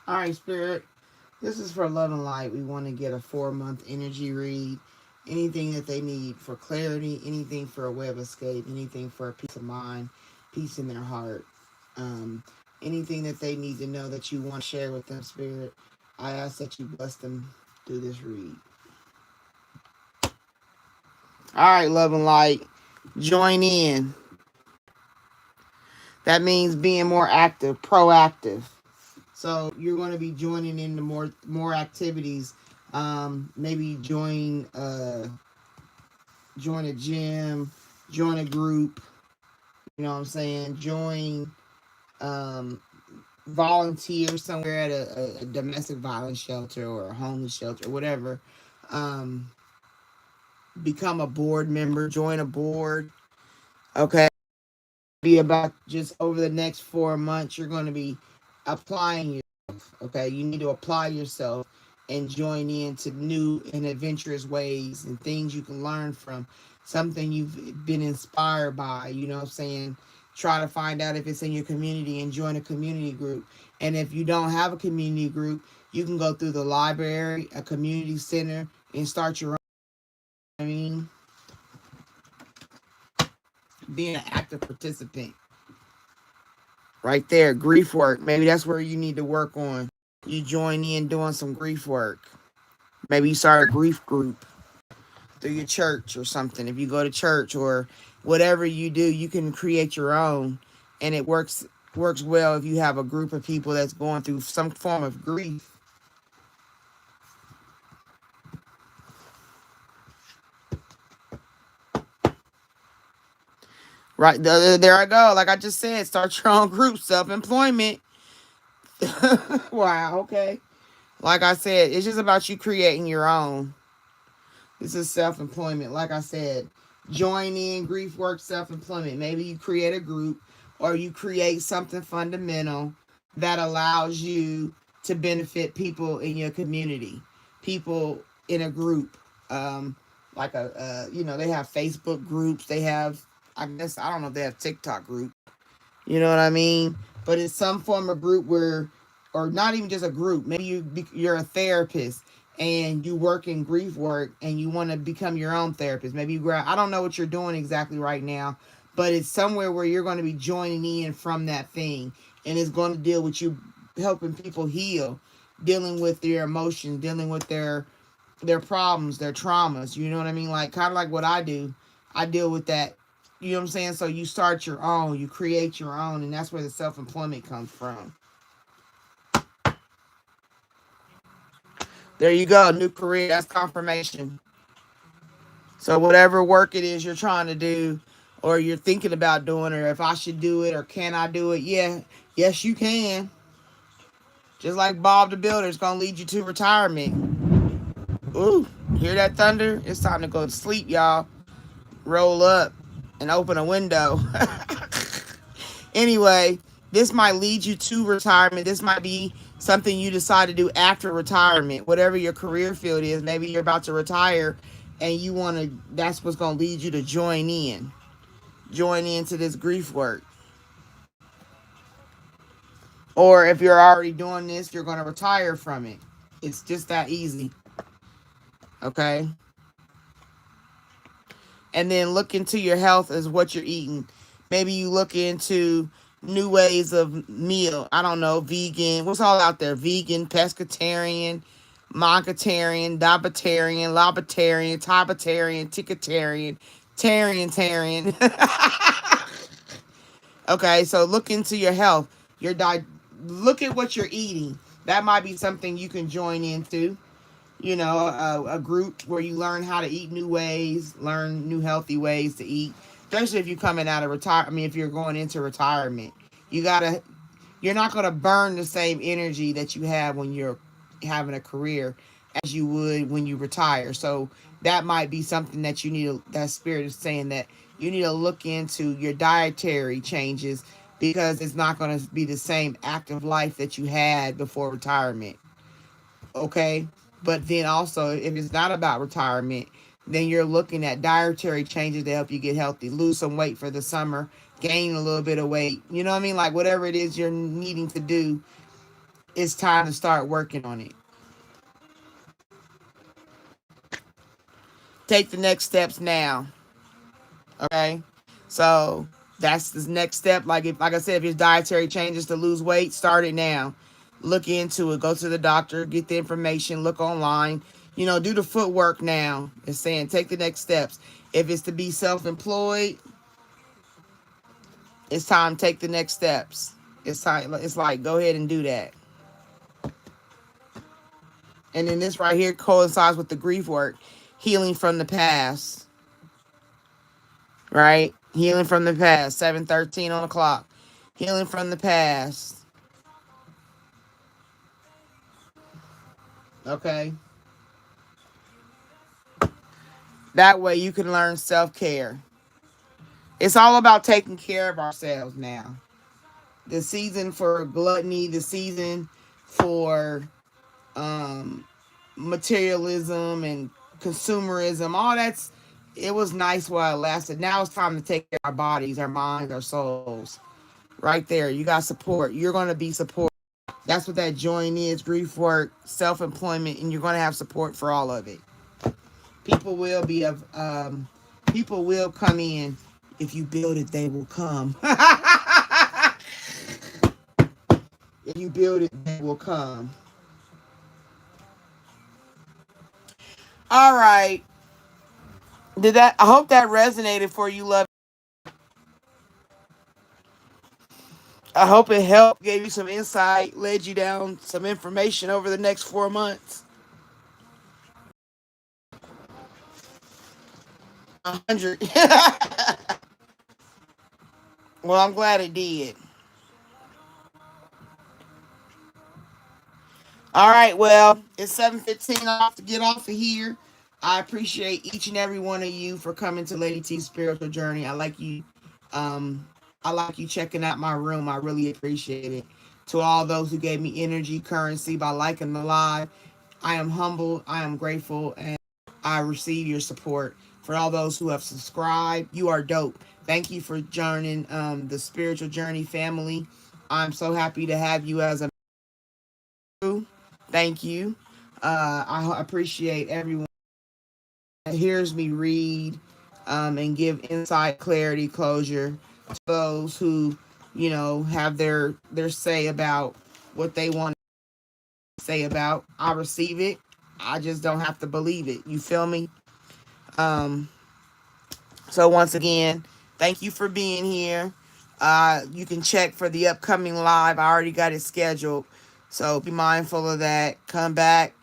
All right, Spirit. This is for love and light. We want to get a 4 month energy read. Anything that they need for clarity, anything for a way of escape, anything for a peace of mind, peace in their heart. Um, Anything that they need to know that you want to share with them, Spirit. I ask that you bless them through this read. All right, love and light. Join in. That means being more active, proactive. So you're going to be joining in the more activities. Maybe join a gym, join a group. You know what I'm saying? Join, um, volunteer somewhere at a domestic violence shelter or a homeless shelter, whatever. Um, Become a board member. Join a board. Okay. Be about just over the next 4 months, you're going to be applying yourself. Okay, you need to apply yourself and join into new and adventurous ways and things you can learn from something you've been inspired by. You know what I'm saying? Try to find out if it's in your community and join a community group. And if you don't have a community group, you can go through the library, a community center, and start your own. I mean, being an active participant. Right there, grief work. Maybe that's where you need to work on. You join in doing some grief work. Maybe you start a grief group through your church or something. If you go to church or whatever you do, you can create your own, and it works well if you have a group of people that's going through some form of grief. Right there, I go. Like I just said, start your own group, self-employment. Wow. Okay. Like I said, it's just about you creating your own. This is self-employment. Like I said, join in grief work self-employment. Maybe you create a group or you create something fundamental that allows you to benefit people in your community, people in a group. Like they have Facebook groups. They have, I guess, I don't know if they have TikTok groups. You know what I mean? But it's some form of group where, or not even just a group. Maybe you're a therapist and you work in grief work and you want to become your own therapist. Maybe you grab. I don't know what you're doing exactly right now, but it's somewhere where you're going to be joining in from that thing, and it's going to deal with you helping people heal, dealing with their emotions, dealing with their problems, their traumas. You know what I mean? Like kind of like what I do. I deal with that. You know what I'm saying? So you start your own, you create your own, and that's where the self-employment comes from. There you go, new career. That's confirmation. So whatever work it is you're trying to do, or you're thinking about doing, or if I should do it, or can I do it? Yeah, yes you can. Just like Bob the Builder, it's gonna lead you to retirement. Ooh, hear that thunder? It's time to go to sleep, y'all. Roll up and open a window. Anyway, this might lead you to retirement. This might be something you decide to do after retirement, whatever your career field is. Maybe you're about to retire and you want to, that's what's going to lead you to join into this grief work. Or if you're already doing this, you're going to retire from it. It's just that easy. Okay. And then look into your health as what you're eating. Maybe you look into new ways of meal. I don't know, vegan. What's all out there? Vegan, pescatarian, moncatarian, dietarian, lobitarian, tibetarian, ticketarian, tarian. Okay, so look into your health. Your diet. Look at what you're eating. That might be something you can join into. You know, a group where you learn how to eat new ways, learn new healthy ways to eat. Especially if you're coming out of retire. I mean, if you're going into retirement, you gotta. You're not gonna burn the same energy that you have when you're having a career as you would when you retire. So that might be something that you need. That spirit is saying that you need to look into your dietary changes because it's not going to be the same active life that you had before retirement. Okay, but then also if it's not about retirement, then you're looking at dietary changes to help you get healthy, lose some weight for the summer, gain a little bit of weight. You know what I mean? Like whatever it is you're needing to do, it's time to start working on it. Take the next steps now. Okay, so that's the next step. Like I said, if it's dietary changes to lose weight, start it now. Look into it. Go to the doctor, get the information, look online. You know, do the footwork now. It's saying take the next steps. If it's to be self-employed, it's time to take the next steps. It's time. It's like go ahead and do that. And then this right here coincides with the grief work, healing from the past. Right, healing from the past. 7:13 on the clock. Healing from the past. Okay. That way you can learn self-care. It's all about taking care of ourselves now. The season for gluttony, the season for um, materialism and consumerism, all that's, it was nice while it lasted. Now it's time to take care of our bodies, our minds, our souls. Right there, you got support. You're going to be support. That's what that join is: grief work, self employment, and you're going to have support for all of it. People will be of people will come in. If you build it, they will come. If you build it, they will come. All right. Did that? I hope that resonated for you, love. I hope it helped, gave you some insight, led you down some information over the next 4 months. 100. Well, I'm glad it did. All right, well, it's 7:15. I have to get off of here. I appreciate each and every one of you for coming to Lady T's spiritual journey. Um, I like you checking out my room. I really appreciate it. To all those who gave me energy, currency by liking the live, I am humble. I am grateful, and I receive your support. For all those who have subscribed, you are dope. Thank you for joining the spiritual journey family. I'm so happy to have you as a crew. Thank you. I appreciate everyone that hears me read and give insight, clarity, closure to those who, have their say about what they want to say about. I receive it. I just don't have to believe it. You feel me? Um, so once again, thank you for being here. You can check for the upcoming live. I already got it scheduled. So be mindful of that. Come back,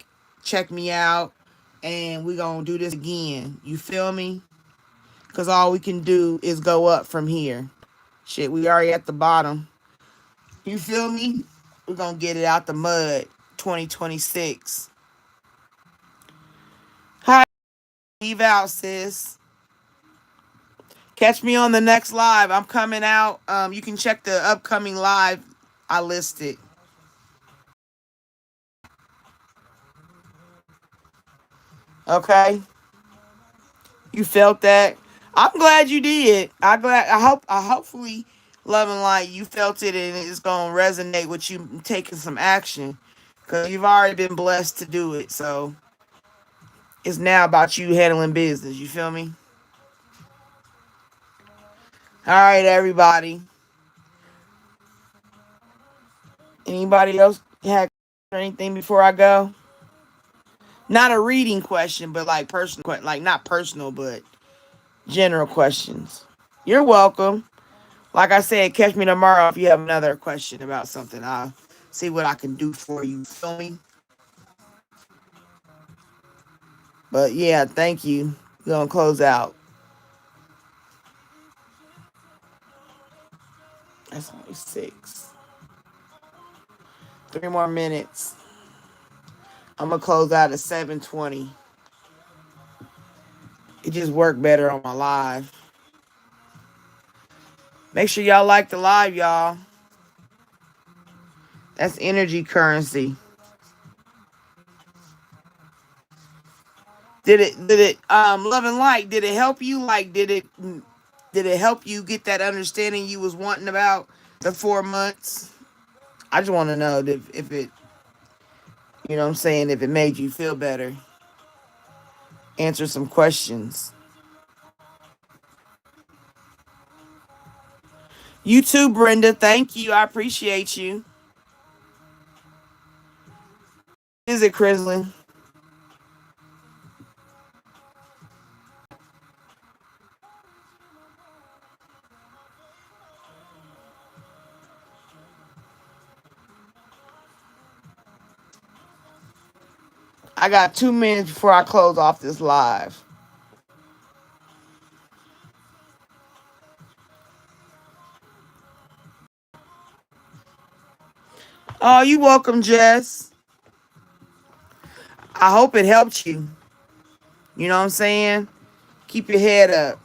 check me out, and we're going to do this again. You feel me? Because all we can do is go up from here. Shit, we already at the bottom. You feel me? We're going to get it out the mud. 2026. Hi, leave out, sis. Catch me on the next live. I'm coming out. You can check the upcoming live I listed. Okay? You felt that? I'm glad you did. I hopefully love and light you felt it and it's gonna resonate with you taking some action. Cause you've already been blessed to do it. So it's now about you handling business. You feel me? All right, everybody. Anybody else have anything before I go? Not a reading question, but like personal, like not personal, but general questions. You're welcome. Like I said, catch me tomorrow if you have another question about something. I'll see what I can do for you. Feel me? But yeah, thank you. We're gonna close out. That's only 6. 3 more minutes. I'm gonna close out at 7:20. It just worked better on my live. Make sure y'all like the live, y'all. That's energy currency. Did it love and light, did it help you? Like did it help you get that understanding you was wanting about the 4 months? I just want to know if it, you know what I'm saying, if it made you feel better. Answer some questions. You too, Brenda. Thank you. I appreciate you. Is it Crislin? I got 2 minutes before I close off this live. Oh, you welcome, Jess. I hope it helped you. You know what I'm saying? Keep your head up.